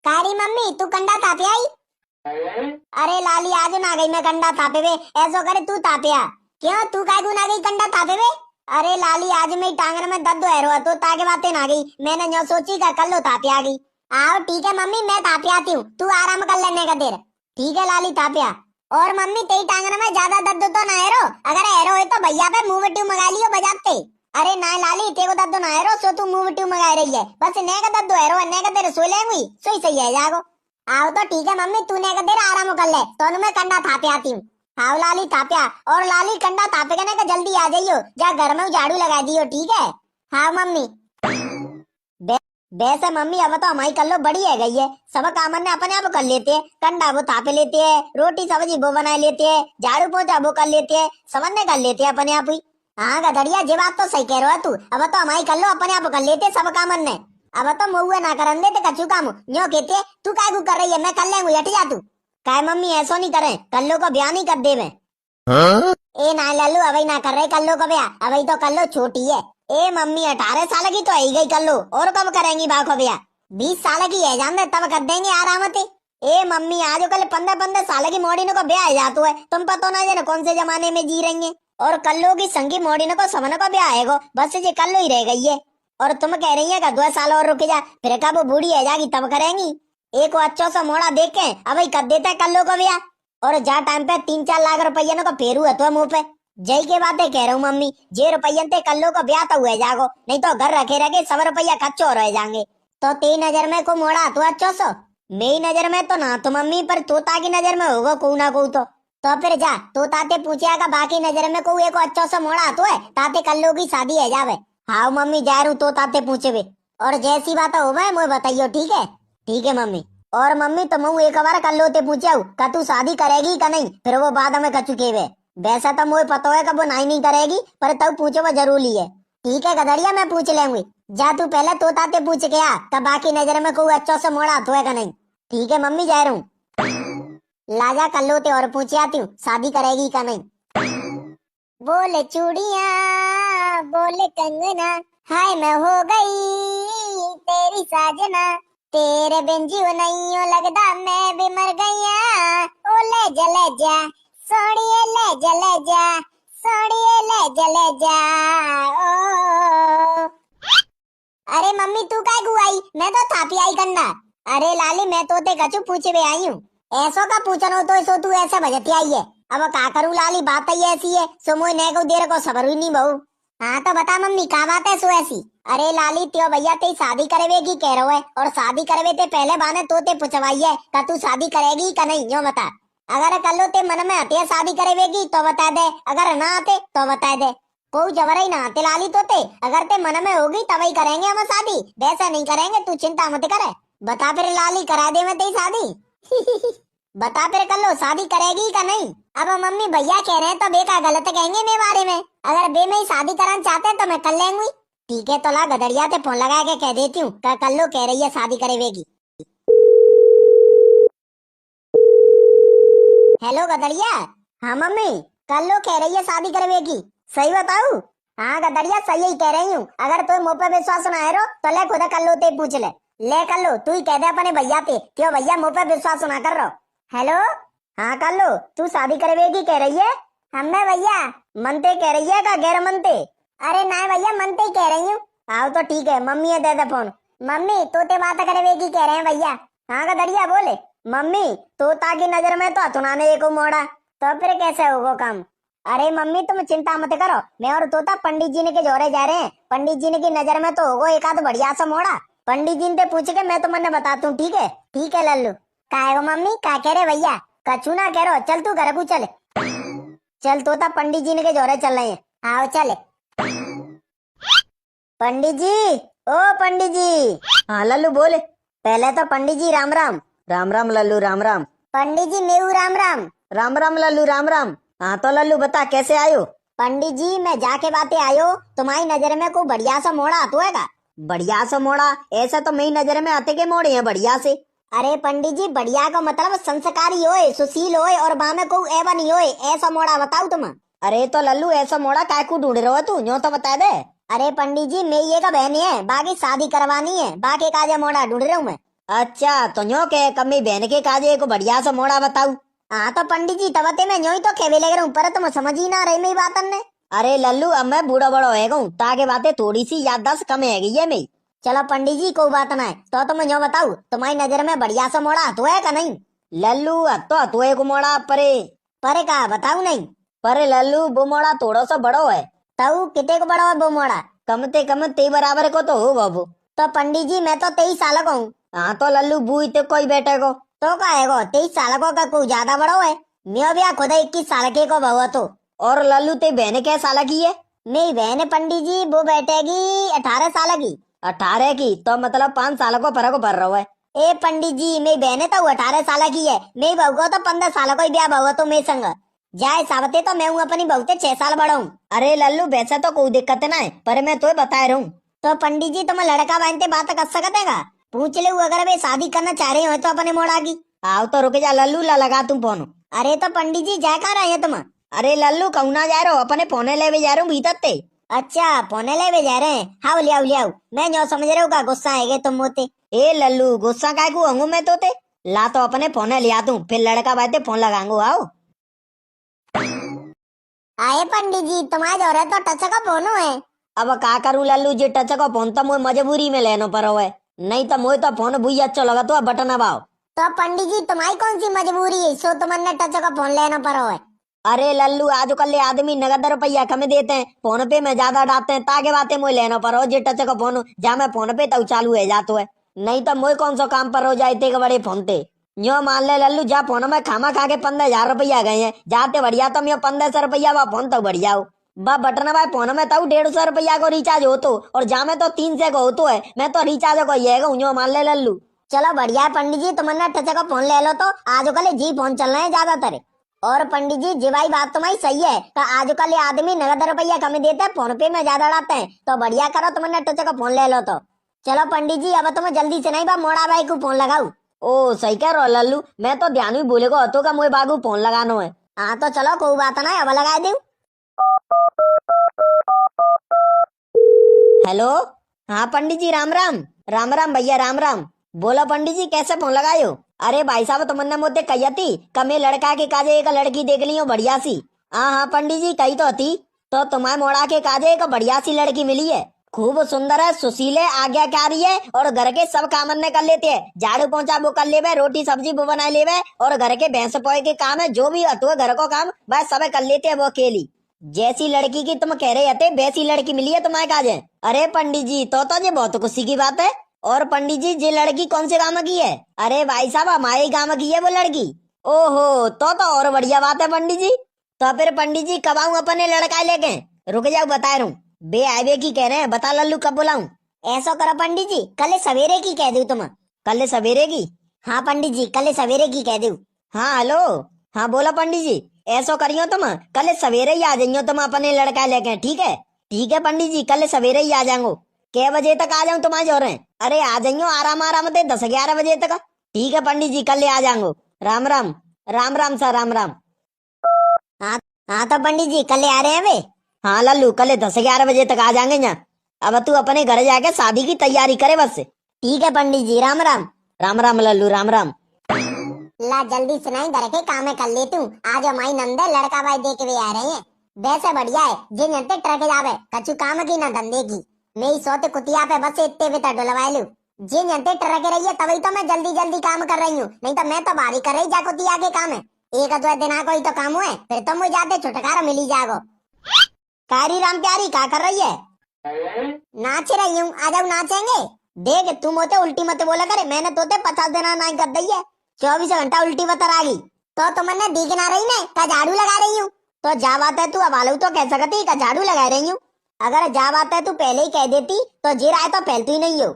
कारी मम्मी तू कंडा तापे आई। अरे लाली आज ना गई मैं कंडा तापे वे। ऐसो करे तू तापया क्यों तू काय गुना गई कंडा तापे वे। अरे लाली आज मेरी टांगन में दर्द है रो तो ताके बातें ना गई मैंने जो सोची का कल लो तापे आ गई। आओ ठीक है मम्मी मैं तापे आती हूँ तू आराम कर लेने का देर। ठीक है लाली तापया। और मम्मी तेरी टांगन में ज्यादा दर्द तो ना है रो अगर है रो तो भैया पे मुंह वट्टू मंगा लियो बजाते। अरे ना लाली तेरे को दर्द ना है रो सो तू मुंह वट्टू मंगा रही है बस ने का दर्द है रो ने का तेरे सो लेंगी सोई सही है जागो। आओ तो ठीक है मम्मी तूने का देर आराम कर ले तो मैं कंडा थापे आती हूँ। आओ लाली थाप्या और लाली कंडा थापे का जल्दी आ जाइयो जा घर में झाड़ू लगा दियो ठीक है। हाँ मम्मी। वैसे मम्मी अब तो हमारी कल्लो बड़ी है गई है सब काम ने अपने आप कर लेते हैं कंडा वो थापे लेते हैं रोटी सब्जी वो बना लेते हैं झाड़ू पोछा वो कर लेते हैं सबने कर लेते हैं अपने आप ही। हाँ गधड़िया ये बात तो सही कह रहा है तू अब तो हमारी कल्लो अपने आप कर लेते सब काम ने अब तो महुए ना करन दे कचू काम न्यो कहते तू काय को कर रही है मैं कर लेंगे हट जा तू। काय मम्मी ऐसा नहीं करे कल्लो को ब्याह नहीं कर दे मैं। ए ना लल्लू अभी ना कर रहे कल्लो को ब्याह अभी तो कल्लो छोटी है। ए मम्मी 18 साल की तो आई गई कल्लो और कब करेंगी बाप को ब्याह 20 साल की है जान दे तब कर देंगे आराम से। ए मम्मी आज कल 15 साल की मोड़ी को ब्याह जातो है तुम पता ना जाने कौन से जमाने में जी रही है और कल्लो की संगी मोड़ी को समन को ब्याह आएगा बस ये कल्लो ही रह गई है और तुम कह रही है 2 साल और रुक जा फिर कब वो बूढ़ी है जागी तब करेंगी। एक अच्छा सा मोड़ा देख के अब कर देता है कल्लो को ब्याह और जा टाइम पे 3-4 लाख रुपया को फेरू है तो मुंह पे जय के बातें कह रहा हूँ मम्मी जे रुपयन ते कल्लो को ब्याह तो हुए जागो नहीं तो घर रखे रखे 100 रुपया कच्चो रह जाएंगे। तो तेरी नजर में को मोड़ा तो अच्छा सो मेरी नजर में तो ना तो मम्मी पर तोता की नजर में होगा को ना को तो फिर जा तो ताते पूछेगा बाकी नजर में को एक अच्छा सा मोड़ा तो है ताते कल्लो की शादी है जावे। हाँ मम्मी जा रू तो ताते पूछे वे और जैसी बात हो मुझे बताइयो ठीक है मम्मी। और मम्मी तो मैं एक बार कल लोते पूछाऊ का तू शादी करेगी का नहीं फिर वो बाद में कचुके वे वैसा तो मुझे पता है कब वो नहीं करेगी पर तब पूछो वो जरूरी है। ठीक है गधड़िया मैं पूछ लेंगी जा तू पहले तो ताते पूछ के आ तब बाकी नजर में कोई अच्छा सा मोड़ा तो है का नहीं। ठीक है मम्मी जा रू लाजा कल लोते और पूछे आती हूँ शादी करेगी का नहीं। बोले चूड़िया बोले कंगना हाय मैं हो गई तेरी साजना तेरे बिन जीव नहीं लगदा मैं भी मर गया ओ ले जा सोड़िए ले जा सोड़िए ले जा ओ। अरे मम्मी तू काय गुआई मैं तो थापी आई कंडा। अरे लाली मैं तो ते कछु पूछे वे आई हूँ ऐसो का पूछनो तो सो तू ऐसा बजती आई है अब का करूँ लाली बात ही ऐसी है सो मोई ने को देर को सबर ही नहीं बहू। हाँ तो बता मम्मी का बात है सो ऐसी। अरे लाली त्यो भैया ते शादी करेगी कह रहा है और शादी करवे ते पहले बाने तो ते पूछवाई है का तू शादी करेगी का नहीं यो बता। अगर कल ते मन में आते शादी करेगी तो बता दे अगर ना आते तो बता दे कोई जबर ही ना आते लाली तो ते अगर ते मन में होगी तभी करेंगे हम शादी वैसा नहीं करेंगे तू चिंता मत करे। बता फिर लाली करा दे मैं तेरी शादी बता फिर कर लो शादी करेगी का नहीं। अब मम्मी भैया कह रहे हैं तो बे का गलत कहेंगे मेरे बारे में अगर बे में ही शादी कराना चाहते हैं तो मैं कर लेंगी। ठीक है तो ला गधड़िया ते फोन लगा के कह देती हूँ कल लो कह रही है शादी करेगी। हेलो गधड़िया। हाँ मम्मी कल लो कह रही है शादी करेगी सही बताऊ। हाँ गधड़िया सही ही कह रही हूँ अगर तो मुँह पे विश्वास ना है तो ले खुद कर लो ते पूछ ले कर लो तू ही कह दे अपने भैया पे क्यों भैया मुँह पे विश्वास ना कर रहा। हेलो हाँ कर लो तू शादी करेगी कह रही है हमें भैया मनते कह रही है का गैर मनते। अरे ना भैया मनते ही कह रही हूँ। आओ तो ठीक है मम्मी दे दे फोन। मम्मी तोते बात करेगी कह रहे हैं भैया। हाँ गधड़िया बोले मम्मी तोता की नजर में तो अतुनाने एक मोड़ा तो फिर कैसे होगा काम। अरे मम्मी तुम चिंता मत करो मैं और तोता पंडित जी ने के जोरे जा रहे हैं पंडित जी ने की नजर में तो होगा एक आध बढ़िया सा मोड़ा पंडित जी ने पूछ के मैं तुम्हें बताता हूँ ठीक है लल्लू। काय मम्मी का कह रहे भैया कछू ना कह रहे चल तू घर को चल तोता पंडित जी ने के जोरे चल रहे हैं। आओ चले पंडित जी ओ पंडित जी। हाँ लल्लू बोले। पहले तो पंडित जी राम राम। राम राम लल्लू राम राम। पंडित जी मेऊ राम राम। राम राम लल्लू राम राम। हाँ तो लल्लू बता कैसे आयो। पंडित जी मैं जाके बातें आयो तुम्हारी नजर में कोई बढ़िया सा मोड़ा तो है का। बढ़िया सा मोड़ा ऐसा तो मेरी नजर में आते के मोड़े हैं बढ़िया से। अरे पंडित जी बढ़िया का मतलब संस्कारी होए सुशील होए और बा में कोई एवा नहीं होए ऐसा मोड़ा बताओ तुम। अरे तो लल्लू ऐसा मोड़ा काय को ढूंढ रहे हो तू यूं तो बता दे। अरे पंडित जी मैं ये का बहनी है बाकी शादी करवानी है बाकी काजा मोड़ा ढूंढ रहा हूँ मैं। अच्छा तो न्यो के कमी बहन के काजे को बढ़िया सा मोड़ा बताऊ। हाँ तो पंडित जी तवते में न्योई तो खेवे लगे रहूं पर तुम समझ ही ना रही मेरी बात ने। अरे लल्लू अब मैं बूढ़ा बड़ा हो गऊ ताके बातें थोड़ी सी याददाश्त कम है गई है मेरी। चलो पंडित जी कोई बात ना है तो तुम न्यो बताऊ तुम्हारी नजर में बढ़िया सा मोड़ा तो है का नहीं। लल्लू तो तुए को मोड़ा परे परे का बताऊ नहीं। परे लल्लू वो मोड़ा थोड़ा सा बड़ो है। तऊ किते को बड़ा है वो मोड़ा। कम ते कम ते बराबर को तो हो बाबू। तो पंडित जी मैं तो 23 साल का हूँ। हाँ तो लल्लू बूई ते कोई बैठे को तो का है गो 23 साल को का कोई ज्यादा बड़ो है। मैं भी खुद 21 साल के को बहु तो। और लल्लू ते बहन के साल की है। मेरी बहन पंडित जी वो बैठेगी 18 साल की। 18 की तो मतलब 5 साल को फर्क पड़ रहा है। ए पंडित जी मेरी बहन तो 18 साल की है मेरी बहू को तो 15 साल को ही ब्याह बहु तो मेरे संग जाए सावते तो मैं हूँ अपनी बहू से 6 साल बड़ा हूँ। अरे लल्लू वैसा तो कोई दिक्कत ना है पर मैं तो बता रहा हूँ। तो पंडित जी तुम लड़का बनते बात कर सकते का पूछ ले अगर वे शादी करना चाह रहे हो तो अपने मोड़ा की। आओ तो रुक जा लल्लू ला लगा तुम फोन। अरे तो पंडित जी जा कहाँ रहे हैं तुम। अरे लल्लू कहूँ ना जा रहे हो अपने फोने ले जा रहा हूँ भीतर ते। अच्छा फोने ले जा रहे हैं हाँ लियाओ लियाओ मैं न्यो समझ रहे हो का गुस्सा आएगा तुम मोते। ए लल्लू गुस्सा काय को हूँ मैं तो ते ला तो अपने फोने लिया दूं फिर लड़का बाते फोन लगाऊंगा। आओ आए पंडित जी तुम्हारे जो तो टच का फोन है। अब का करूं लल्लू जी टच को फोन तो मुझे मजबूरी में लेना पड़ो है नहीं तो मुझे तो फोन बुई अच्छा लगा तो बटन दबाओ। तो पंडित जी तुम्हारी कौन सी मजबूरी है सो तुमने टच का फोन लेना पड़ो है। अरे लल्लू आजकल आदमी नगद रुपया कम देते हैं फोन पे में ज्यादा डालते हैं ताकि बातें मुझे लेना पड़ो जे टच का फोन जा मैं फोन पे तो चालू है जातो है नहीं तो मुझे कौन सा काम पर हो जाते के बड़े फोन ते। यो मान ले लल्लू जा फोन में खामा खा के 15,000 रुपया गए हैं जाते बढ़िया तो मैं 1500 रुपया वा फोन तो बढ़िया हो बा बटन भाई फोन में तो 150 रुपया को रिचार्ज हो तो और जा में तो 300 को हो तो है मैं तो रिचार्ज को ये यो मान ले लल्लू। चलो बढ़िया है पंडित जी तुमने टच का फोन ले लो तो आजकल जी फोन चल रहे हैं ज्यादातर। और पंडित जी जी भाई बात तुम्हारी सही है तो आजकल आदमी नगद रुपया कम देते हैं फोन पे में ज्यादा डालते हैं तो बढ़िया करो तुमने टच का फोन ले लो तो। चलो पंडित जी अब तुम जल्दी से नहीं बा मोड़ा भाई को फोन लगाऊ। ओ सही कह रहा लल्लू मैं तो ध्यान भी भूले को हतो का मुझे बागू फोन लगानो है। हाँ तो चलो कोई बात ना अब लगा दू। हेलो हाँ पंडित जी राम राम। राम राम भैया राम राम। बोलो पंडित जी कैसे फोन लगायो। अरे भाई साहब तुमने मुझे कही थी कमे लड़का के काजे एक लड़की देख लियो बढ़िया सी। हाँ हाँ पंडित जी कही तो थी तो तुम्हारे मोड़ा के काजे एक बढ़िया सी लड़की मिली है खूब सुंदर है सुशील है आज्ञाकारी है और घर के सब काम ने कर लेते हैं झाड़ू पोंछा वो कर लेवे रोटी सब्जी वो बना लेवे और घर के भैंस पोए के काम है जो भी हतो घर को काम बस सब कर लेते हैं वो अकेली। जैसी लड़की की तुम कह रहे थे वैसी लड़की मिली है तुम्हारे काजे। अरे पंडित जी तो ये बहुत खुशी की बात है। और पंडित जी ये लड़की कौन से गांव की है। अरे भाई साहब हमारे गांव की है वो लड़की। ओहो तो और बढ़िया बात है पंडित जी। तो फिर पंडित जी कब आऊं अपने लड़का लेके। रुक जाओ बता रहा हूँ बे आवे की कह रहे हैं बता लल्लू कब बुलाऊं। ऐसा करो पंडित जी कल सवेरे की कह दू तुम। कल सवेरे की। हाँ पंडित जी कल सवेरे की कह दू। हाँ हेलो हाँ बोलो पंडित जी ऐसा करियो तुम कल सवेरे ही आ जाइयो तुम अपने लड़का लेके ठीक है पंडित जी कल सवेरे ही आ जाऊंगो। कै बजे तक आ जाऊं तुम्हारे जोर। अरे आ जाइयो आराम आराम से 10-11 बजे तक। ठीक है पंडित जी कल आ जाऊंगो। राम राम राम राम सर राम राम। हाँ हाँ तो पंडित जी कल आ रहे हैं वे। हाँ लल्लू कल 10-11 बजे तक आ जाएंगे यहाँ। अब तू अपने घर जाके शादी की तैयारी करे बस। ठीक है पंडित जी राम राम। राम राम लल्लू राम राम। ला जल्दी सुनाई घर के काम कर लेती हूँ आज हमारी नंदे लड़का भाई देख के आ रहे हैं वैसे बढ़िया है जिन जनते ट्रक जावे कछु काम की ना धंधे की मेरी सोते कुतिया पे बस इतने भी डलवा लू जिन जनते ट्रक रही है तभी तो मैं जल्दी जल्दी काम कर रही हूँ नहीं तो मैं तो बारी कर रही जा कुतिया के काम है एक अद्वै दिन कोई तो काम हुए फिर तो मुझे जाते छुटकारा मिली जागो। कारी राम प्यारी क्या कर रही है। नाच रही हूँ आ जाओ नाचेंगे। देख तू मोते उल्टी मत बोला करे मैंने तोते 50 दिन नहीं कर दी है 24 घंटा उल्टी बतर आ गई तो तुमने दिख ना रही ने का झाड़ू लगा रही हूँ तो जा बात है तू अब आलू तो कह सकती का झाड़ू लगा रही हूँ। अगर जा बात है तू पहले ही कह देती तो जी राय तो फैलती ही नहीं हो।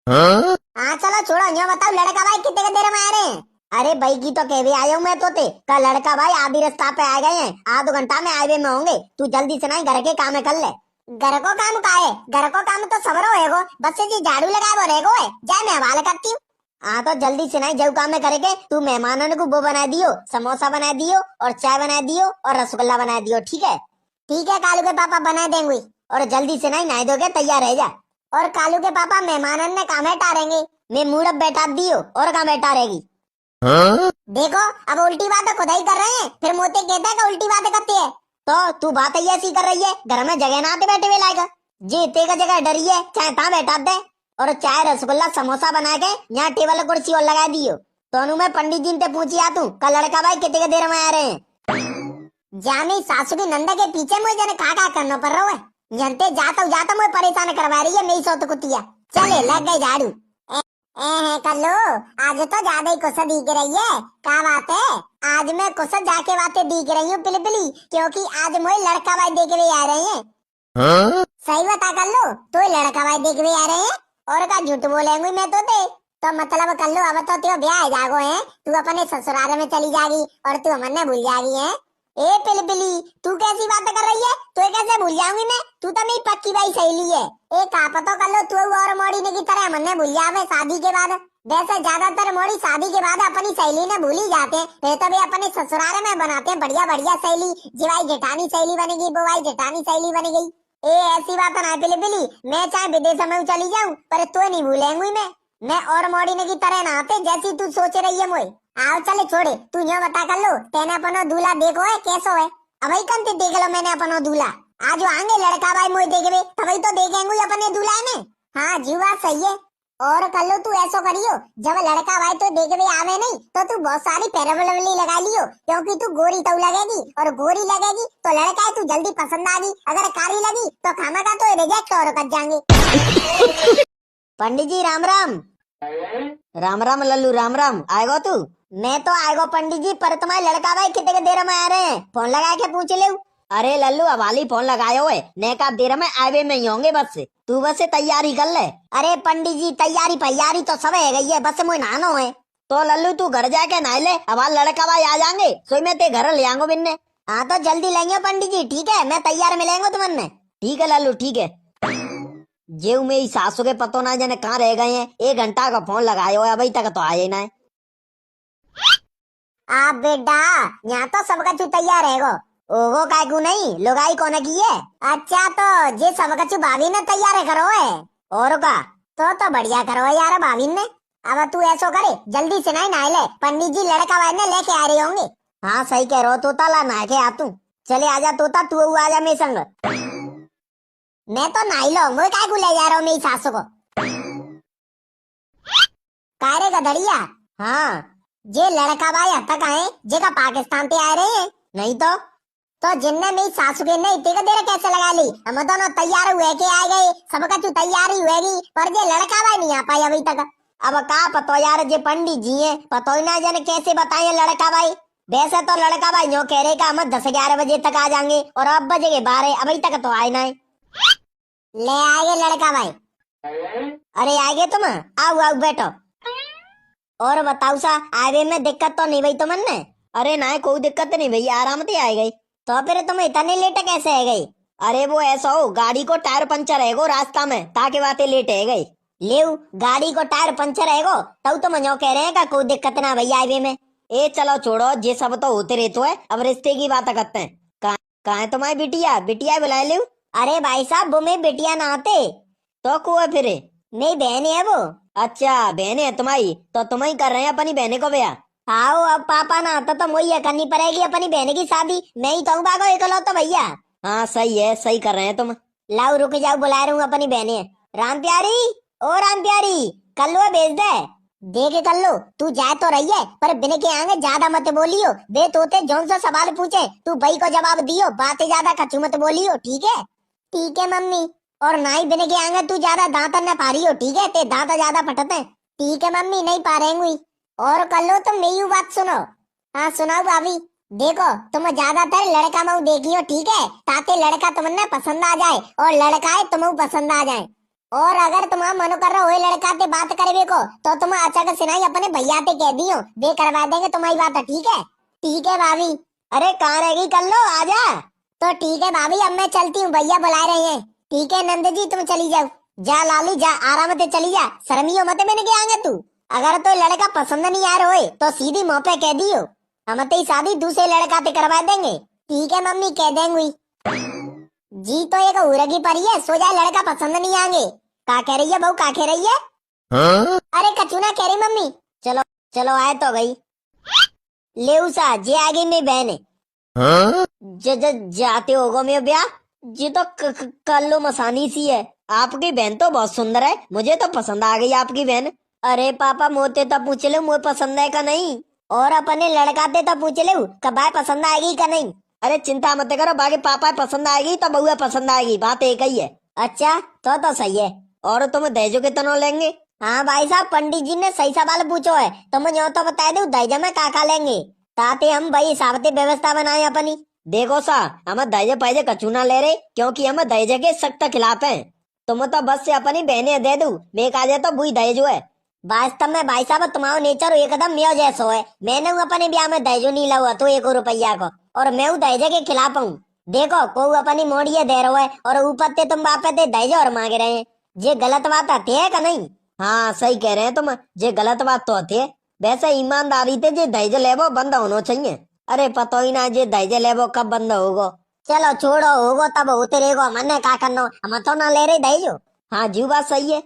हाँ चलो छोड़ो यो बताओ लड़का भाई कितने देर में आ रहे हैं। अरे भाई की तो कहवे आया हूँ मैं तोते का लड़का भाई आधी रास्ता पे आ गए हैं आधो घंटा में हाईवे में होंगे तू जल्दी से नहीं घर के काम कर ले। घर को काम का है घर को काम तो सबरो है बस जी झाड़ू लगा वो रहेगो है जाए मैं हवाले करती हूँ। हाँ तो जल्दी से नहीं जब काम में करेगे तू मेहमानों को वो बना दियो समोसा बना दियो और चाय बना दियो और रसगुल्ला बना दियो ठीक है कालू के पापा बना देंगे और जल्दी से नहीं नहा धोके तैयार रह जा। और कालू के पापा मेहमानों ने काम टारेंगे मैं मूड अब बैठा दियो और कहाँ बैठा रहेगी। देखो अब उल्टी बातें खुद ही कर रहे हैं, फिर मोते कहता है कि उल्टी बातें करती है। तो तू बात ही ऐसी कर रही है, घर में जगह ना आते बैठे हुए लाएगा। जी इतने का जगह डरी है, चाहे तहाँ बैठा दे और चाय रसगुल्ला समोसा बना के यहाँ टेबल कुर्सी और लगा दियो। तो मैं पंडित जी ने पूछी आ तू कल लड़का भाई कितने देर में आ रहे हैं। जानी सासू की नंदा के पीछे मुझे जने खा करना पड़ रहा है, जनते जाता मुझे परेशान करवा रही है मेरी सौत कुतिया। चले लग गई झाड़ू। कल्लू आज तो ज्यादा ही कुछ दिख रही है, क्या बात है? आज मैं कुछ जाके बातें दिख रही हूँ पिली, क्योंकि आज मुझे लड़का भाई देख हुए आ रहे हैं। सही बता कल्लू, तो लड़का भाई देख हुए आ रहे हैं और का झूठ बोलेंगी मैं तो दे। तो मतलब कल्लू अब तो त्यो ब्याह जागो है, तू अपने ससुराल में चली जागी और तू हमने भूल जागी है। ए पिली तू कैसी बातें कर रही है? तू कैसे भूल जाऊंगी मैं? तू तो मेरी पक्की भाई सहेली है। एक आप तो कर लो तू और मोड़ी ने की तरह मन्ने भूल जावे शादी के बाद। वैसे ज्यादातर मोड़ी शादी के बाद अपनी सहेली ने भूल ही जाते हैं, फिर तो वे अपने ससुराल में बनाते हैं बढ़िया बढ़िया सहेली। जीवाई जेठानी सहेली बनेगी, बुवाई जेठानी सहेली बन गई। ए ऐसी बात ना पिली, मैं चाहे विदेश में चली जाऊँ पर तो नहीं भूलेंगी मैं और मोड़ी ने की तरह ना आते जैसी तू सोच रही है मोई। आओ चले छोड़े, तू यो बता कर लो तेने अपनो दूल्हा देखो है कैसो है? अभी कंते देख लो मैंने अपनो दूल्हा। आज आएंगे लड़का भाई मोई देखे तभी तो देखेंगे अपने दूल्हा में। हाँ जी बात सही है। और कर लो तू ऐसा करियो, जब लड़का भाई तो देखे आवे नहीं तो तू बहुत सारी पैरवलवली लगा लियो, क्योंकि तू गोरी तो लगेगी और गोरी लगेगी तो लड़का है तू जल्दी पसंद आगी। अगर कारी लगी तो खाना का तो रिजेक्ट और कर जाएंगे। पंडित जी राम राम। राम राम लल्लू राम राम। आएगो तू? मैं तो आएगो पंडित जी, पर तुम्हारे लड़का भाई कितने देर में आ रहे हैं? फोन लगा के पूछ ले। अरे लल्लू अब हाली फोन लगायो है, नेका देर में आवे में ही होंगे बस से, तू बस से तैयारी कर ले। अरे पंडित जी तैयारी तो सब है गई है, बस मुझे नहाना है। तो लल्लू तू घर जाके नहा ले, अब लड़का भाई आ जाएंगे सोई में ते घर ले आऊंगो बिन्ने। हाँ तो जल्दी लेंगे पंडित जी, ठीक है मैं तैयार मिलेंगे तुमने। ठीक है लल्लू ठीक है। जेऊ मेरी सासू के पतो ना जाने कहाँ रह गए हैं, 1 घंटा का फोन लगायो है अभी तक तो आए ना है। आप बेटा यहाँ तो सबका चू तैयार है ओगो काय को नहीं लोगाई कौन की है? अच्छा तो जे सबका चू भाभी ने तैयार करो है और का तो बढ़िया करो है यार भाभी ने। अब तू ऐसा करे जल्दी से नहीं नहा ले, पंडित जी लड़का भाई ने लेके आ रहे होंगे। हाँ सही कह रहो तोता, ला नहा के आ तू। चले आजा तोता, तू आजा मेरे संग। मैं तो नहा लो, मैं काय को ले जा रहा हूँ मेरी सासू को? कारे गधड़िया। हाँ जे लड़का भाई अब तक आए जेका पाकिस्तान पे आ रहे हैं नहीं तो जिनने मेरी सासू के ने इतने देर कैसे लगा ली? हम दोनों तैयार हुए के आ गए, सबका तू तैयारी हुएगी पर जे लड़का भाई नहीं आ पाई अभी तक। अब का पतो यार, जे पंडित जी है पतो ही ना जाने कैसे बताए लड़का भाई। वैसे तो लड़का भाई यो कह रहे का हम 10-11 बजे तक आ जाएंगे और अब बजे के 12 अभी तक तो आए ना। ले आएंगे लड़का भाई। अरे आएंगे तुम, आओ बैठो। और बताओ सा आवे में दिक्कत तो नहीं भाई तुमने? अरे ना कोई दिक्कत नहीं भैया, आराम से आ गई। तो फिर तुम इतने लेट कैसे है गई? अरे वो ऐसा हो गाड़ी को टायर पंचर है गो रास्ता में, ताकि बातें लेट है गई। ले गाड़ी को टायर पंचर है गो तब तुम जो कह रहे हैं का कोई दिक्कत ना भैया आवे में। ए चलो छोड़ो, ये सब तो होते रहते है, अब रिश्ते की बात करते हैं। कहाँ है तुम्हारी बिटिया बुला ले। अरे भाई साहब वो मेरी बिटिया ना आते तो कुआ फिर मेरी बहन है वो। अच्छा बहन है तुम्हारी, तो तुम ही कर रहे हैं अपनी बहने को ब्याह। हाँ अब पापा ना आता तो मुझे करनी पड़ेगी अपनी बहन की शादी, मैं ही तो भागो इकलो तो भैया। हाँ सही है, सही कर रहे हैं तुम। लाओ रुक जाओ, बुला रहा हूँ अपनी बहने। राम प्यारी ओ राम प्यारी, कल्लू भेज दे। देख कल्लू तू जाए तो रही है पर बिन के आगे ज्यादा मत बोलियो, बे तोते जौन सा सवाल पूछे तू भाई को जवाब दियो, बातें ज्यादा कचू मत बोलियो ठीक है? ठीक है मम्मी। और ना ही बिन के आगे तू ज्यादा दांत न पारी हो ठीक है, ते दांत ज्यादा फटते। ठीक है मम्मी नहीं पा रही। और कल्लू तुम मेरी बात सुनो। हाँ सुनाओ भाभी। देखो तुम ज्यादातर लड़का मऊ देखियो ठीक है, ताकि लड़का तुमने पसंद आ जाए और लड़का है तुम पसंद आ जाए। और अगर तुम्हारा मन कर रहा हो लड़का ते बात करे को तो तुम अचानक सिनाई अपने भैया ते कह दियो, वे करवा देंगे तुम्हारी बात ठीक है? ठीक है भाभी। अरे कहाँ रहेगी कल्लू आजा। तो ठीक है भाभी अब मैं चलती हूँ, भैया बुला रहे हैं। ठीक है नंद जी तुम चली जाओ। जा लाली जा आराम से चली जा, शर्मियो मत मैंने क्या आगे तू। अगर तो लड़का पसंद नहीं आ रहा है तो सीधी मुँह पे कह दियो, हम ते शादी दूसरे लड़का ते करवा देंगे। ठीक है मम्मी कह देंगे। जी तो एक उरगी परी है, सो जाए लड़का पसंद नहीं आएंगे। का कह रही है बहू, का कह रही है? अरे कचूना कह रही मम्मी। चलो चलो आए तो गई। ले उसा जे आगे नहीं बहन है। ज, ज, जाते होगो मेरे ब्याह। जी तो कल्लू मसानी सी है। आपकी बहन तो बहुत सुंदर है, मुझे तो पसंद आ गई आपकी बहन। अरे पापा मोते तो पूछ ले मुझे पसंद है का नहीं। और अपने लड़काते तो पूछ ले कब पसंद आएगी का नहीं। अरे चिंता मत करो, बाकी पापा पसंद आएगी तो बउआ पसंद आएगी, बात एक ही है। अच्छा तो सही है। और तुम दहेजो कितना लेंगे? हाँ भाई साहब, पंडित जी ने सही सवाल पूछो है तो मुझे यूं तो बता दो दहेज में का लेंगे, ताकि हम भाई सावती व्यवस्था बनाए अपनी। देखो सा, हम दहेज पैसे कचू ना ले रहे, क्योंकि हम दहेज के सख्त खिलाफ हैं। तुम तो बस से अपनी बहने दे दू, मैं कहा जाए तो बुई दहेज है। वास्तव में भाई साहब तुम्हारा नेचर एकदम मेरे जैसो है। मैंने अपने ब्याह में दहेजो नहीं लगा तो 1 रुपया को, और मैं दहेज के खिलाफ हूँ। देखो को अपनी मोड़िए दे रहे है और ऊपर ते तुम बापे ते दहेज और मांग रहे हैं। ये गलत बात आती है का नहीं? हाँ सही कह रहे हैं तुम, ये गलत बात तो आती है। वैसे ईमानदारी ते जे दहेज लेबो बंद होना चाहिए। अरे पता ही ना जे दहेज लेबो कब बंद होगो। चलो छोड़ो, होगो तब होते रहेगो, मन्ने का करनो, हम तो ना ले रहे दहेजो। हाँ जी बात सही है।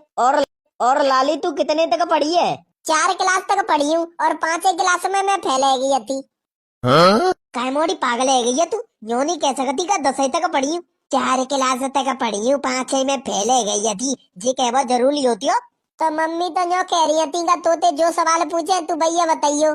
और लाली तू कितने तक पढ़ी है? 4 क्लास तक पढ़ी हूँ और 5 क्लास में मैं फेल है गई थी। काय मोड़ी पागल है गई है तू, यूं नहीं कह सकती का 10 तक पढ़ी हूँ। 4 क्लास तक पढ़ी हूँ, 5 में फेल है गई थी, जी कहवा जरूरी होती हो? तो मम्मी तो जो कह रही थी का तोते जो सवाल पूछे तू भैया बताइयो,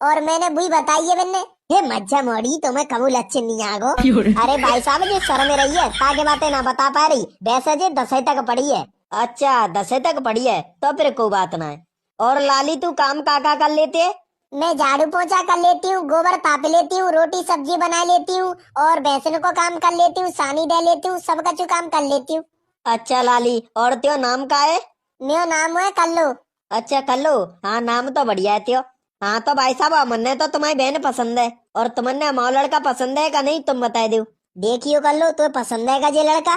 और मैंने बुई बताई है मैंने। हे मज्जा मोड़ी तुम्हें कबूल अच्छे नहीं आगो। अरे भाई साहब जी शर्म में रही है ताकि बातें ना बता पा रही, वैसे जी 10 तक पढ़ी है। अच्छा 10 तक पढ़ी है तो फिर कोई बात ना है। और लाली तू काम काका कर लेते है? मैं झाड़ू पोछा कर लेती हूँ, गोबर ताप लेती हूँ, रोटी सब्जी बना लेती हूँ, और भैंसों को काम कर लेती हूँ, सानी दे लेती हूँ, सब कछु काम कर लेती हूँ। अच्छा लाली, और त्यो नाम का है? मेरा नाम है कल्लू। अच्छा कल्लू, हाँ नाम तो बढ़िया है त्यो। हाँ तो भाई साहब मन्ने तो तुम्हारी बहन पसंद है, और तुमने हमारा लड़का पसंद है का नहीं तुम बता दो। देखियो कल्लू तो पसंद है का ये लड़का?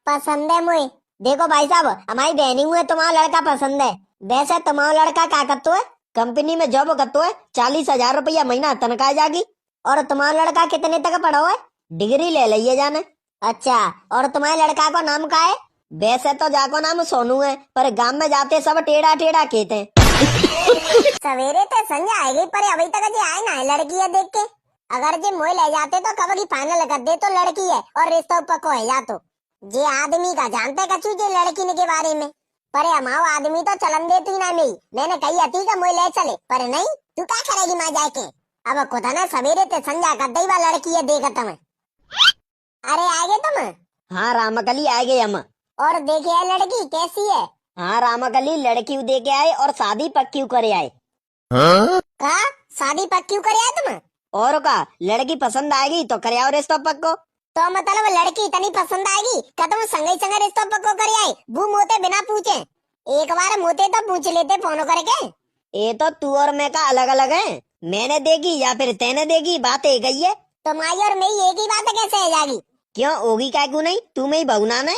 पसंद है मुझे। देखो भाई साहब हमारी बहनी हुए तुम्हारा लड़का पसंद है। वैसे तुम्हारा लड़का क्या करते है? कंपनी में जॉब करते है, 40,000 रुपया महीना तनख्वाह जागी। और तुम्हारा लड़का कितने तक पढ़ो है? डिग्री ले लिये जाने। अच्छा, और तुम्हारे लड़का को नाम का है? वैसे तो जाको नाम सोनू है, पर गांव में जाते सब टेढ़ा टेढ़ा कहते हैं। सवेरे तो संजय आएगी पर अभी तक जी आए ना है लड़की है देख के। अगर जी मोह ले जाते तो कब की फाइनल कर दे तो लड़की है और रिश्ता पक्को है जा तो। जे आदमी का जानते कछु जे लड़की के बारे में, पर हमारा आदमी तो चलन देती ना नहीं। मैंने कही अति का मोह ले चले, पर नहीं तू क्या करेगी माँ जाके। अब खुदा ना सवेरे ते संजय कर दई लड़की है देखा तुम्हें। अरे आगे तुम? हाँ रामकली आ गए हम। और देखे है लड़की कैसी है? हाँ रामकली लड़की देखे आए और शादी पक्की करे आए। का शादी पक्की करे आए तुम? और का लड़की पसंद आएगी तो करे आओ रिश्ता पक्को। तो मतलब लड़की इतनी पसंद आएगी क्या तुम संगे संगे रिश्ता पक्को करे आए वो मोते बिना पूछे? एक बार मोते तो पूछ लेते फोन करके। ये तो तू और मैं का अलग अलग है, मैंने देखी या फिर तेने देखी, बात एक ही है। तुम्हारी और मेरी एक ही बात कैसे है जागी? क्यों होगी क्या क्यों नहीं, तू मेरी बहुना है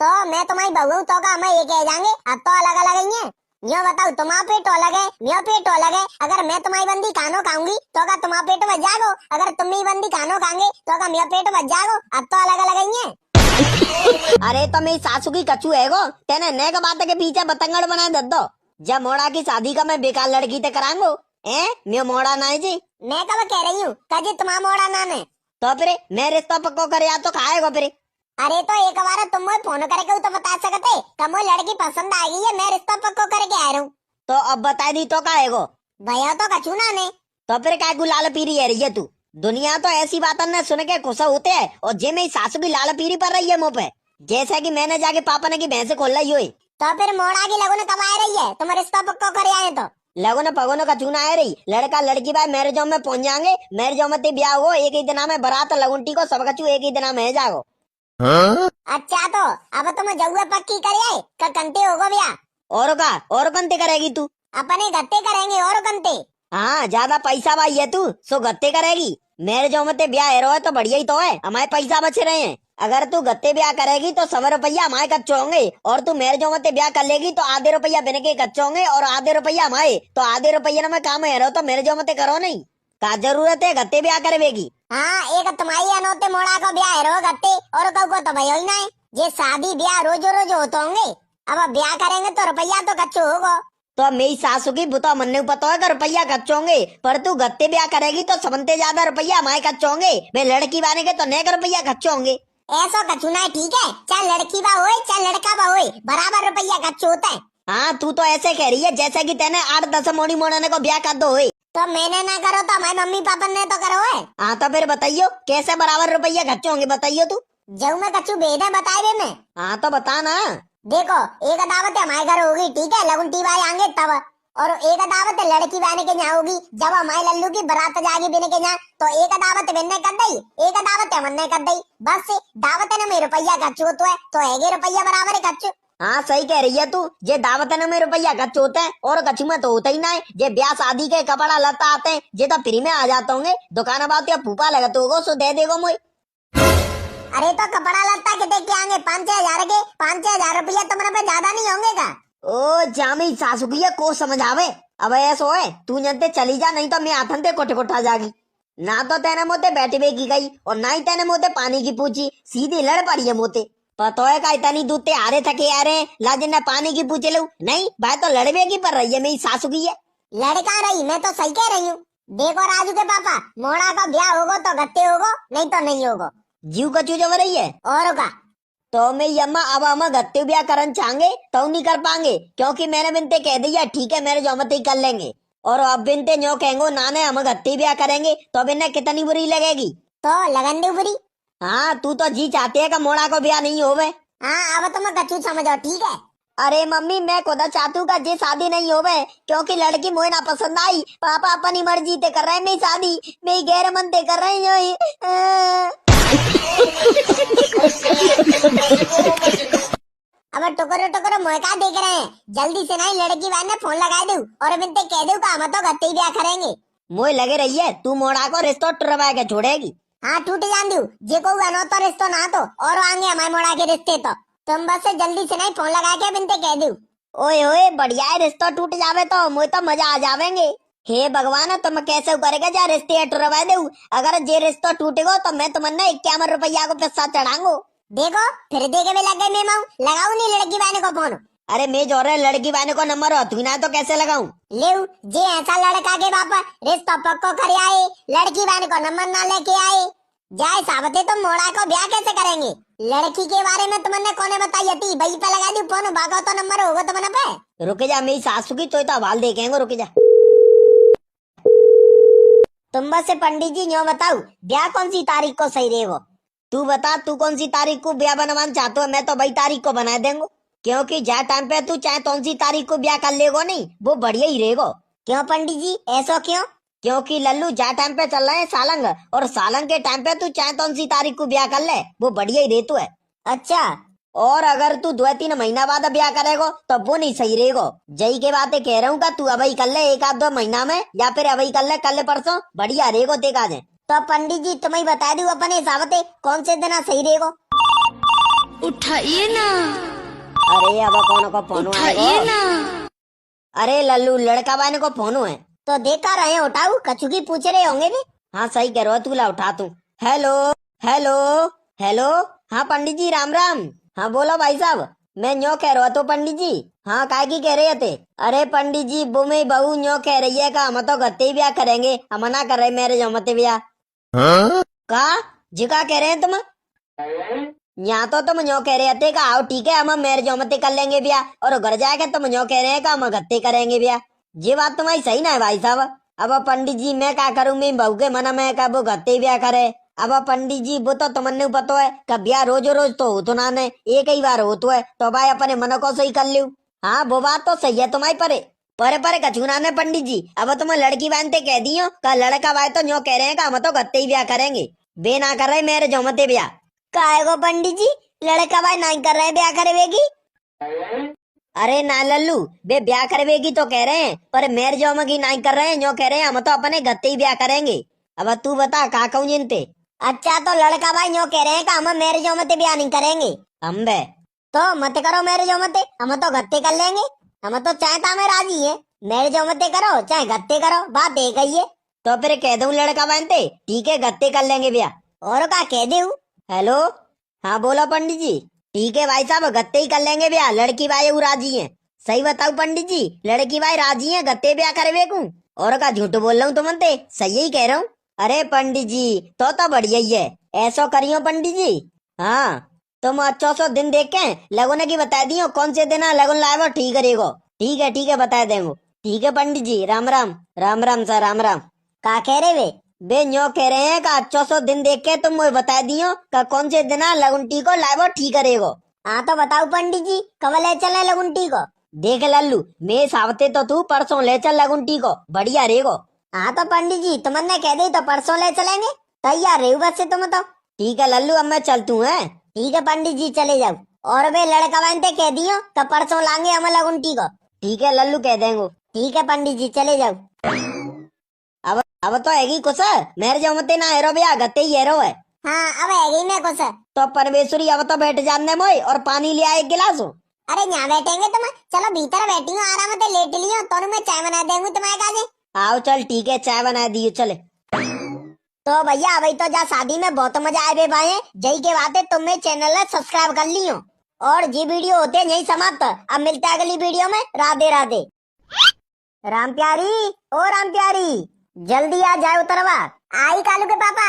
तो मैं तुम्हारी बहू तो का मैं एक जाएंगे, अब तो अलग अलग ही है। यो बताओ तुम्हारा पेट अलग है, मेरा पेट अलग है। अगर मैं तुम्हारी बंदी कानो खाऊंगी तो का तुम्हारा पेट बच जागो, अगर तुम मेरी बंदी कानो खाएंगे तो का मेरा पेट बच जागो, अब तो अलग अलग ही है। अरे तो मेरी सासू की कचू है गो, तेने ने का बात के पीछे बतंगड़ बना दे दो। जब मोड़ा की शादी का मैं बेकार लड़की ते करांगो मैं मोड़ा ना है जी। मैं कब कह रही हूँ कजी तुम्हारा मोड़ा ना है तो फिर मैं रिश्ता पक्को करे तो खाएगा फिर। अरे तो एक बार तुम मुझे फोन करके तो बता सकते कब मुझे लड़की पसंद आ गई है, मैं रिश्ता पक्को करके आ रहा हूँ। तो अब बता दी तो काएगो भैया तो कछू ना ने तो फिर क्या लाल पीरी है रही है तू। दुनिया तो ऐसी बात न सुन के खुश होते है, और जे मेरी सासू की लाल पीरी पर रही है मुँह पे, जैसा कि मैंने जाके पापा ने की भैंस खोल ली हुई। तो फिर मोड़ा की लगन कब आ रही है, तुम रिश्ता पक्को करे आए तो? लगन पगोन का चूना आ रही, लड़का लड़की भाई मैरिजों में पहुंच जाएंगे, मैरिजों में ब्याह हो एक ही दिन में बारात लगुंटी को सब कचू एक ही दिन में जाओ। अच्छा तो अब तुम जगह पक्की करे आए का कंते होगो भैया? और का और कंते करेगी तू? अपने गत्ते करेंगे और कंते। हाँ ज्यादा पैसा भाई है तू सो गत्ते करेगी, मेरे जो मत ब्याह है तो बढ़िया ही तो है, हमारे पैसा बचे रहे हैं। अगर तू गत्ते ब्याह करेगी तो 100 रुपया हमारे कच्चे होंगे, और तू मेरे जो मत ब्याह कर लेगी तो आधे रुपया बिन के कच्चे होंगे और आधे रुपया हमारे, तो आधे रुपया में काम है तो मेरे जो मत करो नहीं का जरूरत है गत्ते ब्याह करेगी। हाँ एक तुम्हारी अनोते मोड़ा को ब्याह है गत्ते और कौ को तो भैया ही ना है, ये शादी ब्याह रोजो रोज होते होंगे। अब ब्याह करेंगे तो रुपया तो कच्चू होगा। तो मेरी सासू की बुता मन्ने को पता है कि रुपया कच्चे होंगे, पर तू गत्ते ब्याह करेगी तो सबसे ज्यादा रुपया हमारे कच्चे होंगे। मैं लड़की बाने के तो नए का रुपया कच्चे होंगे। ऐसा कच्चू ना है, ठीक है, चाहे लड़की बा होए चाहे लड़का बा होए, बराबर रुपया कच्चू होता है। हाँ तू तो ऐसे कह रही है जैसे कि तेने 8-10 मोड़ी मोड़ने को ब्याह कर दो है। तो मैंने ना करो तो हमारे मम्मी पापा ने तो करो है। हाँ तो फिर बताइयो कैसे बराबर रुपया खर्चे होंगे, बताइयो तू। जब मैं कच्चू भेदा बताए वे मैं। हाँ तो बता ना। देखो, एक दावत हमारे घर होगी, ठीक है, लगन टीवाई आएंगे तब, और एक दावत लड़की बहने के यहाँ होगी जब हमारे लल्लू की बारात जाएगी बिने के यहाँ, तो एक दावत मैंने कर दी, एक दावत हमने कर दी, बस दावत ने में रुपया खर्च तो है, तो है रुपया बराबर है खर्च। हाँ सही कह रही है तू, जे दावत में रुपया खर्च होता है और कच्चू में तो होता ही ना है। जे ब्याह शादी के कपड़ा लता आते हैं जे तो फ्री में आ जाते होंगे, दुकान बात या फूफा लगते होगो सो दे देगो मुझे। अरे तो कपड़ा लता कितने के आएंगे, 5-6 हजार के, 5-6 हजार रुपया तुम्हारे पे ज्यादा नहीं होंगे का? ओ जामी सासू की ये को समझ आवे। अब ऐसो है तू जनते चली जा, नहीं तो मैं आथन ते कोठे कोठा जागी। ना तो तेने मोते बैठी बेगी गई और ना ही तेने मोते पानी की पूछी, सीधी लड़ पड़ी है मोते। पतो है का इतनी दूते आ रहे थके आ रहे लाजिन ने पानी की पूछे लो नहीं भाई, तो लड़वे की पर रही है मेरी सासू की है। लड़का रही, मैं तो सही कह रही हूँ। देखो राजू के पापा, मोड़ा का ब्याह होगो तो गत्ते होगो, नहीं तो नहीं होगो। जीव कचू जब रही है और का तो मैं यम्मा अब हम गत्ते ब्याह करन चाहेंगे तो नहीं कर पाएंगे, क्योंकि मैंने बिनते कह दिया ठीक है मेरे जौमत ही कर लेंगे। और अब बिनते न्यो कहेंगे नाने हम गत्ते ब्याह करेंगे तो बिन्ने कितनी बुरी लगेगी। तो लगन दे बुरी। हाँ तू तो जी चाहती है कि मोड़ा को ब्याह नहीं होवे। हाँ अब तुम कच्चू समझो, ठीक है। अरे मम्मी मैं खुदा चाहतू का जे शादी नहीं होवे, क्योंकि लड़की मोहे ना पसंद आई। पापा अपनी मर्जी ते कर रहे हैं मेरी शादी, मेरी गैर मन ते कर रहे हैं। अब टुकरो टुकरो मौका देख रहे हैं, जल्दी से नहीं लड़की बहन ने फोन लगा दू और बिनते कह दू का हम तो गत्ते ही ब्याह करेंगे। मोह लगे रही है तू मोड़ा को रिश्तो टुरवा के छोड़ेगी। हाँ टूट जान दू, जे को अनो तो रिश्तो ना तो और आएंगे हमारे मोड़ा के रिश्ते, तो तुम बस से जल्दी से नहीं फोन लगा के बिनते कह दू। ओए ओए बढ़िया है, रिश्ता टूट जावे तो मुझे तो मजा आ जावेंगे। हे भगवान तुम कैसे करेगा जा रिश्ते टुरवा दे, अगर जे रिश्ता टूटेगा तो मैं तुमने 51 रुपया को पैसा चढ़ाऊंगो। देखो फिर देखे में लग गए, मैं माऊ लगाऊ नहीं लड़की बहन को फोन। अरे मैं जो रहे लड़की बहन को नंबर हो तू ना तो कैसे लगाऊं। ले जे ऐसा लड़का के बापा रिश्ता पक्को कर आए, लड़की बहन को नंबर ना लेके आए, जाए साबते तुम मोड़ा को ब्याह कैसे करेंगे? लड़की के बारे में तुमने कोने बताई थी? भाई पे लगा दी फोन, भागो तो नंबर होगा तुमने पे। रुक जा मेरी सासू की तो हवाल देखेंगे, रुक जा। तुम बस से पंडित जी न्यों बताओ ब्याह कौन सी तारीख को सही रहेगा? तू बता तू कौन सी तारीख को ब्याह बनवाना चाहते हो, मैं तो वही तारीख को बना देंगे, क्योंकि जा टाइम पे तू चाहे कौन सी तारीख को ब्याह कर लेगो नहीं वो बढ़िया ही रहेगा। क्यों पंडित जी ऐसा क्यों? क्योंकि लल्लू जा टाइम पे चल रहे हैं सालंग, और सालंग के टाइम पे तू चाहे कौन सी तारीख को ब्याह कर ले वो बढ़िया ही रहतु है। अच्छा, और अगर तू 2-3 महीना बाद ब्याह करेगो तो वो नहीं सही रहेगो। जई के बातें कह रहा हूँ का तू अभी कर ले 1-2 महीना में, या फिर अभी कर ले कल परसों, बढ़िया रहेगो देखा जाए। तो पंडित जी तुम्हें बता दू अपने हिसाब से कौन से दिन सही रहेगो? उठाइए ना, अरे अब कौन को फोन उठाइए ना। अरे लल्लू लड़का बाने को फोन है तो देखा रहे उठाऊ, कछु की पूछ रहे होंगे भी। हाँ सही कह रहा हो, तू ला उठा तू। हेलो हेलो हेलो, हाँ पंडित जी राम राम। हाँ बोलो भाई साहब, मैं न्यो कह रहा तो पंडित जी। हाँ काय की कह रहे थे? अरे पंडित जी वो मेरी बहू न्यो कह रही है का हम तो गत्ते ही ब्याह करेंगे, हम मना कर रहे मेरे जमते ब्याह। का जी का कह रहे हैं तुम? यहाँ तो तुम न्यो कह रहे थे का आओ ठीक है हम मेरे जमते कर लेंगे ब्याह, और घर जाके तुम न्यो कह रहे हैं का हम गत्ते करेंगे ब्याह। ये बात तुम्हारी सही ना है भाई साहब। अब पंडित जी मैं क्या करूँ, मैं बहू के मना में का वो गत्ते ब्याह करे। अब पंडित जी वो तो तुमने पता है का ब्याह रोज रोज तो हो तो ना ने एक ही बार हो तो है, तो भाई अपने मन को सही कर लियो। हाँ वो बात तो सही है तुम्हारी, परे कछुना ने पंडित जी। अब तुम लड़की बांधते कह दियो का लड़का भाई तो न्यो कह रहे हैं का हम तो गत्ते ही ब्याह करेंगे, बे ना कर रहे मेरे जमते ब्याह। काहे को पंडित जी लड़का भाई नहीं कर रहे ब्याह करेगी? अरे ना लल्लू बे ब्याह करवेगी तो कह रहे हैं, पर मेरे जौम की नहीं कर रहे हैं, जो कह रहे हैं हम तो अपने गत्ते ही ब्याह करेंगे। अब तू बता का कहूँ जिनते? अच्छा तो लड़का भाई न्यों कह रहे हैं कि हम मेरे जौमते ब्याह नहीं करेंगे। हम बे तो मत करो मेरे जौमते, हम तो गत्ते कर लेंगे। हम तो चाहे तो हमें राजी है, मेरे जौमते करो चाहे गत्ते करो, बात एक ही है। तो फिर कह दूं लड़का बनते ठीक है गत्ते कर लेंगे ब्याह। और का कह दू? हेलो हाँ बोलो पंडित जी। ठीक है भाई साहब, गत्ते ही कर लेंगे ब्याह। लड़की भाई वो राजी है। सही बताऊ पंडित जी, लड़की भाई राजी है गत्ते ब्याह करवे को। और का झूठ बोल रहा हूँ तुमते, सही ही कह रहा हूँ। अरे पंडित जी तो बढ़िया ही है। ऐसा करियो पंडित जी। हाँ, तुम अच्छा सा दिन देख के लगन की बता दियो, कौन से दिन लगन लाए ठीक करेगो। ठीक है बता देंगे। ठीक है पंडित जी, राम राम। राम राम सर, राम राम। का कह रहे वे? बे न्यो कह रहे हैं का अच्छा सो दिन देख के तुम मुझे बता दियो का कौन से दिन लगुनटी को लाइव ठीक करेगो। हाँ तो बताओ पंडित जी, कब ले चले लगुंटी को? देख लल्लू, मैं सावते तो तू परसों ले चल लगुनटी को, बढ़िया रहेगो। हाँ तो पंडित जी तुमने कह दी तो परसों ले चलेंगे। तैयार रही बस से तुम तो। ठीक है लल्लू, अब मैं चलतू है। ठीक है पंडित जी चले जाओ। और वे लड़का बनते कह दियो तो परसों लाएंगे हम लगुंटी को। ठीक है लल्लू, कह देंगे। ठीक है पंडित जी चले जाओ। अब तो हैगी कुछ मेरे जो मते ना हेरो भैया, गते ही हेरो है। हाँ अब है गई मैं कुछ। तो परमेश्वरी अब तो बैठ जाने मोई और पानी ले आए गिलास। अरे यहाँ बैठेंगे तुम? चलो भीतर बैठी हूँ, आराम से लेट लियो, तो मैं चाय बना देंगी तुम्हारे काजे। आओ चल ठीक है, चाय बना दियो चले। तो भैया अभी तो जा शादी में बहुत मजा आए भाई। जय के बात है, तुम्हें चैनल सब्सक्राइब कर लियो। और जी वीडियो होते यही समाप्त। अब मिलते हैं अगली वीडियो में। राधे राधे। राम प्यारी, ओ राम प्यारी, जल्दी आ जाए उतरवा। आई कालू के पापा।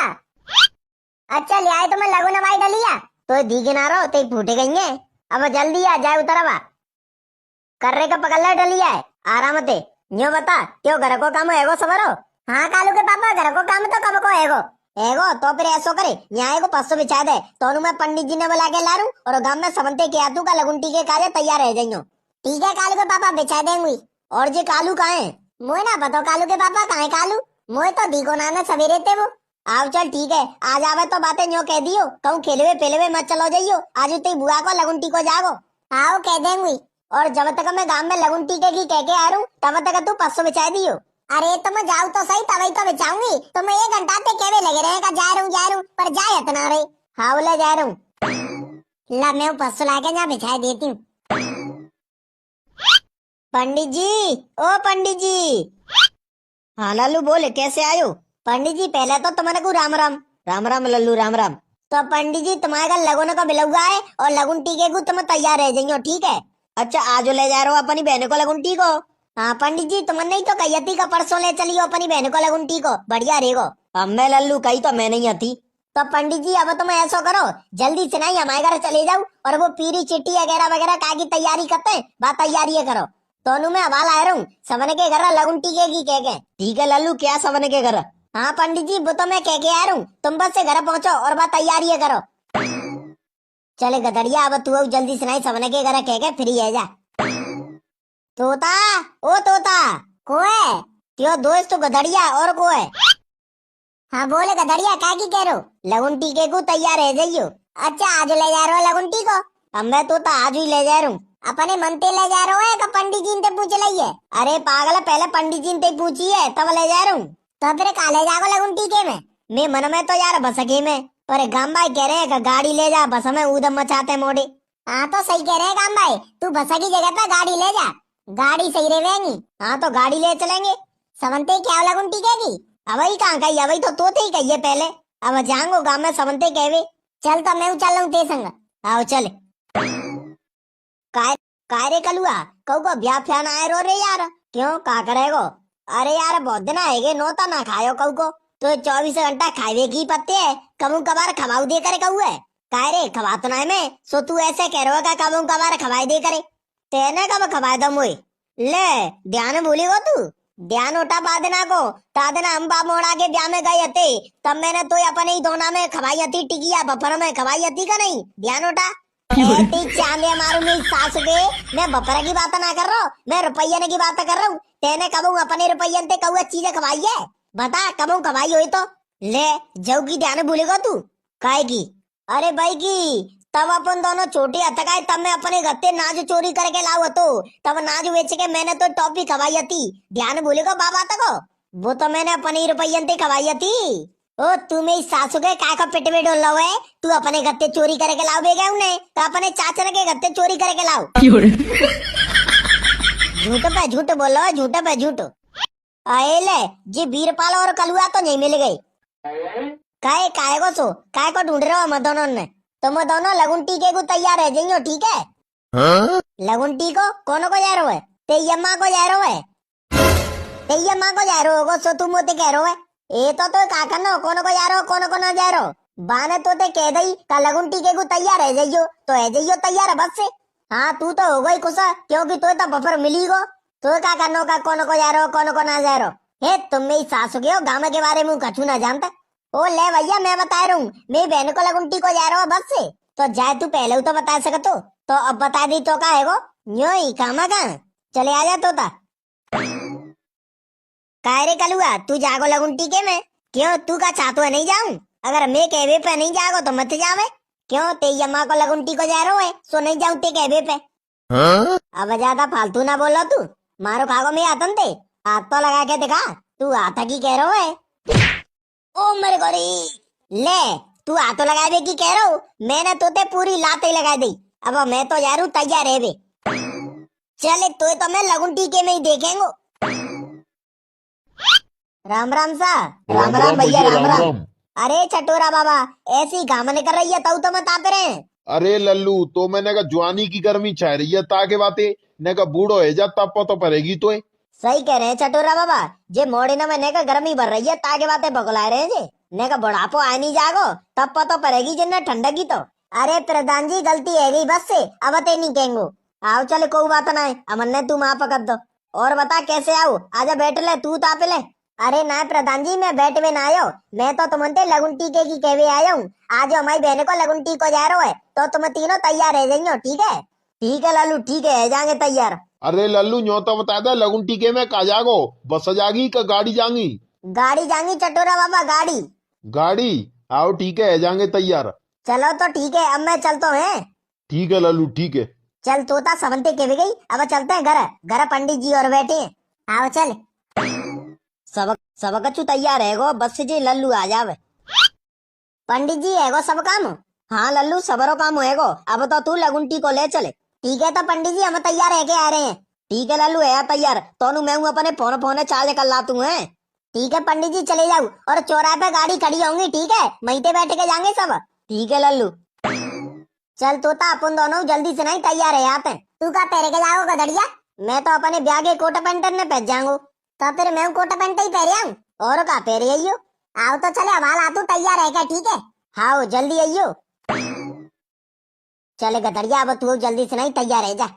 अच्छा ले आए तो मैं लगो नवाई डलिया तो दीगे ना रहो तो फूटे गई है। अब जल्दी आ जाए उतरवा। कर्रे का पकड़ डलिया है आराम ते। न्यो बता क्यों घर को काम हैगो सवरो? हाँ कालू के पापा, घर को काम तो कब को हैगो। एगो तो फिर ऐसो करे, यहाँ एगो पस्सो बिछा दे तो मैं पंडित जी ने बुला के लारू और गांव में समझते के आतू का लगुंटी के काजे तैयार रह जाइयो। ठीक है कालू के पापा, बिछा देंगी। और जी कालू कहाँ है? मोए ना बताओ कालू के पापा कहाँ है कालू? मोए तो दीको नाना सवेरे थे वो। आओ चल ठीक है, आज आवे तो बातें न्यो कह दियो, कहूँ खेलवे पेलवे मत चलो जाइयो। आज तुई बुआ को लगुंटी को जागो। आओ कह देंगी। और जब तक मैं गांव में लगुंटी के की कह के आ रू तब तक तू पस्सो बिछा दियो। अरे तो मैं जाऊँ तो सही, तभी तो बिछाऊंगी। तो मैं 1 घंटा ते केवे लगे रहेगा, जा रहा हूँ पर जाए इतना रे। हाँ बोले जा रहा हूँ। ला मैं पस्सो लाके यहाँ बिछा देती हूँ। पंडित जी, ओ पंडित जी। हाँ लल्लू बोले, कैसे आयो? पंडित जी पहले तो तुम्हारे को राम राम। राम राम लल्लू, राम राम। तो पंडित जी तुम्हारे घर लगोने का बिलौगा है और लगुन टीके को तुम तैयार रह जाइयो, ठीक है? अच्छा आज ले जा रहा हूँ अपनी बहन को लगुंटी को। हाँ पंडित जी तुमने ही तो कही थी का परसों ले चलियो अपनी बहन को लगुंटी को, बढ़िया रहेगो। अब मैं लल्लू कही तो मैं नहीं आती। तो पंडित जी अब तुम ऐसा करो, जल्दी से नहीं हमारे घर चले जाओ और वो पीरी चिट्ठी वगैरह वगैरह का की तैयारी करते हैं, बात तैयारी करो। दोनों में हवाला आ रहा हूँ, सबने के घर लगुन टीके की कह के। ठीक है लल्लू, क्या सबने के घर? हाँ पंडित जी वो तो मैं कह के आ रहा हूँ, तुम बस से घर पहुँचो और बात तैयारी करो। चले गधड़िया, अब तू जल्दी से नहीं सबने के घर कह के फिर ही जा। तोता, ओ तोता, को है? त्यो दोस्त तो गधड़िया और को है? हाँ बोले गधड़िया, क्या की कह रहो? लगुन टीके को तैयार है जाइयो। अच्छा आज ले जा रहे हो लगुन टी को? अब मैं तोता आज ही ले जा रहा हूँ। अपने मनते ले जा रहे हो का पंडित जी ने पूछ लिये? अरे पागल, पहले पंडित जी ने पूछी है तब ले जा रहा हूँ। तो फिर कहा ले जाओ लगुन टीके में? मैं मन में तो यार बसके में, पर गाम भाई कह रहे हैं गाड़ी ले जा, बस में ऊधम मचाते मोड़े। हाँ तो सही कह रहे हैं गाम भाई, तू बसा की जगह पे गाड़ी ले जा, गाड़ी सही रहेगी। हाँ तो गाड़ी ले चलेंगे। समनते क्या लगुन टीके की? अवई कहाँ कही, अवई तो तोते ही कहिए पहले। अब जाऊंगो गाँव में समनते कहवे। चल तो मैं चल रहा हूँ ते संग। आओ चले। कायरे कलुआ कहू को ब्याह फ्यान आए रो रे यार, क्यों का करेगो? अरे यार बहुत दिन आएगे नोता ना खायो कहू को, तो 24 घंटा खावे की पत्ते है, कबू कबार खवाऊ दे करे कहू है। कायरे खवा तो ना मैं, सो तू ऐसे कह रहा का कबू कबार खवाई दे करे, तेने कब खवाए दो मुझे? ले ध्यान भूली हो तू, ध्यान उठा बादना को। तादना हम बा मोड़ा के ब्याह में गए थे तब मैंने तो अपने ही दोना में खवाई थी, टिकिया बफर में खवाई थी का नहीं? ध्यान उठा। चांदे मारू मेरी सास के, मैं बपरा की बात ना कर रहा हूँ, मैं रुपये की बात कर रहा हूँ। तेने कबू अपने रुपये ते कहू चीजें खवाई है? बता कबू खवाई हुई तो? ले जाऊ की ध्यान भूलेगा तू काय की? अरे भाई की तब अपन दोनों छोटे हथकाए तब मैं अपने गत्ते नाज चोरी करके लाऊ तो तब नाज बेच के मैंने तो टॉफी खवाई थी, ध्यान भूलेगा बाबा तको? वो तो मैंने अपने रुपये ते खवाई थी। ओ तू मेरी सासू के काय का पेट में डोल रहा है? तू अपने गत्ते चोरी करके लाओ बेगा उन्हें, तो अपने चाचा के गत्ते चोरी करके लाओ। झूठ पे झूठ बोल रहा है, झूठ पे झूठ। आए ले जी बीरपाल और कलुआ तो नहीं मिल गई। काय काय को सो काय को ढूंढ रहे हो हम दोनों ने? तुम दोनों लगुन टीके को तैयार है जाइयो, ठीक है। लगुन टीको कोनो को जा रहो है, ते यम्मा को जा रहो है, ते यम्मा को जा रहो होगो, सो तुम मोते कह रहो है। ए तो का करनो, कोनो को जा रहो कोनो को ना जा रहो। बाने तो ते कह दई का लगुन टीके को तैयार है जाइयो, तो है जाइयो तैयार है बस से। हाँ तू तो हो गई खुशा, क्योंकि तो बफर मिली गो। तो का करनो का कोनो को जा रहो कोनो को ना जा रहो। हे तुम मेरी सासू के हो, गाँव के बारे में कछु ना जानता। ओ ले भैया मैं बता रहा हूँ, मेरी बहन को लगुन टीको जा रहा हूँ बस से। तो जाए तू पहले हो तो बता सकत हो, तो अब बता दी तो का है गो न्यो ही कामा का। चले आ जा तोता। काहे रे कलुआ तू जागो लगुन टीके में, क्यों तू का चाहतो है नहीं जाऊं? अगर मैं कहवे पे नहीं जागो तो मत जावे। क्यों ते अम्मा को लगुन टीको जा रहा है, सो नहीं जाऊं ते कहवे पे। अब ज्यादा फालतू ना बोलो तू, मारो खागो मैं आतन ते। हाथ तो लगा के दिखा, तू आता की कह रहा है। ओ मेरे गोरी ले, तू हाथों लगाए की कह रहा हूँ, मैंने तो ते पूरी लात ही लगा दी। अब मैं तो जा रू तैयार है बे। चले तो मैं लगुन टीके में ही देखेंगे। राम राम सा। राम राम भैया राम राम। अरे चटोरा बाबा ऐसी घामने कर रही है, तो मत आप रहे। अरे लल्लू तो मैंने कहा जवानी की गर्मी चाह रही है ताके बातें, ने कहा बूढ़ो है जा तब तो पड़ेगी तो। सही कह रहे हैं चटोरा बाबा, जे मोड़े न में का गर्मी भर रही है ताके बातें बगला रहे हैं जे। ने का बुढ़ापो आए नहीं जागो तब पतो पड़ेगी जिन्ना ठंडगी तो। अरे प्रधान जी गलती है गई बस से, अब ते नहीं कहेंगो। आओ चले कोई बात ना है, अमन ने तू माँ पकड़ दो। और बता कैसे आओ, आजा बैठ ले तू ताप ले। अरे ना प्रधान जी मैं बैठ में ना आयो, मैं तो तुमसे लगुन टीके की कहवे आया हूँ। आज हमारी बहन को लगुन टीको जा रहा है, तो तुम तीनों तैयार रह जाइयो, ठीक है। ठीक है लालू ठीक है, जाएंगे तैयार। अरे लल्लू न्यो तो बता दे लगुन टीके में का जागो, बस जागी का गाड़ी जागी? गाड़ी जाएंगी चटोरा बाबा, गाड़ी। गाड़ी आओ ठीक है जाएंगे तैयार। चलो तो ठीक है, अब मैं चलता हूँ। ठीक है लल्लू ठीक है। चल तोता समझते कह गई, अब चलते हैं घर। घर पंडित जी और बैठे हैं, आओ चल। सबक कछु तैयार है गो, बस से जे लल्लू आ जावे। पंडित जी है गो सब काम। हाँ लल्लू सबरो काम है गो, अब तो तू लगुन टीको ले चले। ठीक है तो पंडित जी हम तैयार है के आ रहे हैं। ठीक है लल्लू है तैयार, तो मैं अपने फोन चार्ज कर ला तू है। ठीक है पंडित जी चले जाओ, और चौराहे पे गाड़ी खड़ी होंगी, ठीक है वहीं पे बैठ के जाएंगे सब। ठीक है लल्लू। चल तोता अपन दोनों जल्दी से नहीं तैयार है आते। तू का पहरे के जाओ गधड़िया? मैं तो अपने ब्याह के कोट पैंट ने पहन जाऊंगा। तो फिर मैं कोट पैंट ही पहरे आऊं, और का पहरे आइयो। आओ तो चले हवाल आ, तू तैयार है क्या? ठीक है हाँ जल्दी आइयो। चले गधड़िया अब तू जल्दी से नहीं तैयार है जा।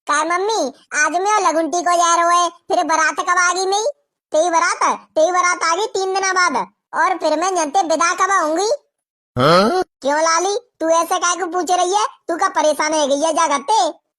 का मम्मी आज मैं लगुन टीको जा रहा है, फिर बारात कब आ गई? मेरी तेरी बारात आ गई 3 दिन बाद, और फिर मैं जनते विदा कब होंगी? क्यों लाली तू ऐसे काय को पूछ रही है? तू का परेशान हो गई है जागते?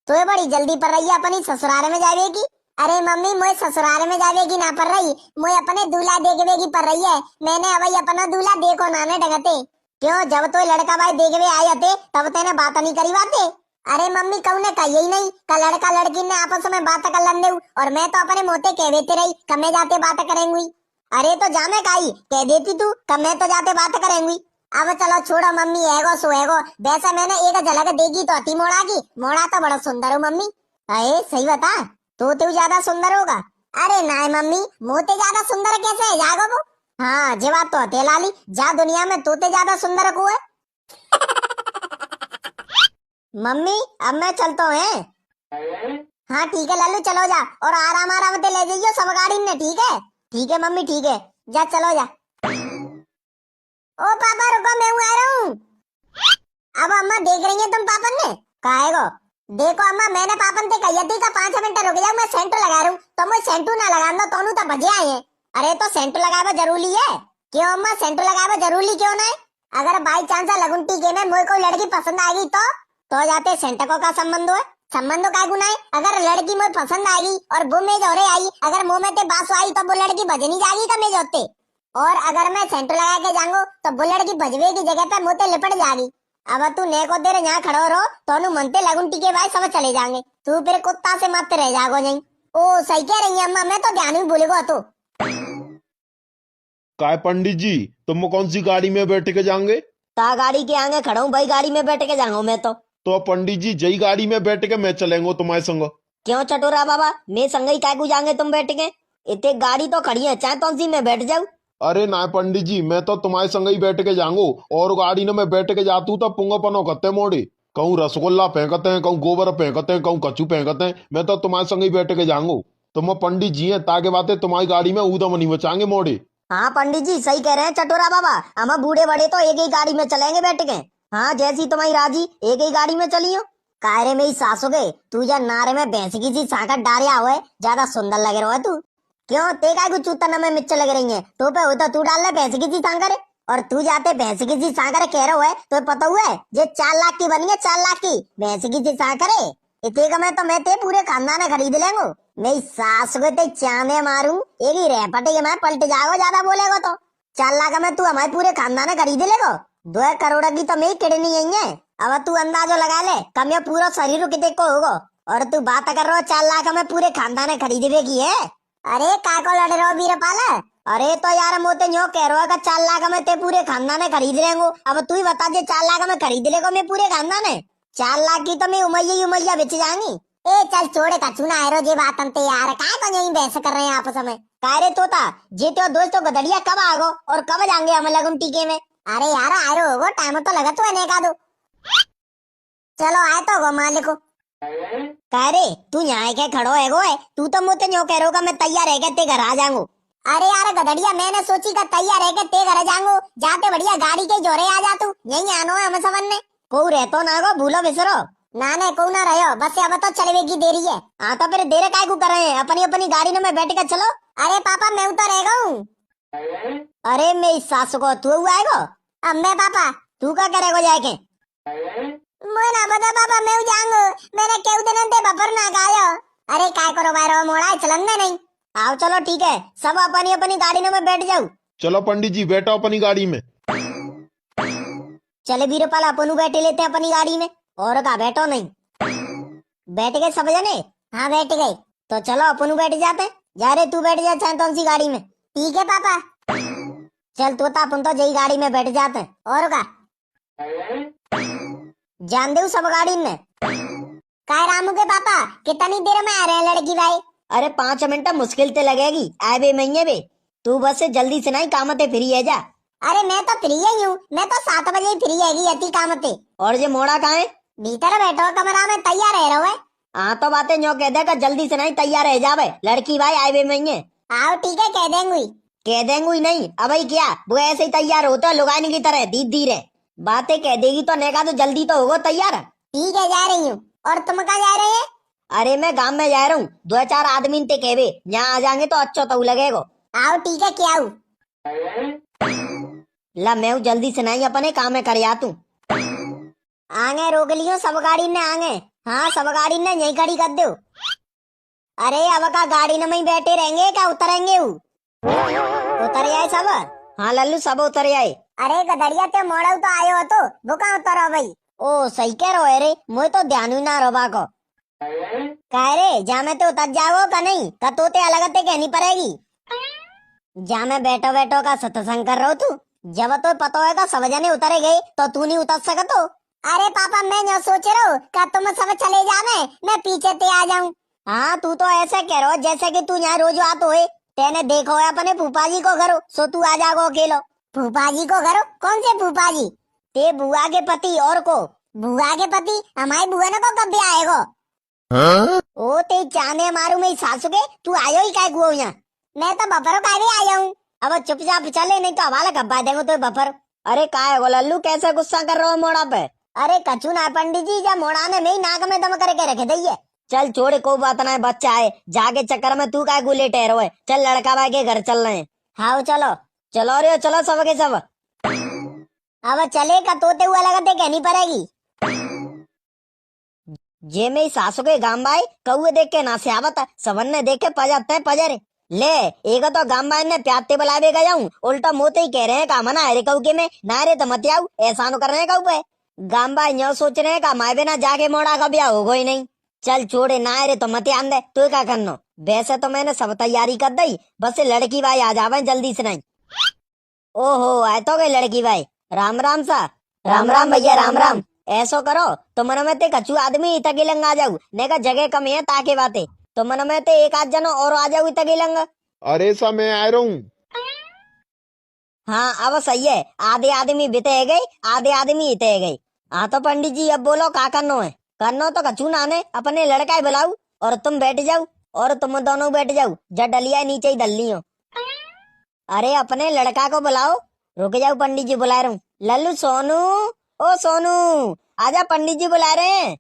तो ये बड़ी जल्दी पर रही है अपनी ससुराल में जावेगी। अरे मम्मी मोए ससुराल में जावेगी ना पर रही, मोए अपने दूल्हा देखवे की पर रही है। मैंने अभी अपना दूल्हा देखो नाने डगते। क्यों जब तो लड़का भाई देखवे आए थे तब तेने बात नहीं करी बाते? अरे मम्मी कहू ने कही ही नहीं का लड़का लड़की ने आपस में बात कर लंदे, और मैं तो अपने मोते कहते रही कमे जाते बात करेंगी। अरे तो जामे काई कह देती तू कमे तो जाते बात करेंगी। अब चलो छोड़ो मम्मी, एगो सो एगो। वैसे मैंने एक झलक देखी तो अति मोड़ा की, मोड़ा तो बड़ा सुंदर हो मम्मी। अरे सही बता, तू ज्यादा सुंदर होगा? अरे ना मम्मी मोते ज्यादा सुंदर कैसे है जागो वो? हाँ जे बात तो हते लाली, जा दुनिया में तोते ज्यादा सुंदर को है। मम्मी अब मैं चलता हूँ। हाँ ठीक है लालू चलो जा, और आराम आराम से ले जाइयो सब गाड़ी में, ठीक है? ठीक है मम्मी ठीक है, जा चलो जा। ओ पापा रुको मैं आ रहा हूँ। अब अम्मा देख रही है तुम पापन ने काहेगो? देखो अम्मा मैंने पापन से कही थी का 5 मिनट रुक जाओ, मैं सेंटर लगा रहा हूँ, तो मैं सेंटू ना लगा दो तो तो बजे आए हैं। अरे तो सेंटर लगावा जरूरी है? क्यों अम्मा सेंटर लगावा जरूरी क्यों ना है? अगर बाई चांस लगुन टीके में मोए कोई लड़की पसंद आएगी तो जाते सेंटर को का संबंध है? संबंध का गुना है? अगर लड़की मुझे पसंद आएगी और वो में जोरे आई, अगर मुंह में ते बास आई तो वो लड़की भजनी जाएगी कमे जोते। और अगर मैं सेंटर लगा के जाऊंगा तो वो लड़की भजवे की जगह पे मुँह लिपट जाएगी। अब तू ने को देर यहाँ खड़ो रहो तो मनते लगुन टीके भाई सब चले जाएंगे, तू फिर कुत्ता से मत रह जागो नहीं। ओ सही कह रही है अम्मा, मैं तो ध्यान ही भूलेगो। तो काय पंडित जी तुम कौन सी गाड़ी में बैठ के जाएंगे? ता गाड़ी के आगे खड़ा हूँ भाई, गाड़ी में बैठ के जाऊंगा मैं तो पंडित जी जई गाड़ी में बैठ के मैं चलेंगे तुम्हारे संग। क्यों चटोरा बाबा मैं संग ही काय को जाएंगे तुम बैठ के? इतने गाड़ी तो खड़ी है, चाहे तो सी में बैठ जाऊँ। अरे ना पंडित जी, मैं तो तुम्हारे संग ही बैठ के जाऊंगो। और गाड़ी ने मैं बैठ के जातू तब पुंगा पनो कते मोड़े, कहूँ रसगुल्ला फेंकते हैं, कहूँ गोबर फेंकते हैं, कहूँ कचू फेंकते हैं। मैं तो तुम्हारे संग ही बैठ के जाऊंगो। तुम पंडित जी हैं ताकि बातें तुम्हारी गाड़ी में ऊदम नहीं बचाएंगे मोड़े। हाँ पंडित जी सही कह रहे हैं चटोरा बाबा, हम बूढ़े बड़े तो एक ही गाड़ी में चलेंगे बैठ के। हाँ जैसी तुम्हारी राजी, एक ही गाड़ी में चलियो। कायरे में ही सासो गए तू जा नारे में भैंस की सी साकर डारिया हुए, ज्यादा सुंदर लगे रहो है तू। क्यों ते काय को चूतन में मिर्च लग रही है, तो पे होता तू डाल ले भैंस की सी सांकर। और तू जाते भैंस की सी सांकर कह रहे हो तो पता हुआ है जे 4 लाख की बनी है, 4 लाख की भैंस की सी सांकर है। इतने का मैं तो मैं ते पूरे खानदान ने खरीद लेंगे। मेरी सास को ते चांदे मारू, एक ही रेपटे के मैं पलट जाओ ज्यादा बोलेगा तो। 4 लाख में तू हमारे पूरे खानदान ने खरीद लेगो। 2 करोड़ की तो मेरी किडनी यही है। अब तू अंदाजो लगा ले कम या पूरा शरीर कितने को होगा। और तू बात कर रहा हो 4 लाख में पूरे खानदान ने खरीदवे की है। अरे का को लड़ रहे हो वीरपाल? अरे तो यार मोते न्यो कह रहा है 4 लाख में ते पूरे खानदान ने खरीद लेंगे। अब तू ही बता दे 4 लाख में खरीद लेगो मैं पूरे खानदान है। 4 लाख की तो मैं उमैया ही उमैया बेच जाएंगी। ए चल छोड़े कछू ना आयरो जे बात अंते यार, काय को यही बहस कर रहे हैं आपस में। कारे तोता जे तो दोस्तों गदड़िया कब आगो और कब जाएंगे हम लगन टीके में? अरे यार आयरो होगो, टाइम तो लगा तो है का दो। चलो आए तो गो मालिक। कारे तू यहाँ के खड़ो है गो है, तू तो मुझे न्यो कह रहा मैं तैयार है ते घर आ जाऊंगो। अरे यार गदड़िया मैंने सोची का तैयार है ते घर जाऊंगो, जाते बढ़िया गाड़ी के जोरे आ जा तू, यही आनो है हम सबन ने। को रहतो ना गो भूलो बिसरो ना ने को ना रहो, बस अब तो चलवे की देरी है। हाँ तो फिर देर काय को कर रहे हैं, अपनी अपनी गाड़ी में बैठ कर चलो। अरे पापा मैं उतर रहेगा हूँ। अरे मेरी सास को तू आएगा? अब मैं पापा तू क्या करेगा जाके? मोना बता पापा मैं जाऊंगा, मैंने केउ दिन ते बपर ना गायो। अरे काय करो बाहर मोड़ा चलन में नहीं। आओ चलो ठीक है, सब अपनी अपनी गाड़ी में बैठ जाओ। चलो पंडित जी बैठो अपनी गाड़ी में। चले वीरपाल अपन बैठे लेते हैं अपनी गाड़ी में, और का बैठो नहीं। बैठ गए सब जने? हाँ बैठ गए। तो चलो अपन बैठ जाते हैं। जा रे तू बैठ जा चाहे कौन सी गाड़ी में। ठीक है पापा। चल तोता अपन तो जई गाड़ी में बैठ जाते हैं। और का जान दे सब गाड़ी में। काय रामू के पापा कितनी देर में आ रहे हैं लड़की भाई? अरे 5 मिनट मुश्किल ते लगेगी, आए बे महीने बे। तू बस जल्दी से नहीं काम ते फ्री है जा। अरे मैं तो फ्री ही हूँ, मैं तो 7 बजे ही फ्री है अति काम ते। और ये मोड़ा कहाँ है? भीतर बैठो कमरा में तैयार है रहो। हाँ तो बातें न्यो कह देगा जल्दी से नहीं तैयार रह जावे, लड़की भाई आए बे महीने। आओ ठीक है कह देंगे। कह देंगे नहीं अब क्या, वो ऐसे ही तैयार होता है लुगाने की तरह धीरे धीरे बातें कह देगी तो नेका तो जल्दी तो होगा तैयार। ठीक है जा रही हूँ। और तुम कहाँ जा रहे हैं? अरे मैं गांव में जा रहा हूँ, 2-4 आदमी ते कहवे यहाँ आ जाएंगे तो अच्छा तो लगेगा। आओ ठीक है क्या आऊ? ला मैं जल्दी से नहीं अपने काम में कर तू। आगे रोक लियो सब गाड़ी ने आगे। हाँ सब गाड़ी ने यही खड़ी कर दो। अरे अब का गाड़ी में ही बैठे रहेंगे क्या उतरेंगे? उतर आए सब? हाँ लल्लू सब उतर आए। अरे गदड़िया ते मोड़ा तो आयो हो तो वो कहाँ उतरो भाई? ओ सही कह रहो है रे, मुझे तो ध्यान ही ना रोबा को। कह रे जा मैं तो उतर जाओ का नहीं का तोते अलग ते कहनी पड़ेगी। जा मैं बैठो बैठो का सत्संग कर रहा हूँ तू, जब तो पता होगा सब जने उतरे गए तो तू नहीं उतर सकत हो। अरे पापा मैं जो सोच रहा हूँ का तुम सब चले जाने मैं पीछे ते आ जाऊँ। हाँ तू तो ऐसे कह रहा हो जैसे कि तू यहाँ रोज आते हो। तेने देखो है अपने फूफा जी को घरो, सो तू आ जाओ अकेलो। फूफा जी को घरो? कौन से फूफा जी? ते बुआ के पति और को। बुआ के पति? हमारी बुआ ने को कब भी आएगो? ओ ते चांदे मारू में सासू के तू आयो ही काय गुओ यहाँ? मैं तो बफर का भी आया हूँ। अब चुपचाप चले नहीं तो हवाला कब्बा देंगे तो बफर। अरे काय गो लल्लू कैसे गुस्सा कर रहे हो मोड़ा पे? अरे कचू ना पंडित जी जब मोड़ा ने मेरी नाक में दम करके रखे दइए। चल छोड़े कोई बात ना, बच्चा है जाके चक्कर में तू काय गुले ठहरो है। चल लड़का भाई के घर चल रहे हैं। हाँ चलो चलो रे चलो सब के सब। अब चले का तोते हुआ लगते कहनी पड़ेगी। जे में सासू के गांव भाई कौए देख के ना से आवत सबन ने देख के पजाते पजरे ले। एक तो गांव भाई ने प्याते बुलावे गया हूँ, उल्टा मोते ही कह रहे हैं का मना है रे कऊ के में ना रे तो मत आऊ, ऐसा कर रहे हैं कऊ पे। गांव भाई यो सोच रहे हैं का माए बिना जाके मोड़ा का ब्याह होगा ही नहीं। चल छोड़े ना रे तो मत आन दे, तू क्या करना। वैसे तो मैंने सब तैयारी कर दी, बस लड़की भाई आ जावे जल्दी से नहीं। ओहो आए तो गई लड़की भाई, राम राम सा। राम राम भैया राम राम। ऐसो करो तो मन में ते कछु आदमी तगिलंग आ जाऊ, ने का जगह कमी है ताके बाते तो मन में ते 1 आध जनो और आ जाऊ तगिलंग। अरे सा मैं आ रहा हूँ। हाँ अब सही है, आधे आदमी बिते गए, आधे आदमी इते गए। हाँ तो पंडित जी अब बोलो का करनो है? करनो तो कछु नाने, अपने लड़का ही बुलाऊ और तुम बैठ जाओ, और तुम दोनों बैठ जाओ, जब डलिया नीचे ही डलनी हो। अरे अपने लड़का को बुलाओ। रुक जाओ, पंडित जी बुला रहा हूँ। लल्लू सोनू, ओ सोनू, आजा पंडित जी बुला रहे हैं।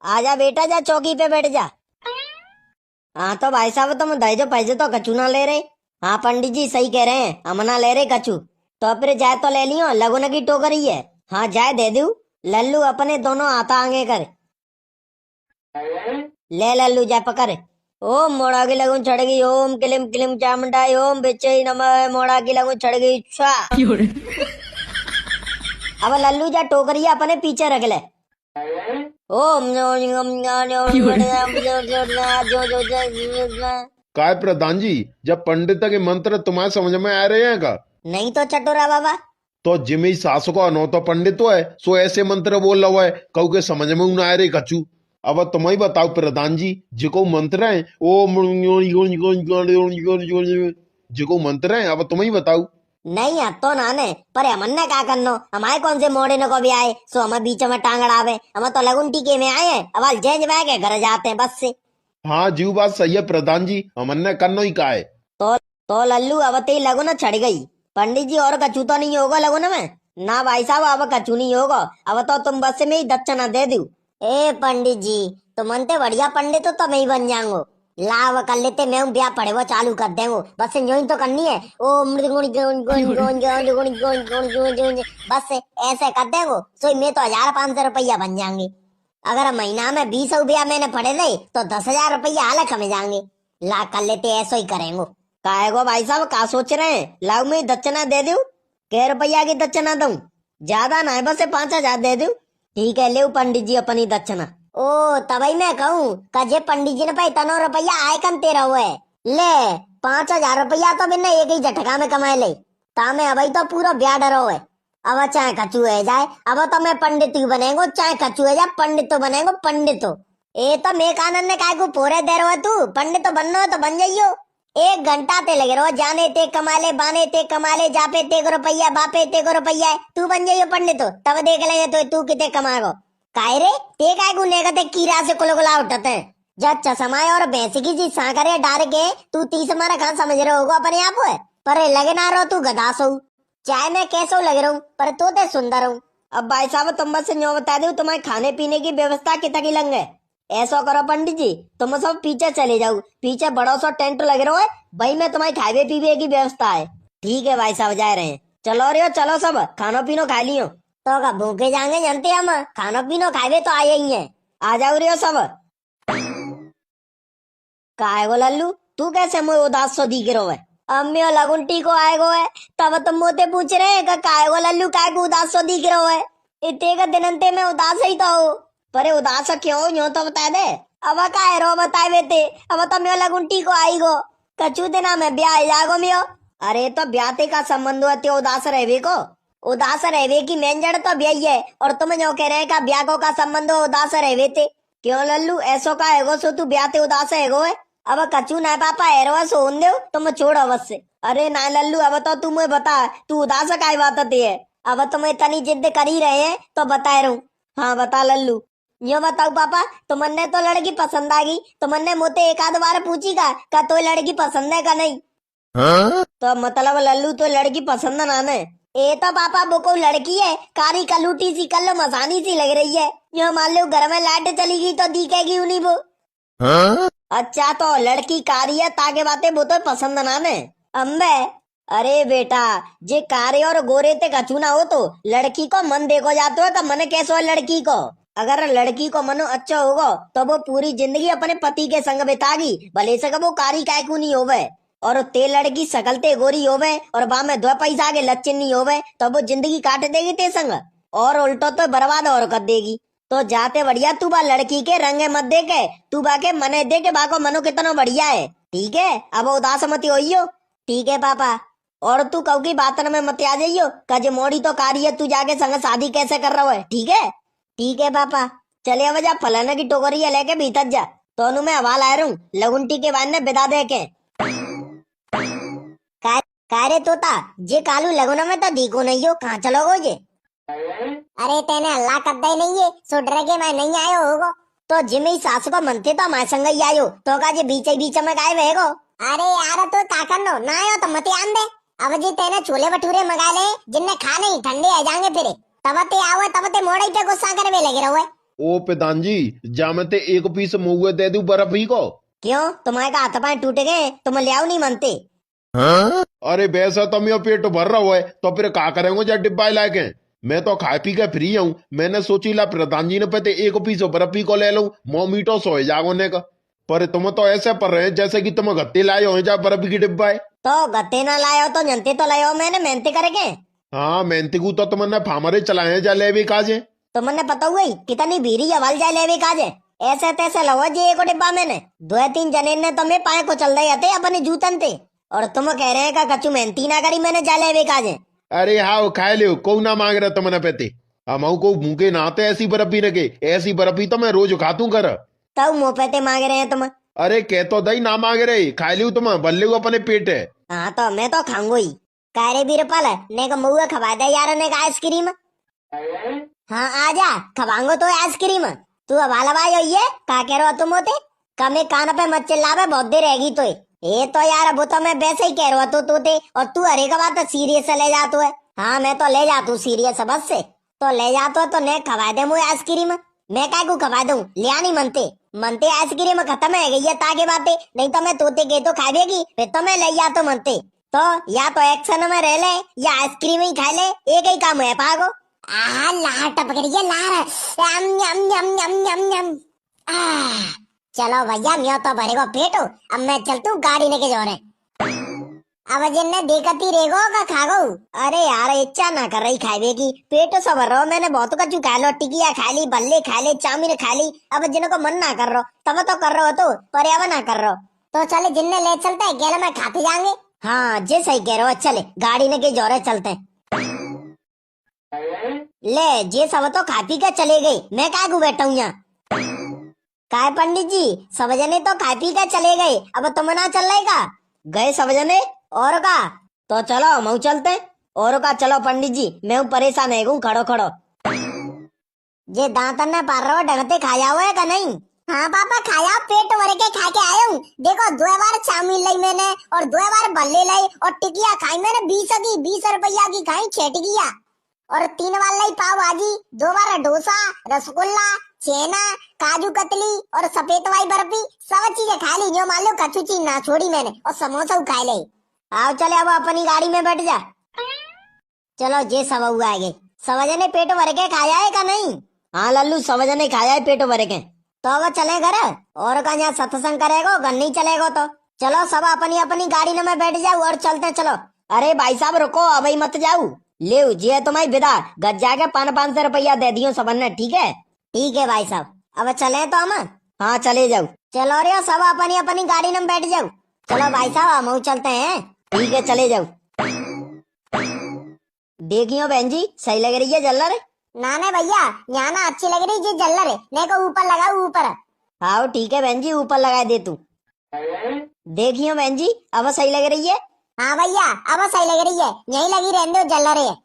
आजा बेटा, जा चौकी पे बैठ जा। हाँ तो भाई साहब तुम दहेजो पैसे तो कछु ना ले रहे। हाँ पंडित जी सही कह रहे हैं, हम ना ले रहे कछु। तो फिर जाए तो ले लियो, लगुन की टोकरी है। हाँ जाए दे दू। लल्लू अपने दोनों हाथा आगे कर। ले लल्लू जा पकड़। ओम मोड़ा की लगुन चढ़ गई, ओम किलिम किलिम चामुंडा, ओम बिच्चे नमः, मोड़ा की लगुन चढ़ गई। छा अब लल्लू जा टोकरिया अपने पीछे रख ले। ओम काय प्रधान जी, जब पंडित के मंत्र तुम्हारे समझ में आ रहे हैं का? नहीं तो चटोरा बाबा। तो जिमी सास को अनो तो पंडित तो है, सो ऐसे मंत्र बोल रहा है, कहू के समझ में ना आ रहे कछु। अब तुम ही बताओ प्रधान जी, जिको मंत्र है ओ जिको मंत्र है, अब तुम ही बताओ। नहीं अब तो नाने, पर हमने क्या करनो, हमारे कौन से मोड़े न को भी आए सो हमें बीच में टांग अड़ावे। हम तो लगुन टीके में आए हैं, अब जेंज बह के घर जाते हैं बस से। हाँ जीव बात सही है प्रधान जी, हमने करना ही का है। तो लल्लू अब ते लगुन चढ़ गई। पंडित जी और कछु तो नहीं होगा लगुन में? ना भाई साहब अब कछु नहीं होगा, अब तो तुम बस में ही दक्षिणा दे दू। ए पंडित जी, तो मनते बढ़िया पंडित तो मैं ही बन जाऊंगो। लाव कर लेते, मैं ब्याह पढ़े वो चालू कर देंगो, बस यूं ही तो करनी है। ओ बस ऐसे कर देंगो, तो मैं तो 1500 रुपया बन जाएंगे। अगर महीना में 20 रुपया मैंने पढ़े थे तो 10,000 रुपया अलग हमें जाएंगे। ला कर लेते, ऐसा ही करेंगे। काहे को भाई साहब का सोच रहे हैं? लाओ मैं दक्षिणा दे दूं? कै रुपया की दक्षिणा दूं? ज्यादा ना है, बस 5,000 दे दूं। ठीक है, ले पंडित जी अपनी दक्षिणा। ओ तभी मैं कहूँ कजे पंडित जी ने भाई तनो रुपया आय कंते रहो है। ले 5,000 रुपया तो बिना एक ही झटका में कमाए ले, तामे अभी तो पूरा ब्याह डरो है। अब चाहे कछु है जाए, अब तो मैं पंडित ही बनेगो, चाहे कछु है जाए पंडित तो बनेगो, पंडित हो। ए तो मैं कानन ने काय को पोरे दे रहो है, तू पंडित तो बनना है तो बन जाइयो। 1 घंटा ते लगे रहो, जाने ते कमाले, बाने ते कमाले, जापे ते को रुपया, बापे ते को रुपया है, तू बन जाइयो पंडित हो, तब देख ले तो तू किते कमाएगो। काय रे ते काय गुने का ते कीड़ा से कुलगुला उठते हैं। जब चसमाए और भैंसी की जी सांकरे डार के तू 30 मारा खान समझ रहे होगा अपने आप है, पर लगे ना रहो तू गदास हो। चाहे मैं कैसो लग रहा हूँ, पर तो ते सुंदर हूँ। अब भाई साहब तुम बस यूँ बता दो, तुम्हारे खाने पीने की व्यवस्था कितनी लंग है? ऐसा करो पंडित जी, तुम सब पीछे चले जाओ, पीछे बड़ो सो टेंट लगे रहो है भाई, मैं तुम्हारे खावे पीवे की व्यवस्था है। ठीक है भाई साहब, जा रहे हैं। चलो रे चलो, सब खानो पीनो खा लियो। तो का भूखे जाएंगे जानते हम, खानो पीनो खावे तो आए ही हैं। आ जाओ रे सब। काय गो लल्लू, तू कैसे मुझे उदास सो दिख रहो है? अम्मियो लगुंटी को आएगो है, तब तुम मोते पूछ रहे हैं का काय गो लल्लू काय को उदास सो दिख रहो है? इतने का दिनंते में उदास ही तो हो, पर उदास क्यों यूं तो बता दे। अब काय रो बताए वेते, अब तो मैं लगुंटी को आई गो, कछु दिना में ब्याह जागो मियो। अरे तो ब्याते का संबंध है त्यो उदास रहवे को? उदास रहवे की मेन जड़ तो ब्याह है, और तुम जो कह रहे हैं का ब्याह को का संबंध हो उदास रहवे थे। क्यों लल्लू ऐसो का हैगो सो तू ब्याते उदास हैगो है? अब कछु ना पापा एरो सोन दो तुम छोड़ अवश्य। अरे ना लल्लू, अब तो तू मुझे बता, तू उदास काय बात है? अब तुम्हें इतनी जिद कर ही रहे हैं तो बता रहा हूँ। हाँ बता लल्लू। यो बताओ पापा, तुमने तो लड़की पसंद आ गई, तुमने मुझे एक आध बार पूछी का तो लड़की पसंद है का नहीं? तो मतलब लल्लू तो लड़की पसंद ना है? ए तो पापा वो को लड़की है, कारी कलूटी सी कल्लो मसानी सी लग रही है। यो मान लो घर में लाइट चली गई तो दिखेगी उन्हीं वो। अच्छा तो लड़की कारी है ताके बातें वो तो पसंद ना है अम्बे। अरे बेटा, जे कारे और गोरे ते कछु ना हो तो लड़की को मन देखो जाते हो, तो मन कैसो है लड़की को? अगर लड़की को मन अच्छा होगा तो वो पूरी जिंदगी अपने पति के संग बितागी, भले से वो कारी काय को नहीं होवे। और ते लड़की सकलते गोरी होवे और बा में 2 पैसा के लच्छन नहीं होवे तो वो जिंदगी काट देगी ते संग, और उल्टो तो बर्बाद और कर देगी। तो जाते बढ़िया तू बा लड़की के रंगे मत दे के, तू बा के मने दे के बा को मनो कितना बढ़िया है। ठीक है, अब उदास मत होइयो। ठीक है पापा। और तू कऊ की बातन में मत आ जाइयो, कजे मोड़ी तो कारी है, तू जाके संग शादी कैसे कर रहा है? ठीक है? ठीक है पापा। चले अब जा फलाना की टोकरिया लेके भीतर जा, तो मैं हवा ला रहा हूँ, लगुंटी के बाद ने बिदा दे के। कारे तोता जे कालू लगोना में तो दीको नहीं हो, कहाँ चलोगो जे? अरे तेने अल्लाह कर दे नहीं है, सो डर के मैं नहीं आयो होगो। तो जिमे सास को मनते तो हमारे संग ही आयो, तो का जे बीच में गाय वेगो। अरे यार तो का करनो ना आयो तो मत आन दे। अब जी तेने छोले भटूरे मंगा ले, जिनने खाने ही ठंडे आ जाएंगे फिर। तब ते आओ तब ते मोड़े पे गुस्सा करवे लगे रहो। ओ प्रधान जी, जामते एक पीस मुँह दे दू बर्फ ही को। क्यों, तुम्हारे का हाथ पाए टूट गए, तुम ले आओ नहीं मनते? अरे वैसा तो मेरा पेट भर रहा है, तो फिर का करेंगे जब डिब्बा लाके। मैं तो खा पी के फ्री हूँ, मैंने सोची ला प्रधान जी ने पते एक पीस बर्फी को ले लूं, मोह मीठो सोए जागोने का। पर तुम तो ऐसे पर रहे जैसे कि तुम गत्ते लाए हो जा बर्फी की डिब्बा है। तो गत्ते ना लायो तो जनते तो लायो, मैंने मेहनत करेंगे। हाँ मेहनती को तो तुमने फामरे चलाए जा ले भी काजे। तुमने पता हुई कितनी भीरी हवाल जाए लेवे काजे। ऐसे तैसे लहो जी एक डिब्बा मैंने 2-3 जने ने तुम्हें पाए को चल रहे थे अपने जूतन थे, और तुम कह रहे हैं का कच्चू मेहनती ना करी मैंने जा लेवे काजे। अरे हाँ खाए लियो, को ना मांग रहा तुमने पेते। हम को भूखे नाते ऐसी बर्फी न के, ऐसी बर्फी तो मैं रोज खातू कर। तब मुँह पे मांग रहे हैं तुम। अरे कह तो दही ना मांग रहे, खाए लियो तुम बल्ले को अपने पेट है। हाँ तो मैं तो खाऊंगा ही। कारे बीरपाल ने का मुँह खवा दे यार ने का आइसक्रीम। हाँ आजा खवांगो तो आइसक्रीम। तू हवाला भाई होइए का कह रहा तुम होते कमे कान पे मत चिल्लावे, बहुत देर रहेगी तो ये तो यार वो तो मैं वैसे ही कह रहा तो थे, और तू हरे का बात सीरियस ले जातो है। हाँ मैं तो ले जातू सीरियस बस से, तो ले जातो तो ने खवा दे मुझे आइसक्रीम। मैं काय को खवा दूं, लिया नहीं मनते मनते आइसक्रीम खत्म है गई है ताके बातें, नहीं तो मैं तोते के तो खावेगी फिर तो मैं ले जा तो मनते। तो या तो एक्शन में रह ले या आइसक्रीम ही खा ले, एक ही काम है पागो। आहा लार टपक रही है लार, यम यम यम यम यम यम। चलो भैया मैं तो भरेगो पेट, अब मैं चलतू गाड़ी लेके जा रहे। अब जिनने देखती रेगो का खागो। अरे यार इच्छा ना कर रही खावे की, पेट सब भर रहा मैंने बहुत कछु खा लो, टिकिया खा ली, बल्ले खा ले, चाउमीन खा ली। अब जिनको मन ना कर रहा तब तो कर रहे हो, तो पर्यावा ना कर रहा तो चले जिनने ले चलते है गेला में खाते जाएंगे। हाँ जे सही कह रहे हो, चले गाड़ी लेके जा रहे चलते। ले जे सब तो खा पी के चले गए, मैं काय को बैठा हूँ यहाँ। काय पंडित जी सब जने तो खा पी के चले गए, अब तुम ना चल रहे का? गए सब जने और का तो चलो हम चलते। और का चलो पंडित जी, मैं हूँ परेशान है खड़ो खड़ो। जे दांतन ने पार रहो ढंगते खाया हुआ है का नहीं? हाँ पापा खाया, पेट भर के खा के आया हूँ। देखो 2 बार चाउमीन लाई मैंने और 2 बार बल्ले लाई और टिकिया खाई मैंने 20 रुपया की खाई 6 टिकिया, और 3 बार लाई पाव भाजी, 2 बार डोसा, रसगुल्ला, छेना, काजू कतली और सफेद वाली बर्फी, सब चीजें खा ली जो मान लो कच्चू चीज ना छोड़ी मैंने, और समोसा खा ले। आओ चले अब अपनी गाड़ी में बैठ जा। चलो जे सब हुआ आगे सब जने पेट भर के खाया है का नहीं? हाँ लल्लू सब जने खाया है पेट भर के। तो अब चले घर, और का यहाँ सत्संग करेगो घर नहीं चलेगो तो चलो सब अपनी अपनी गाड़ी में बैठ जाओ और चलते चलो। अरे भाई साहब रुको, अब ही मत जाओ, ले जी तुम्हारी विदा, गज जाके 500 रुपया दे दियो सबने, ठीक है? ठीक है भाई साहब, अब चले तो हम। हाँ चले जाओ। चलो रे सब अपनी अपनी गाड़ी में बैठ जाओ। चलो भाई साहब हम चलते हैं। ठीक है चले जाओ। देखियो बहन जी सही लग रही है जल्लर? ना ना भैया यहाँ ना अच्छी लग रही जी जल्लर, नहीं को ऊपर लगाओ ऊपर। हाँ ठीक है बहन जी, ऊपर लगा दे तू। देखियो बहन जी अब सही लग रही है? हाँ भैया अब सही लग रही है, यही लगी रहने दो जल्लर है।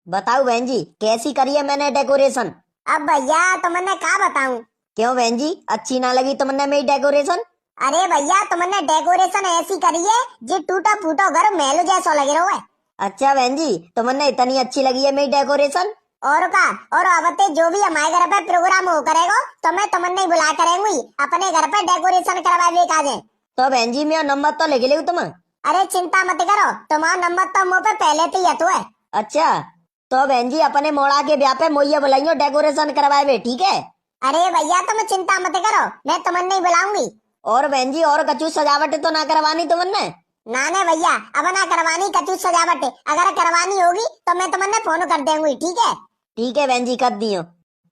बताओ बहन जी कैसी करी है मैंने डेकोरेशन? अब भैया तुमने क्या बताऊं? क्यों बहन जी अच्छी ना लगी तुमने मेरी डेकोरेशन? अरे भैया तुमने डेकोरेशन ऐसी करी है जी टूटा फूटा घर महल जैसा लग रहा है। अच्छा बहन जी तुमने इतनी अच्छी लगी है मेरी डेकोरेशन? और का और अब जो भी हमारे घर पे प्रोग्राम हो करेगा तो मैं तुमने बुला करेंगी अपने घर पे डेकोरेशन करवावे काजे। तो बहन जी मेरा नंबर तो लिख लियो तुम। अरे चिंता मत करो, तुम्हारा नंबर तो मुँह पे पहले तो ही है। अच्छा तो बहन जी अपने मोड़ा के ब्याह पे मोइया बुलाइयो डेकोरेशन करवाए, ठीक है? अरे भैया तुम चिंता मत करो, मैं तुमने नहीं बुलाऊंगी। और बहन जी और कचू सजावट तो ना करवानी तुमने? ना ना भैया अब ना करवानी कचू सजावट, अगर करवानी होगी तो मैं तुमने फोन कर देंगी, ठीक है? ठीक है बहन जी कर दियो।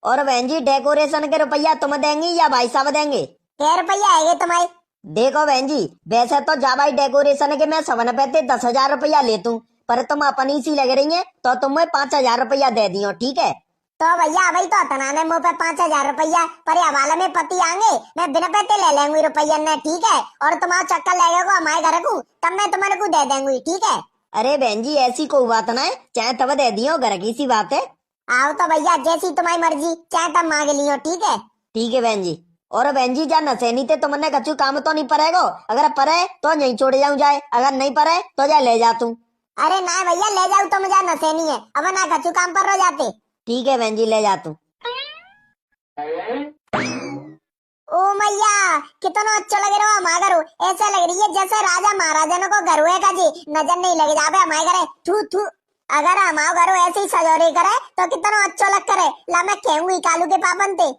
और बहन जी डेकोरेशन के रुपया तुम देंगी या भाई साहब देंगे? क्या रुपया आएगा तुम्हारे? देखो बहन जी वैसे तो जावाई डेकोरेशन के मैं 7 पैसे 10,000 रुपया लेतू, पर तुम अपनी सी लग रही है तो तुम्हें 5,000 रुपया दे दियो, ठीक है? तो भैया वही तो तनाने मुँह पे 5,000 रुपया पर हवाला में पति आएंगे मैं बिना पैसे ले लेंगी रुपया ने, ठीक है। और तुम्हारा चक्कर लगेगा हमारे घर को तब मैं तुम्हारे को दे देंगी, ठीक है। अरे बहन जी ऐसी कोई बात ना है, चाहे तब दे दियो, घर की सी बात है। आओ तो भैया जैसी तुम्हारी मर्जी, चाहे तब मांग लियो, ठीक है। ठीक है बहन जी। और बहन जी जा नशेनी थे तो मन्ने कछु काम तो नहीं पड़ेगो, अगर परे तो यहीं छोड़ जाऊं जाए, अगर नहीं परे तो जा ले जा तू। अरे ना भैया ले जाऊ तो मुझे नशेनी है, अब ना कछु काम पर रह जाते। ठीक है बहन जी ले जा तू। ओ मैया कितना अच्छा लग रहा है हमारा घर, ऐसा लग रही है जैसे राजा महाराजा को घर हुए का जी नजर नहीं लगे जावे हमारे घर। थू थू, अगर हमारा घर ऐसे ही सजोरी करे तो कितना अच्छा लग करे। ला मैं कहूंगी कालू के पापन थे।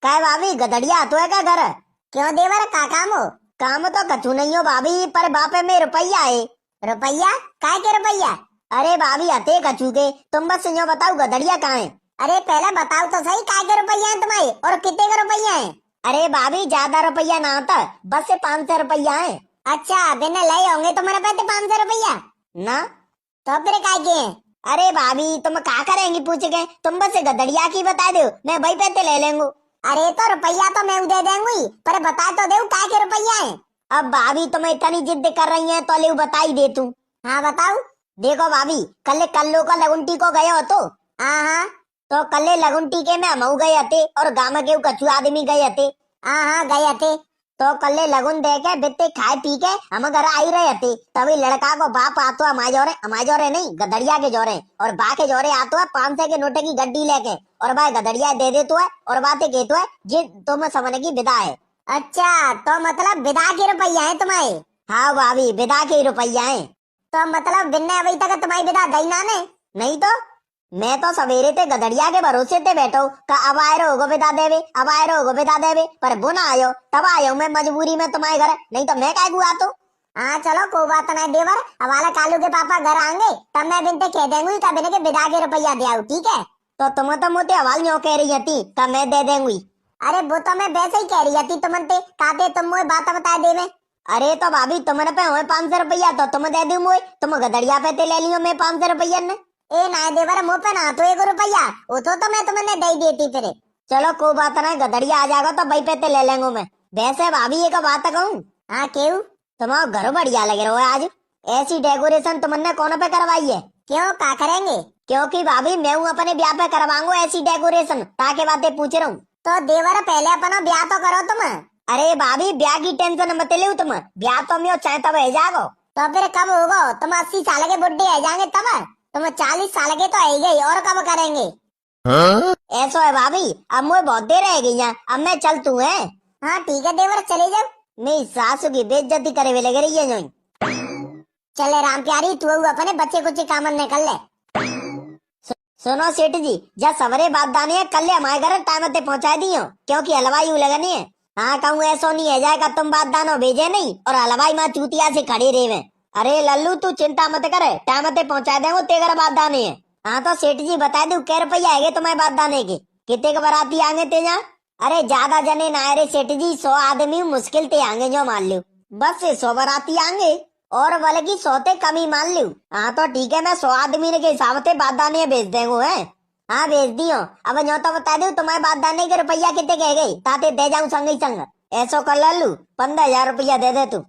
क्या भाभी गदड़िया तो है क्या घर? क्यों देवर का काम हो? काम तो कछु नहीं हो भाभी, पर बापे में रुपया है। रुपया? काय के रुपया? अरे भाभी हते कछु के, तुम बस यो बताओ गदड़िया कहाँ है? अरे पहले बताओ तो सही काय के रुपया है तुम्हारे और कितने का रुपया है? अरे भाभी ज्यादा रुपया ना आता, बस से 500 रुपया है। अच्छा बिना ले होंगे तुम्हारे पास 500 रुपया ना तो फिर काय के हैं? अरे भाभी तुम क्या करेंगी पूछ के, तुम बस गदड़िया की बता दो, मैं वही पैसे ले लेंगे। अरे तो रुपया तो मैं दे देंगी, पर बता तो दे काय के रुपया है। अब भाभी तुम इतनी जिद कर रही हैं तो ले बता ही दे तू। हाँ बताओ। देखो भाभी कल्लो का लगुंटी को गए हो तो हाँ तो कल्ले लगुंटी के में हम गए थे और गाँव के कछु आदमी गए थे। हाँ गए थे। तो कल्ले लगुन दे के बित्ते खाए पी के हम घर आई रहे थे, तभी लड़का को बाप आतो हमारे जोरे नहीं गदड़िया के जोरे, और बा के जोरे आतो है 500 के नोटे की गड्डी लेके, और भाई गदड़िया दे दे तो है और बातें कहतो है जी तुम समझने की विदा है। अच्छा तो मतलब विदा के रुपया है तुम्हारे? हाँ भाभी विदा के रुपया है। तो मतलब बिन्ने अभी तक तुम्हारी विदा दई ना ने? नहीं तो मैं तो सवेरे ते गदड़िया के भरोसे ते बैठो का अब आए रहोगो विदा देवे, अब आए रहोगो विदा देवे, पर वो ना आयो तब आयो मैं मजबूरी में तुम्हारे घर, नहीं तो मैं काय गुआ तो। हाँ चलो कोई बात नहीं देवर, हमारा कालू के पापा घर आएंगे तब मैं बिनते कह देंगी का बिने के विदा के रुपया दे आओ, ठीक है। तो मोते हवाल न्यों कह रही थी का मैं दे देंगी। अरे वो तो मैं वैसे ही कह रही थी तुमते काते तुम मुझे बात बता देवे। अरे तो भाभी तुमने पे हुए 500 रुपया तो तुम दे दू मुझे, तुम गदड़िया पे ते ले लियो मैं 500 रुपया ने। ए ना देवर मुँह पे ना तो 1 रुपया वो तो मैं तुम्हें दे देती फिर। चलो कोई बात नहीं, गदड़िया आ जाएगा तो भाई पे ते ले लेंगे मैं। वैसे भाभी एक बात कहूँ? हाँ क्यों? तुम्हारा घर बढ़िया लग रहा है आज, ऐसी डेकोरेशन तुमने कौन पे करवाई है? क्यों का करेंगे? क्योंकि भाभी मैं हूँ अपने ब्याह पे करवाऊंगा ऐसी डेकोरेशन, ताकि बातें पूछ रहा हूँ। तो देवर पहले अपना ब्याह तो करो तुम। अरे भाभी ब्याह की टेंशन मत लो तुम, ब्याह तो मैं चाहे तब है जागो। तो फिर कब होगा? तुम 80 साल के बुढ़े है जाएंगे तब, तुम 40 साल के तो है गई और कब करेंगे? ऐसा है भाभी, अब मुझे बहुत देर रह गई यहाँ, अब मैं चल तू है। हाँ ठीक है देवर चले जाओ। मेरी सासू की बेइज्जती करे हुए लग रही है जो। चले राम प्यारी तू अपने बच्चे कुछ काम निकल ले। सुनो सेठ जी जब सवरे बात दाने है कल हमारे घर टाइम पे पहुँचा दियो, क्योंकि हलवाई लगनी है। हाँ कहूँ ऐसा नहीं है जाएगा तुम बात दानो भेजे नहीं और हलवाई माँ चूतिया से खड़ी रहे। अरे लल्लू तू चिंता मत करे, टाइम पे पहुँचा देंगे तेगर बात दाने है। हाँ तो सेठ जी बता दू कै रुपया आएगे तुम्हारे बात दाने के, कितने के बराती आगे ते जा? अरे ज्यादा जने ना अरे सेठ जी 100 आदमी मुश्किल ते आगे जो मान लो, बस 100 बराती आगे और बल्कि 100 ते कम ही मान लू। हाँ तो ठीक है मैं 100 आदमी के हिसाब से बात दाने भेज देंगे है। हाँ भेज दियो। अब जो तो बता दू तुम्हारे बात दाने के रुपया कितने कह गई ताते दे जाऊं संग ही संग। ऐसो कर लल्लू 15,000 रुपया दे दे तू।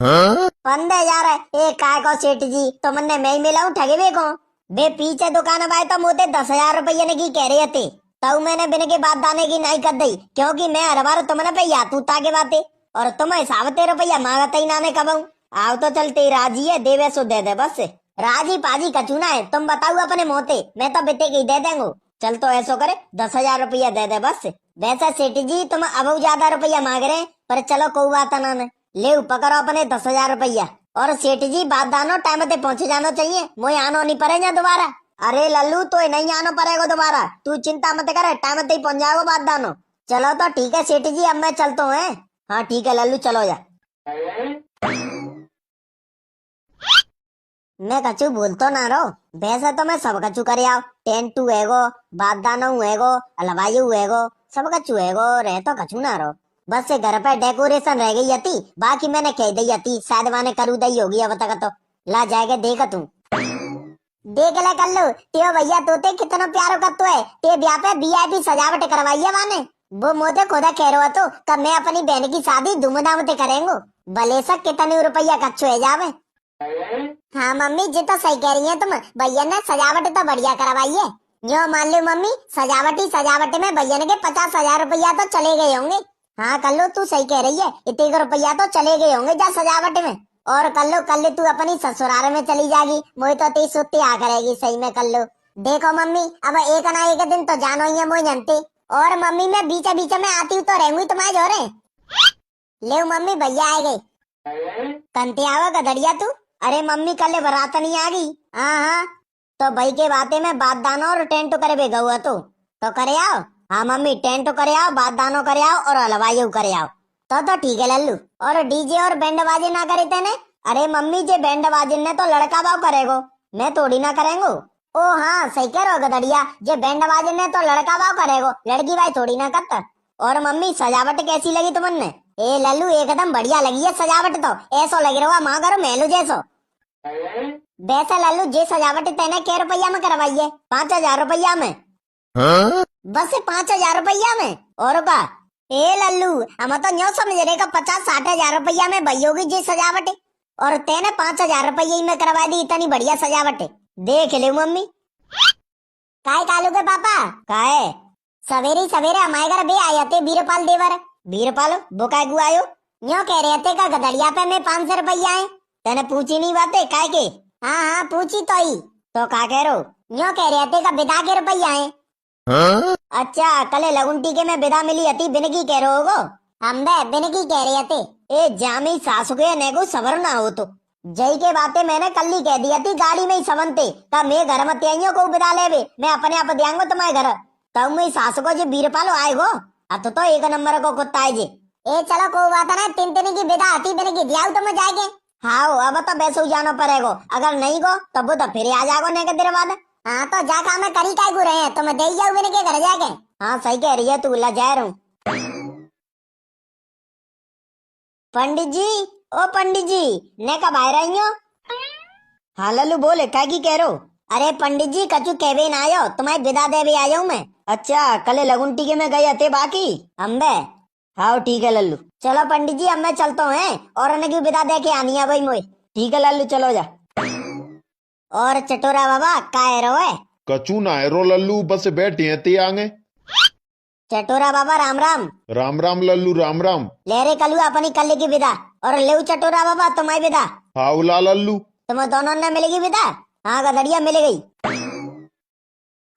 15,000 है एक काय को सेठ जी तुमने मैं ही मिलाऊं ठगे वे को बे पीछे दुकान बाय तो मोते 10,000 रुपये ने की कह रहे थे, तब मैंने बिन के बात दाने की नहीं कर दी, क्योंकि मैं हर बार तुमने पे या तू ताके बातें और तुम हिसाब ते रुपया मांगते ही नाने कब आओ तो चलते राजी है देवे सो दे दे बस। राजी पाजी कचूना है तुम बताओ अपने मोते, मैं तो बिते की दे देंगे। चल तो ऐसो करे 10,000 रुपया दे दे बस। वैसे सेठ जी तुम अब ज्यादा रुपया मांग रहे हैं, पर चलो कोई बात ना ले पकड़ो अपने 10,000 रुपया। और सेठ जी बात दानो टाइम पे पहुँच जाना चाहिए, मुझे आनो नहीं पड़ेगा दोबारा। अरे लल्लू तो नहीं आना पड़ेगा दोबारा, तू चिंता मत करे टाइम पे ही पहुँच जाएगा बात दानो। चलो तो ठीक है सेठ जी अब मैं चलता हूँ। हाँ ठीक है लल्लू चलो जा। मैं कछु बोलतो ना रो, वैसे तो मैं सब कछु करे आओ, टेंट हुएगो बात दानो हुएगो हलवाई हुएगो सब कछु हुएगो, रह तो कछु ना रो, बस से घर पे डेकोरेशन रह गई थी, बाकी मैंने कह दी थी शायद माने करू दई होगी अब तक तो ला जाएगा देख तू। देख ले कल्लू त्यो भैया तोते कितना प्यारो करतो है ते ब्याह पे वीआईपी सजावट करवाई है माने वो मोते खुदा कह रहा तो कब मैं अपनी बहन की शादी धूमधाम से करेंगे भले सक कितने रुपया कच्चो है जावे। हाँ मम्मी जी तो सही कह रही है तुम भैया ने सजावट तो बढ़िया करवाई है। यो मान लो मम्मी सजावट में भैया ने के 50,000 रुपया तो चले गए होंगे। हाँ कल्लू तू सही कह रही है इतने रुपया तो चले गए होंगे जा सजावट में। और कल्लू तू अपनी ससुराल में चली जाएगी मोई तो ती सुत्ती आ करेगी सही में कल्लू। देखो मम्मी अब एक ना एक दिन तो जानो ही है मोई जनती और मम्मी मैं बीच में आती हूँ तो रहूंगी तुम्हारे जोरे। ले मम्मी भैया आ गई कंते आवा गधड़िया तू। अरे मम्मी कल बारात नहीं आ गई। हाँ तो भाई के बातें में बात दानो और टेंट करे बे गहुआ तो करे आओ। हाँ मम्मी टेंट करे आओ बात दानो करे आओ और हलवाई करे आओ तो ठीक है लल्लू। और डीजे और बैंड बाजे ना करे तेने। अरे मम्मी जे बैंड बाजे ने तो लड़का बाव करेगो मैं थोड़ी ना करेंगो। ओ हाँ सही कह रहो गधड़िया जे बैंड बाजे ने तो लड़का बाव करेगो लड़की भाई थोड़ी ना करता। और मम्मी सजावट कैसी लगी तुमने। ए लल्लू एकदम बढ़िया लगी है सजावट तो ऐसो लग रहा माँ करो मेलू जैसो। वैसे लल्लू जे सजावट तेने के रुपया में करवाई है 5,000 रुपया में। बस 5,000 रुपया में और का। ए लल्लू हम तो न्यो समझ रहे का 50-60,000 रुपया में भई होगी जी सजावट और तेने 5,000 रुपये में करवा दी इतनी बढ़िया सजावट। देख ले मम्मी काय कालू के पापा काहे सवेरे हमारे घर बे आए थे बीरपाल देवर। बीरपाल वो काय गु आयो न्यो कह रहे थे का गधड़िया पे में 500 रुपया है तेने पूछी नहीं बातें काय के। हाँ पूछी तो ही तो का कह रो न्यो कह रहे थे का बिदा के रुपया है। अच्छा कल लगुन टीके में बिदा मिली हती बिनकी कह रहे होगो। हम बे बिनकी कह रहे थे। ए जामी सासु के ने को सबर ना हो तो जई के बातें मैंने कल ही कह दिया थी गाड़ी में ही सवनते का मैं घर में त्याइयों को बिदा लेवे मैं अपने आप दियांगो तुम्हारे घर तब मैं सासु को जो बीरपालो आएगो अब तो एक नंबर को कुत्ता है जी। ए चलो को बात ना तीन की बिदा आती बिनकी दिया तो मैं जाएगे। हाँ अब तो बैसो जाना पड़ेगो अगर नहीं गो तब तो फिर आ जाओ ने के देर बाद। हाँ तो जा काम करी काय गु रहे हैं तो मैं दे जाऊ बिन के घर जाके। हाँ सही कह रही है तू ला जा रहा हूँ। पंडित जी ओ पंडित जी ने कब आए रही हो। हाँ लल्लू बोले क्या की कह रो। अरे पंडित जी कचू कहवे ना आयो तुम्हारी विदा देवे आया हूँ मैं। अच्छा कल लगुन टीके में गए थे बाकी अम्बे। हाँ ठीक है लल्लू। चलो पंडित जी अब मैं चलता हूँ और उन्हें की विदा दे के आनी है भाई मोई। ठीक है लल्लू चलो जा। और चटोरा बाबा काय रो है कचू ना है रो लल्लू बस बैठे हैं ते आगे। चटोरा बाबा राम राम। राम राम लल्लू राम राम। ले रे कलू अपनी कल की विदा और ले चटोरा बाबा तुम्हारी विदा। हाँ उला लल्लू तुम दोनों ने मिलेगी विदा। हाँ गधड़िया मिल गई।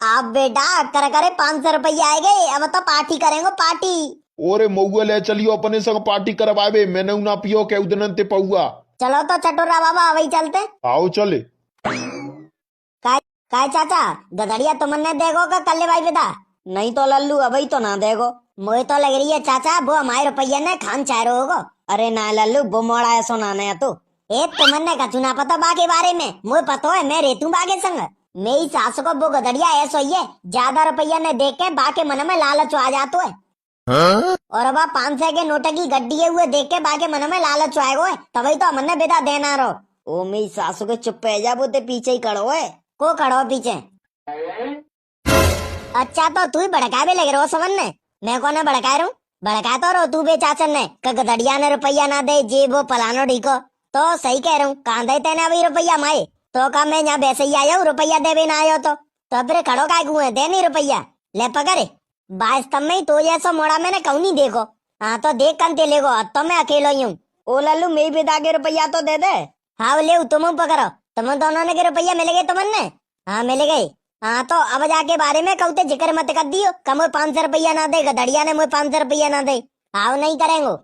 आप बेटा कर करे 500 रुपया आए गए अब तो पार्टी करेंगे पार्टी। ओरे मऊआ ले चलियो अपने संग पार्टी करवावे मैंने ना पियो के उदनन ते पौआ। चलो तो चटोरा बाबा वही चलते। आओ चले। काय चाचा गधड़िया तुमने देखो का कल भाई विदा। नहीं तो लल्लू अभी तो ना देखो। मुझे तो लग रही है चाचा वो हमारे रुपया ने खान चाह रहे होगो। अरे ना लल्लू वो मोड़ा है सोना है तो ए तुमने कछु ना पता बाके बारे में मुझे पता है मैं रेतू बागे संग मेरी सास को वो गधड़िया ऐसा ही है ज्यादा रुपया ने देख के बाके मन में लालच आ जातो है। और अब 500 के नोट की गड्डी हुए देख के बाके मन में लालच आएगो है तभी तो हमने विदा देना रहो। ओ मेरी सासू के चुप पे जा वो ते पीछे ही खड़ो है। को खड़ो पीछे। अच्छा तो तू ही भड़का भी लग रहा हो समझ ने मैं कौन भड़का रू भड़का तो रो तू बे चाचन ने गधड़िया ने रुपया ना दे जे वो पलानो ढीको तो सही कह रहा हूँ कहाँ दे तेने अभी रुपया माए तो का मैं यहाँ वैसे ही आया हूँ रुपया देवे ना आयो तो फिर खड़ो काय गुए दे नहीं रुपया ले पकड़े बाईस तब में तो जैसा मोड़ा मैंने कहूँ नहीं देखो। हाँ तो देख कंते लेगो तो मैं अकेलो ही हूँ। ओ लल्लू मेरी विदा के रुपया तो दे दे। हाँ ले तुम पकड़ो तुम दोनों ने के रुपया मिल गए तुमने। हाँ मिल गए। हाँ तो अब जाके बारे में कहते जिक्र मत कर दियो कम 500 रुपया ना दे गधड़िया ने मुझे 500 रुपया ना दे। हाँ नहीं करेंगे।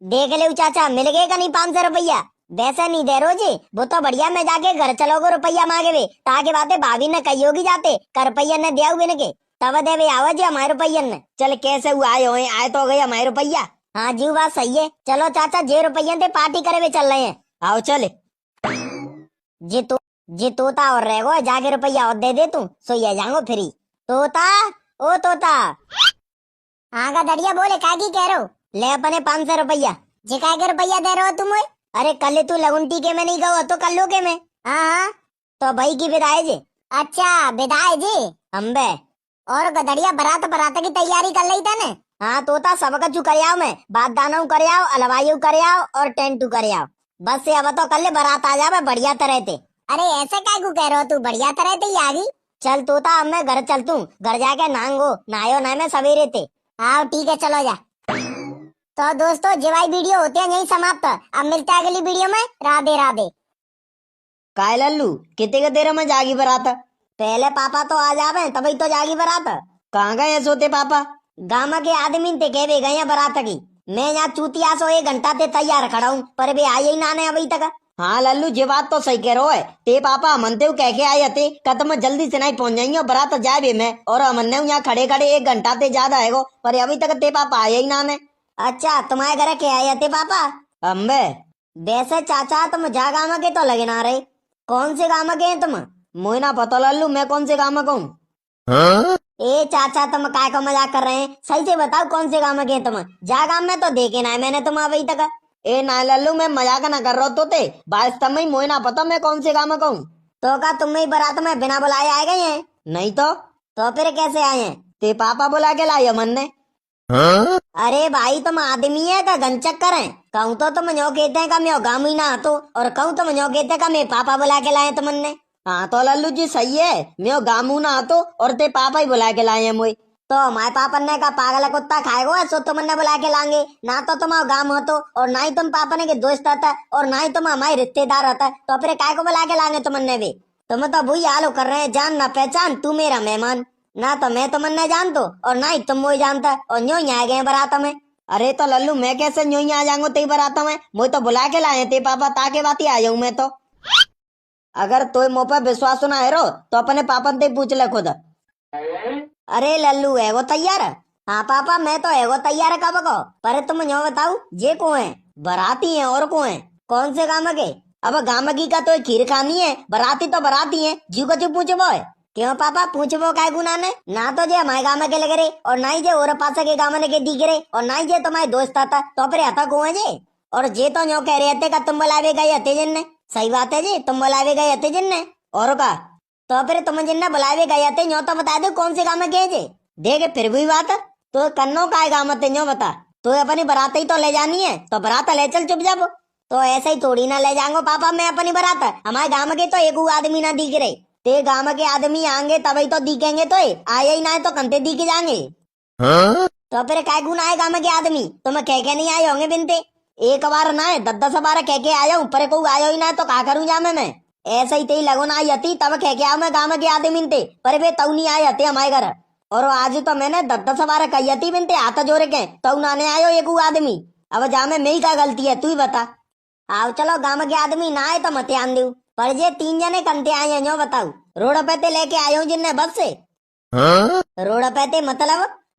देख ले चाचा मिल गए का नहीं 500 रुपया वैसे नहीं दे रोजी वो तो बढ़िया मैं जाके घर चलोगे रुपया मांगे वे ताकि बातें भाभी ने कही होगी जाते कर रुपया ने दिया बिन के तब देवे आवाज हमारे रुपया ने। चल कैसे हुआ आए तो गए हमारे रुपया। हाँ जी बात सही है। चलो चाचा जे रुपया दे पार्टी करे वे चल रहे हैं। आओ चले। जी तोता और रहेगो जाके रुपया और दे दे तू सो ये जाऊंगो फ्री। तोता ओ तोता। हाँ गधड़िया बोले काय की कह रहे हो ले अपने 500 रुपया जे काय के रुपया दे रहे हो तुम। अरे कल तू लगुन टीके में नहीं गो तो कल्लू के में हाँ तो भाई की विदाई जी। अच्छा विदाई जी। अम्बे और गदड़िया बारात बारात की तैयारी कर ली था ने। हाँ तोता सब कछु कर आओ, मैं बात दानव कर आओ, अलवायु कर आओ और टेंटू कर आओ। बस से अब तो कल बारात आ जावे बढ़िया तरह ते। अरे ऐसे काय को कह रहे हो, तू बढ़िया तरह ते ही आ गई। चल तोता अब मैं घर चलतू, घर जाके नांगो नायो ना मैं सवेरे ते। हाँ ठीक है चलो जा। तो दोस्तों जेवाई वीडियो होते हैं यही समाप्त। अब मिलते हैं अगली वीडियो में। राधे राधे। काय लल्लू कितने के देर में जागी बारात? पहले पापा तो आ जावे तभी तो जागी बारात। कहाँ गए सोते पापा? गाँव के आदमी ते कहवे गए हैं बारात की। मैं यहाँ चूतिया सो 1 घंटा ते तैयार खड़ा हूँ पर वे आए ही ना ने अभी तक। हाँ लल्लू ये बात तो सही कह रहे हो है। ते पापा मनते कह के आए थे कदम जल्दी से नहीं पहुंच जाइयो बारात जाए मैं, और हमने यहाँ खड़े खड़े 1 घंटा ते ज्यादा है पर अभी तक ते पापा आए ही ना ने। अच्छा तुम्हारे घर के आए थे पापा? अम्बे वैसे चाचा तुम जा गाँव के तो लगे ना रहे। कौन से गाँव के हैं तुम? मुझे ना पता लल्लू मैं कौन से गाँव का हूँ। ए चाचा तुम काय को मजाक कर रहे हैं, सही से बताओ कौन से गाँव के हैं तुम? जा गाँव में तो देखे ना है मैंने तुम अभी तक। ए ना लल्लू मैं मजाक ना कर रहा तो ते वास्तव में मुझे ना पता मैं कौन से गाँव का हूँ। तो का तुम ही बारात में बिना बुलाए आए गए हैं? नहीं तो फिर कैसे आए हैं? ते पापा बुला के लाए मन ने। अरे भाई तुम आदमी है का गन चक्कर है? कहूँ तो तुम यो कहते हैं का मैं गाँव ही ना आतो, और कहूँ तुम यो कहते हैं का मैं पापा बुला के लाए तुमने। हाँ तो लल्लू जी सही है, मैं गाँव ना आतो और ते पापा ही बुला के लाए हैं मुझे। तो हमारे पापा ने का पागल कुत्ता खाएगो सो तुमने बुला के लाएंगे ना, तो तुम गाँव हो तो, और ना ही तुम पापा ने के दोस्त आता और ना ही तुम हमारे रिश्तेदार आता, तो फिर काय को बुला के लाएंगे तुमने भी? तुम तो वही हाल कर रहे हैं, जान ना पहचान तू मेरा मेहमान। ना तो मैं तुमने जान तो और ना ही तुम मुझे जानता, और न्यू ही आ गए बारात में। अरे तो लल्लू मैं कैसे न्यू ही आ जाऊंगा तेरी बारात में? मुझे तो बुला के लाए थे पापा ताके बात ही आ जाऊं मैं तो। अगर तो मुँह पर विश्वास ना है रो तो अपने पापा से पूछ ले खुद। अरे लल्लू है वो तैयार? हाँ पापा मैं तो है वो तैयार कब को, पर तुम यो बताओ ये को है? बराती है और को है? कौन से गाँव के? अब गाँव की का तो खीर खानी है, बराती तो बराती है, जीव को पूछ वो है। क्यों पापा पूछबो काय गुना ने? ना तो जे हमारे गाँव के लगे रे और ना ही जे और पास के गाँव के दिख रहे और ना ही जे तुम्हारे दोस्त आता, तो फिर आता को है जे? और जे तो यो कह रहे थे का तुम बुलावे गए थे जिनने। सही बात है जी तुम बुलावे गए थे जिनने, और का तो फिर तुम जिनने बुलावे गए थे यो तो बता दो कौन से गाँव में गए जे। देखे फिर भी बात तो कन्नो काय गाँव थे यो बता। तो अपनी बारात ही तो ले जानी है तो बारात ले चल चुप जाओ। तो ऐसे ही थोड़ी ना ले जाऊंगा पापा मैं अपनी बारात, हमारे गाँव के तो एक आदमी ना दिख रहे, ते गाँव के आदमी आएंगे तभी तो दिखेंगे, तो आए ही ना तो कंते दिख जाएंगे। तो फिर काय गुना है गाँव के आदमी? तुम कह के नहीं आए होंगे बिनते? एक बार ना है 10 बार कह के आया हूँ पर को आयो ही ना तो का करूँ जा मैं? ऐसे ही ते लगो ना आई हती तब कह के आओ मैं गाँव के आदमी थे, पर वे तऊ नहीं आए हते हमारे घर। और आज तो मैंने 10 बार कही थी बिनते हाथ जोड़ के तऊ ना ने आयो एक आदमी। अब जा में मेरी क्या गलती है तू ही बता। आओ चलो गाँव के आदमी ना आए तो मत आन दू, पर जे 3 जने कंते आए हैं यो बताऊ। रोड पे ते लेके आयो हूँ जिनने बस से। रोड पे ते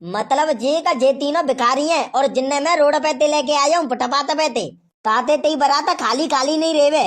मतलब जे का जे तीनों भिखारी हैं और जिनने मैं रोड पे ते लेके आया हूँ फुटपाथ पे ते ताते ते बारात खाली खाली नहीं रेवे।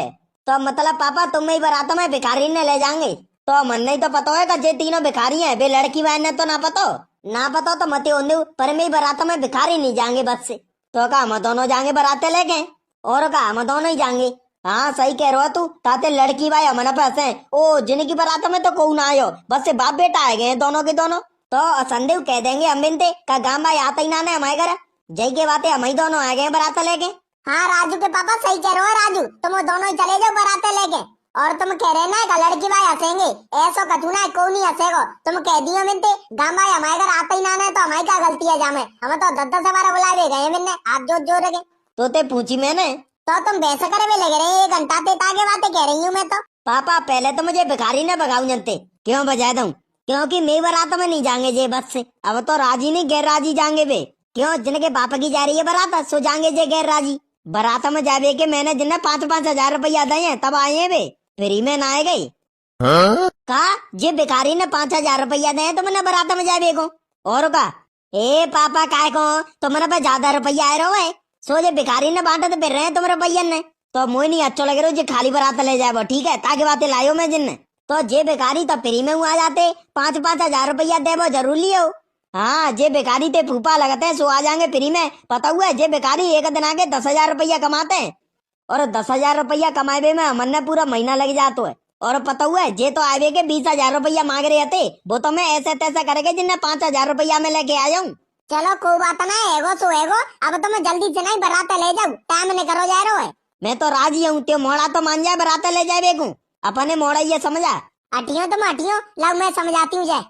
तो मतलब पापा तुम ही बारात में भिखारी ने ले जाएंगे? तो मन नहीं तो पता है जे तीनों भिखारी हैं वे लड़की वाले ने तो ना पता तो मत ओंदू, पर मैं बारात में भिखारी नहीं जाएंगे बस से। तो का हम दोनों जाएंगे बाराते लेके, और का हम दोनों ही जाएंगे। हाँ सही कह रहा तू, ताते लड़की भाई हमने पास है ओ जिनकी बारात में तो को ना आयो, बस से बाप बेटा आए गए दोनों के दोनों। तो संदेव कह देंगे हम बिनते का गाँव भाई आता ही ना ने हमारे घर, जय के बातें हम ही दोनों आ गए बारात लेके। हाँ राजू के पापा सही कह रहे हो राजू, तुम दोनों ही चले जाओ बाराते लेके। और तुम कह रहे ना का लड़की भाई हंसेंगे, ऐसा कछु ना को नहीं हंसेगो। तुम कह दियो मिनते गाँव भाई हमारे घर आता ही ना है तो हमारी क्या गलती है जामे? हम तो 10 बार बुलाए गए मिलने हाथ जोड़ जोड़ के। तो ते पूछी मैंने तो तुम वैसे करे वे लगे रहे 1 घंटा ते तागे बातें कह रही हूँ मैं तो। पापा पहले तो मुझे भिखारी ने भगाऊ जनते क्यों बजा दूं, क्योंकि मैं बारात में नहीं जाएंगे जे बस से। अब तो राजी नहीं गैर राजी जाएंगे वे, क्यों जिनके पापा की जा रही है बारात सो जाएंगे जे गैर राजी। बारात में जावे के मैंने जिन्हें 5-5 हजार रुपया दिए हैं तब आए हैं वे, फ्री में ना आए गई। कहा जे भिखारी ने 5,000 रुपया दिए तुमने बारात में जावे को, और का ए पापा काय को तुम्हारे पे ज्यादा रुपया आए रहो है सो जे भिखारी ने बांटे तो फिर रहे तुम्हारे भैया ने। तो मुझे नहीं अच्छा लगे जो खाली बारात ले जाए ठीक है, ताकि बातें लायो मैं जिनने। तो जे भिखारी तो फ्री में आ जाते 5-5 हजार रुपया दे वो जरूरी हो। हाँ जे भिखारी ते फूफा लगते हैं सो आ जाएंगे फ्री में, पता हुआ है जे भिखारी एक दिन आके 10,000 रुपया कमाते हैं। और 10,000 रुपया कमाए में हमन ने पूरा महीना लग जातो है। और पता हुआ है जे तो आवे के 20,000 रुपया मांग रहे थे, वो तो मैं ऐसे तैसा करके जिन्हें 5,000 रुपया में लेके आ जाऊं। चलो कोई बात ना, एगो सो एगो। अब तो मैं जल्दी से नहीं बराते ले जाऊं, टाइम ने करो जा रहा है। मैं तो राजी हूँ, त्यो मोड़ा तो मान जाए बराते ले जाए बेगू, अपने मोड़ा ये समझा। हटियो तुम हटियो, लो मैं समझाती हूँ जाए।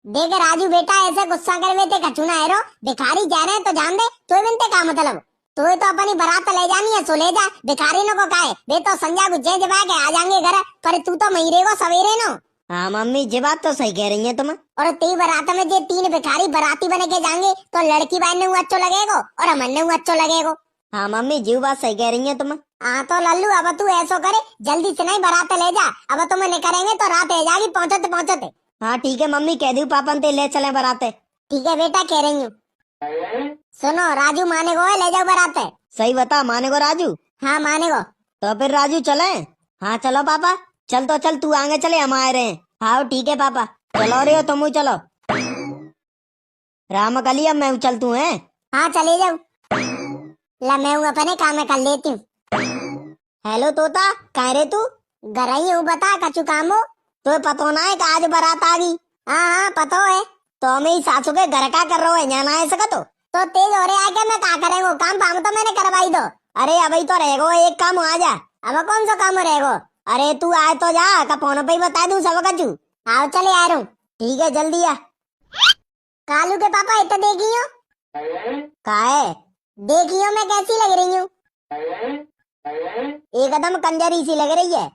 देख राजू बेटा, ऐसे गुस्सा कर वे कछु ना हेरो, भिखारी जा रहे हैं तो जान दे, तो बिनते का मतलब तो अपनी बारात ले जानी है, सो ले जा। भिखारी नो को काहे वे तो संजा गुज्जे जबा के आ जाएंगे घर, पर तू तो महीरे को सवेरे नो। हाँ मम्मी ये बात तो सही कह रही है तुम। और ती बारात में जे 3 भिखारी बराती बने के जाएंगे तो लड़की बहन ने अच्छो लगेगो और हमन ने अच्छो लगेगो। हाँ मम्मी जीव बात सही कह रही है तुम। हाँ तो लल्लू, अब तू ऐसो करे, जल्दी से नहीं बारात ले जा। अब तुम नहीं करेंगे तो रात हो जाएगी पहुंचते पहुंचते। हाँ ठीक है मम्मी, कह दू पापन ते ले चले बराते। ठीक है बेटा, कह रही हूँ। सुनो राजू, माने को है ले जाओ बारात। सही बता, माने को राजू? हाँ माने को। तो फिर राजू चले? हाँ चलो पापा। चल तो चल, तू आगे चले, हम आ रहे हैं। हाँ ठीक है पापा, चलो रे हो तुम चलो। राम कली अब मैं चल तू है। हाँ चले जाओ, ला मैं हूँ अपने काम में कर लेती हूँ। हेलो तोता, कह रे तू? घर ही हूँ, बता कछु काम हो? तो पतो ना है कि आज बारात आ गई? हाँ हाँ पता है। तो मैं सासू के घर का कर रहा है, यहाँ ना है सका तो तेज हो रहे आके मैं क्या करेंगे, काम पाम तो मैंने करवाई दो। अरे अभी तो रहेगो एक काम, आ जा। अब कौन सा काम रहेगो? अरे तू आए तो जा, का फोन पे ही बता दूं सब कछु। आओ चले आ रहा हूँ। ठीक है जल्दी आ। कालू के पापा इतना देखियो। का है? देखियो मैं कैसी लग रही हूँ? एकदम कंजरी सी लग रही है।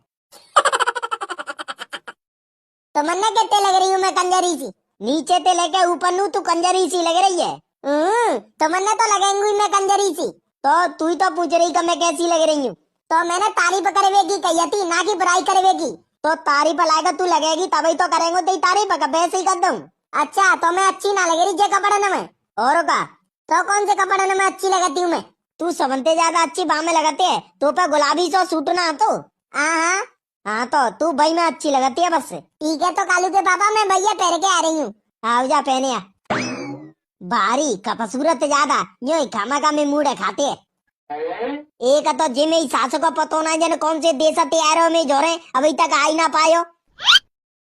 तो मन्ना कहते लग रही हूँ मैं कंजरी सी? नीचे ते लेके ऊपर नू तू कंजरी सी लग रही है। तो मन्ना तो लगेंगी मैं कंजरी सी। तो तू ही तो पूछ रही कि मैं कैसी लग रही हूँ। तो मैंने तारीफ करवेगी कही थी, ना कि बुराई करवेगी। तो तारीफ लाएगा तू लगेगी तभी तो करेंगे तेरी तारीफ, वैसे ही कर दूं। अच्छा तो मैं अच्छी ना लग रही जे कपड़े न में? और का? तो कौन से कपड़े न में अच्छी लगती हूँ मैं? तू सबनते ज्यादा अच्छी बाह में लगाते है, तो पे गुलाबी सो सूट ना तो। हाँ हाँ तो तू भाई में अच्छी लगती है बस। ठीक है तो कालू के पापा मैं भैया पहन के आ रही हूँ। आओ जा पहने आ। भारी खूबसूरत ज्यादा यो खामा का में मूड खाते है। एक तो जिम ही सासू को पतो ना जन कौन से देश तैयार में जोरे अभी तक आ ही ना पायो।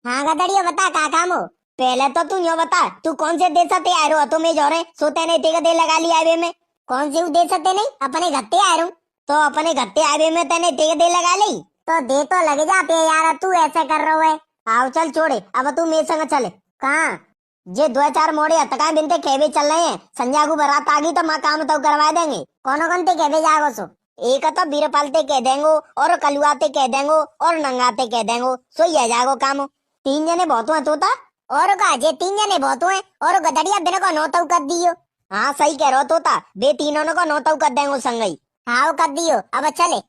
हाँ गदड़िया बता का काम हो? पहले तो तू यो बता, तू कौन से देश तैयार हो तो मैं जोरे सोते नहीं तेरे दे लगा लिया वे में। कौन से दे सकते नहीं, अपने गत्ते आ रहा हूँ। तो अपने गत्ते आवे में तेने तेरे दे लगा ली तो दे तो लग जाते यार, तू ऐसे कर रहा है। आओ चल छोड़े, अब तू मेरे संग चले। कहाँ? जे 2-4 मोड़े हतका बिनते खेबे चल रहे हैं, संजा को बारात आ गई तो माँ काम तो करवा देंगे। कौन कौन ते कहबे जागो सो? एक तो बीरपालते कह देंगो और कलुआते कह देंगो और नंगाते कह देंगो, सो ये जागो काम। 3 जने बहुत है तोता। और का जे 3 जने बहुत है और गदड़िया बिन को नौतव कर दियो। हाँ सही कह रहो तोता, बे तीनों को नौतव कर देंगो संगई। हाँ कर दियो, अब चले।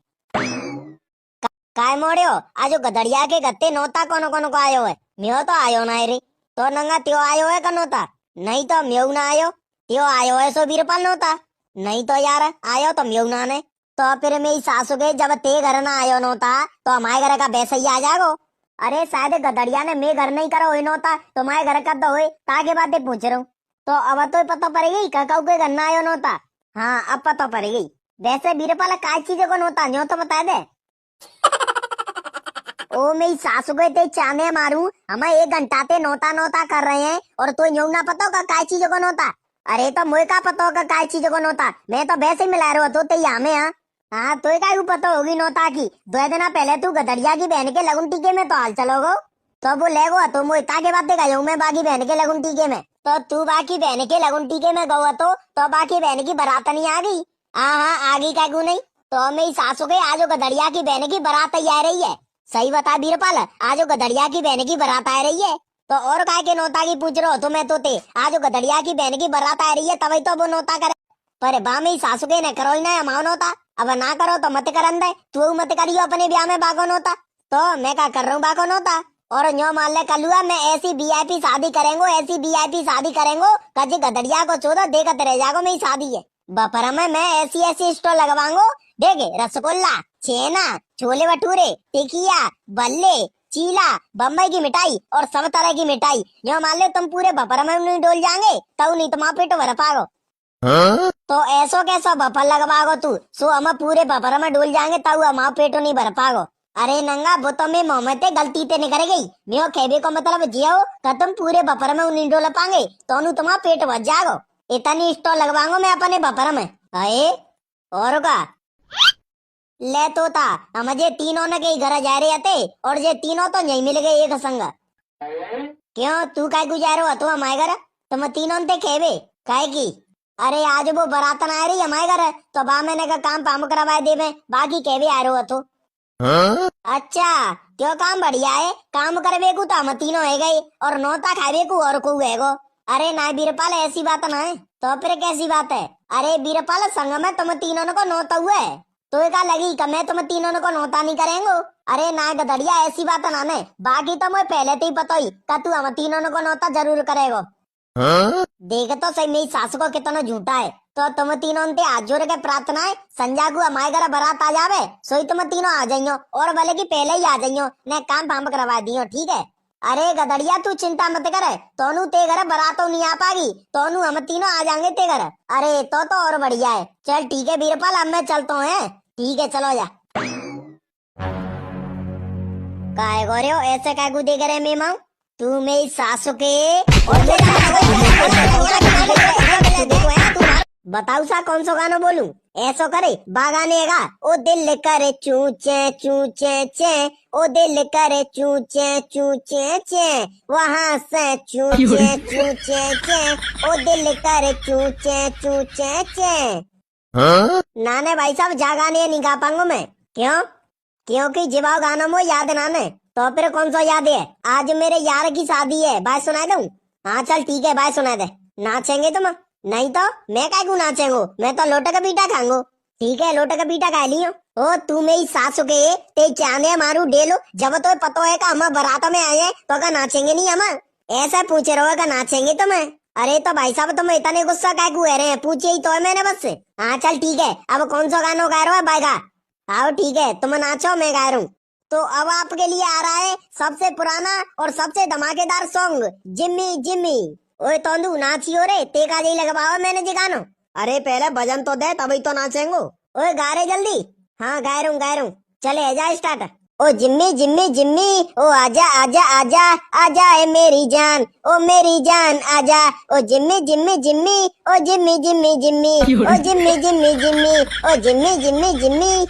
काय मोड़े हो आज गदड़िया के गत्ते नौता कौन कौन को आयो है? म्यो तो आयो ना रे। तो नंगा त्यो आयो है का नौता? नहीं तो म्यो ना आयो। त्यो आयो है सो बीरपाल नौता। नहीं तो यार आयो तो म्यो ना ने। तो फिर मेरी सासू के जब ते घर ना आयो नौता तो हमारे घर का वैसे ही आ जागो। अरे शायद गदड़िया ने मैं घर नहीं करो हुई नौता, तो हमारे घर का तो हुए ताकि बातें पूछ रहा हूँ। तो अब तो पता पड़ गई काका के घर ना आयो नौता। हाँ अब पता पड़ गई। वैसे बीरपाल काय चीजों को नौता न्यो तो बता दे। ओ मेरी सासू को ते चाने मारू, हम 1 घंटा ते नौता नौता कर रहे हैं और तो यूं ना पता होगा काय चीजों को नौता। अरे तो मुझे का पता होगा काय चीजों को नौता, मैं तो वैसे ही मिला रहा तो ते यहाँ में। हाँ तो का पता होगी नौता की? 2 दिन पहले तू गदड़िया की बहन के लगुन टीके में तो हाल चलोगो, तो वो ले गो तो मुझे का के बातें गयो मैं बाकी बहन के लगुन टीके में। तो तू बाकी बहन के लगुन टीके में गो तो बाकी बहन की बारात नहीं आ गई? हाँ आ गई का क्यों नहीं? तो मेरी सासू के आज गदड़िया की बहन की बारात आ रही है। सही बता बीरपाल, आज गदड़िया की बहन की बारात आ रही है। तो और काय के नौता की पूछ रहे हो? तो मैं तो ते आज गदड़िया की बहन की बारात आ रही है तभी तो वो नौता करे। पर बा में सासू के न करो ही ना माओ नौता, अब ना करो तो मत करन दे, तू मत करियो अपने ब्याह में बाको नौता। तो मैं क्या कर रहा हूँ बाको नौता? और न्यो मान ले कलुआ मैं ऐसी वीआईपी शादी करेंगो, ऐसी वीआईपी शादी करेंगो कजी गदड़िया को चोदा देखते रह जागो मेरी शादी है। बपरा में मैं ऐसी स्टॉल लगवाऊंगो, देखे रसगुल्ला, छेना, छोले भटूरे, टिकिया, बल्ले, चीला, बम्बई की मिठाई और सब तरह की मिठाई। यो मान लो तुम पूरे बपरा में नहीं डोल जाएंगे तब नहीं तुम पेट भर पाओ। तो ऐसो कैसो बफर लगवागो तू, सो हम पूरे बफर में डोल जाएंगे तब हमारा पेटो नहीं भर पागो। अरे नंगा वो तो मैं मोहम्मद गलती ते नहीं करे गई, मैं खेबे को मतलब जियो कि तुम पूरे बफर में उन्हीं डोल पाएंगे तो तुम्हारा पेट भर जागो। इतनी स्टॉल लगवाऊंगा मैं अपने बफर में। अरे और का ले तोता, हम जे तीनों ने के घर जा रहे थे और जे तीनों तो नहीं मिल गए एक संग। क्यों तू काय को जा रहे हो? तो हमारे घर तुम तीनों ते खेबे काय की? अरे आज वो बरातन आ रही हमारे घर तो बा मैंने का काम पाम करवाए दे में बाकी कहवे आ रहे हो तो। अच्छा क्यों काम बढ़िया है, काम करवे को तो हम तीनों है गए और नौता खावे को और को है गो। अरे ना बीरपाल ऐसी बात ना है तो फिर कैसी बात है? अरे बीरपाल संग में तुम तीनों को नौता हुआ है तो क्या लगी कि मैं तुम तीनों को नौता नहीं करेंगे? अरे ना गदड़िया ऐसी बात ना है, बाकी तो मुझे पहले से ही पता ही कि तू हम तीनों को नौता जरूर करेगो। देख तो सही मेरी सास को कितना झूठा है, तो तुम तीनों ते हाथ जोड़ के प्रार्थना है संजा को हमारे घर बारात आ जावे सोई तुम तीनों आ जाइयो और भले की पहले ही आ जाइयो ने काम फाम करवा दियो, ठीक है? अरे गदड़िया तू चिंता मत करे, तोनू ते घर बारातों नहीं आ पागी, तोनू हम तीनों आ जाएंगे ते घर। अरे तो और बढ़िया है, चल ठीक है बीरपाल अब मैं चलता हूँ। ठीक है चलो जा। काय गोरे हो ऐसे काय को देख रहे मैं माँ, तू मेरी सासू के और बताऊ सा कौन सा गाना बोलूं? ऐसो करे बागाने गा ओ दिल करे चूचे चूचे चे, ओ दिल करे चूचे चूचे चे, वहाँ से चूचे चूचे चे, ओ दिल करे चूचे चूचे चे। नाने भाई साहब जा गाने नहीं गा पाऊंगा मैं। क्यों? क्योंकि जवाब गाना मो याद नाने। तो फिर कौन सा याद है? आज मेरे यार की शादी है, बाय सुना दूं? हाँ चल ठीक है बाय सुना दे। नाचेंगे तुम? नहीं तो मैं काय को नाचेंगो, मैं तो लोटे का पीठा खाऊंगो। ठीक है लोटे का पीठा खा लियो। ओ तू मेरी सासू के ते चाने मारू डेलो जब तो पतो है का हम बारात में आए हैं तो का नाचेंगे नहीं हम? ऐसा पूछे रहो का नाचेंगे तुम्हें? अरे तो भाई साहब तुम इतने गुस्सा काय को रहे हैं, पूछे ही तो है मैंने बस। हाँ चल ठीक है, अब कौन सा गाना गा रहा है बायगा? आओ ठीक है तुम नाचो मैं गा रहा हूँ। तो अब आपके लिए आ रहा है सबसे पुराना और सबसे धमाकेदार सॉन्ग जिम्मी जिम्मी। ओए तोंदू नाचियो रे, ते का जी लगवाओ मैंने जी गानो। अरे पहले भजन तो दे तभी तो नाचेंगो। ओए गा रहे जल्दी। हाँ गा रहा हूँ चले आजा स्टार्ट। ओ जिम्मी जिम्मी जिम्मी ओ आजा आजा आजा आजा है मेरी जान, ओ मेरी जान आजा। ओ जिम्मी जिम्मी जिम्मी ओ जिम्मी जिम्मी जिम्मी ओ जिम्मी जिम्मी जिम्मी ओ जिम्मी जिम्मी जिम्मी।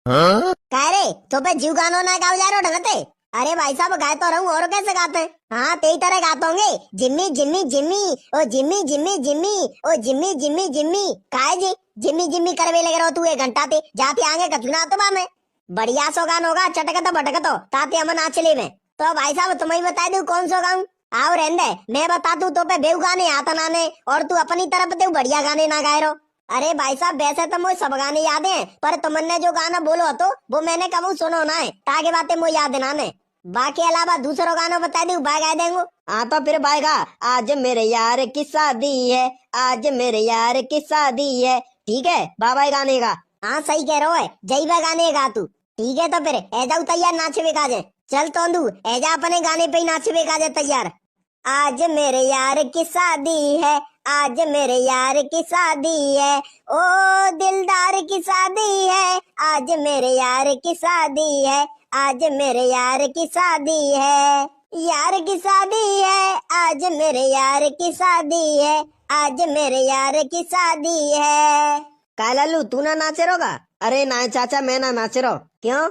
कह रे तो पे जीव गानो ना गाओ जा रहे हो ढंगते? अरे भाई साहब गाए तो रहूं और कैसे गाते हैं? हाँ तेरी तरह गाते होंगे जिम्मी जिम्मी जिम्मी ओ जिम्मी जिम्मी जिम्मी ओ जिम्मी जिम्मी जिम्मी। काहे जी जिम्मी जिम्मी करवे लगे रहो तू 1 घंटा ते जाते आगे कचुना तो में बढ़िया सो गान होगा चटक तो भटक तो ताते हम नाच ले में। तो भाई साहब तुम्हें बता दू कौन सो गाऊं? आओ रहने मैं बता दू तो पे बेव गाने आता नाने और तू अपनी तरफ ते बढ़िया गाने ना गाए रहो। अरे भाई साहब वैसे तो मुझे सब गाने याद हैं पर तुमने जो गाना बोलो तो वो मैंने कबू सुनो ना है ताकि बातें मुझे याद ना ने। बाकी अलावा दूसरों गानों बता दू बाय गा देंगो। हाँ तो फिर बाय गा। आज मेरे यार की शादी है, आज मेरे यार की शादी है, ठीक है बाबा गाने का। हाँ सही कह रहे हो जय बा गाने गा तू। ठीक है तो फिर ऐजा तैयार नाचवे का जे चल तोंदू ऐजा अपने गाने पे ही नाचवे का जे तैयार। आज मेरे यार की शादी है, आज मेरे यार की शादी है, ओ दिलदार की शादी है, आज मेरे यार की शादी है, आज मेरे यार की शादी है, यार की शादी है, आज मेरे यार की शादी है, आज मेरे यार की शादी है। कालालू तू ना नाचे रोगा? अरे ना चाचा मैं ना नाचे रो। क्यों?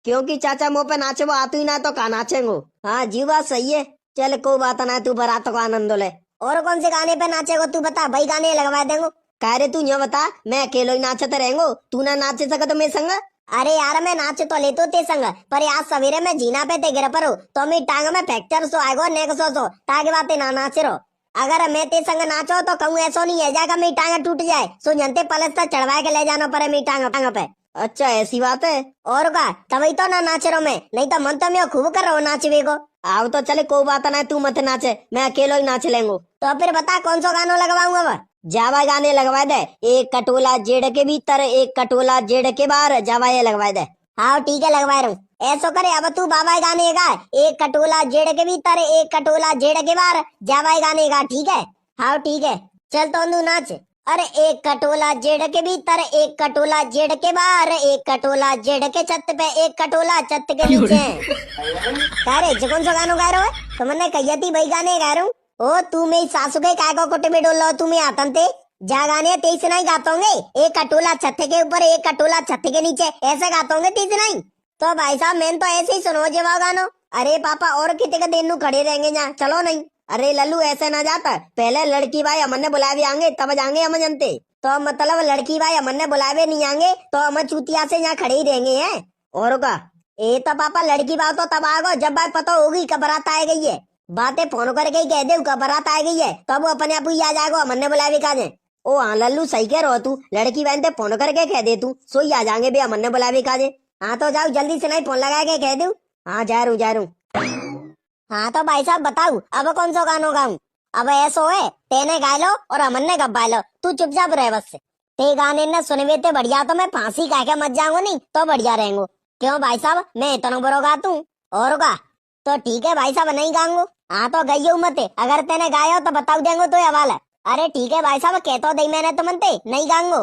क्योंकि चाचा मुँह पे नाचे वो आतू ही ना तो का नाचेंगो। हाँ जी बात सही है, चल कोई बात ना तू बारात को आनंद ले। और कौन से गाने पे नाचेगो तू बता, भाई गाने लगवा देंगो। कह रहे तू ये बता मैं अकेलो ही नाचते रहेंगो, तू ना नाचे सका तो मैं संग? अरे यार मैं नाच तो लेतो ते संग पर आज सवेरे मैं जीना पे ते गिर परो तो मेरी टांग में फ्रैक्चर सो आएगो नेक सो ताकि बातें ना नाचे रो। अगर मैं ते संग नाचो तो कहूँ ऐसा नहीं है जाएगा मेरी टांग टूट जाए सो जनते पलस्तर चढ़वा के ले जाना पड़े मेरी टांग पे। अच्छा ऐसी बात है? और का तभी तो ना नाच रहा मैं, नहीं तो मन तो मैं खूब कर रहा हूँ नाचवे को। आओ तो चले कोई बात ना तू मत नाचे मैं अकेलो ही नाच लेंगो। तो फिर बता कौन सा गाना लगवाऊंगा? अब जावा गाने लगवा दे, एक कटोला जेड़ के भीतर एक कटोला जेड़ के बाहर जावा ये लगवा दे। हाँ ठीक है लगवा रहा हूँ। ऐसो करे अब तू बाबा गाने गा, एक कटोला जेड़ के भीतर एक कटोला जेड़ के बाहर जावा गाने गा, ठीक है? हाँ ठीक है चल तो नाच। अरे एक कटोला जेड़ के भीतर, एक कटोला जेड़ के बाहर, एक कटोला जेड़ के छत पे, एक कटोला छत के नीचे। कह रे जो कौन सा गानो गा रहे हो? तुमने कही थी भाई गाने गा रहा हूँ। ओ तू मेरी सासू के काय को कुटे में डोल लो, तुम्हें आतन थे जा गाने तेईस नहीं गाते होंगे। एक कटोला छत के ऊपर, एक कटोला छत के नीचे, ऐसे गाते होंगे तीस नहीं। तो भाई साहब मैंने तो ऐसे ही सुनो जवाब गानो। अरे पापा और कितने का दिन खड़े रहेंगे यहाँ, चलो नहीं। अरे लल्लू ऐसे ना जाता, पहले लड़की भाई अमन ने बुलावे आएंगे तब जाएंगे हम जनते। तो मतलब लड़की भाई अमन ने बुलावे नहीं आएंगे तो हम चूतिया से यहाँ खड़े ही रहेंगे हैं। और का ए तो पापा लड़की बात तो तब आगो जब बात पता होगी कब बारात आ गई है। बातें फोन करके ही कह दे कब बारात आ गई है तब वो अपने आप ही आ जाएगा अमन ने बुलावे का जे। ओ हाँ लल्लू सही कह रहो तू, लड़की बहन ते फोन करके कह दे तू सो ही आ जाएंगे बे अमन ने बुलावे का जे। हाँ तो जाओ जल्दी से नहीं फोन लगा के कह दू। हाँ जा रू। हाँ तो भाई साहब बताऊ अब कौन सा गानो गाऊं? अब ऐसो है तेने गा लो और अमन ने गब्बा लो, तू चुपचाप रह बस से। ते गाने ने सुनवे ते बढ़िया तो मैं फांसी कह के मत जाऊंगा नहीं तो बढ़िया रहेंगे। क्यों भाई साहब मैं इतना बुरा गातू और का? तो ठीक है भाई साहब नहीं गाऊंगा। हाँ तो गई मत, अगर तेने गाया हो तो बताऊ देंगे तो हवाल है। अरे ठीक है भाई साहब कहतो दई मैंने तो मनते नहीं गाऊंगा।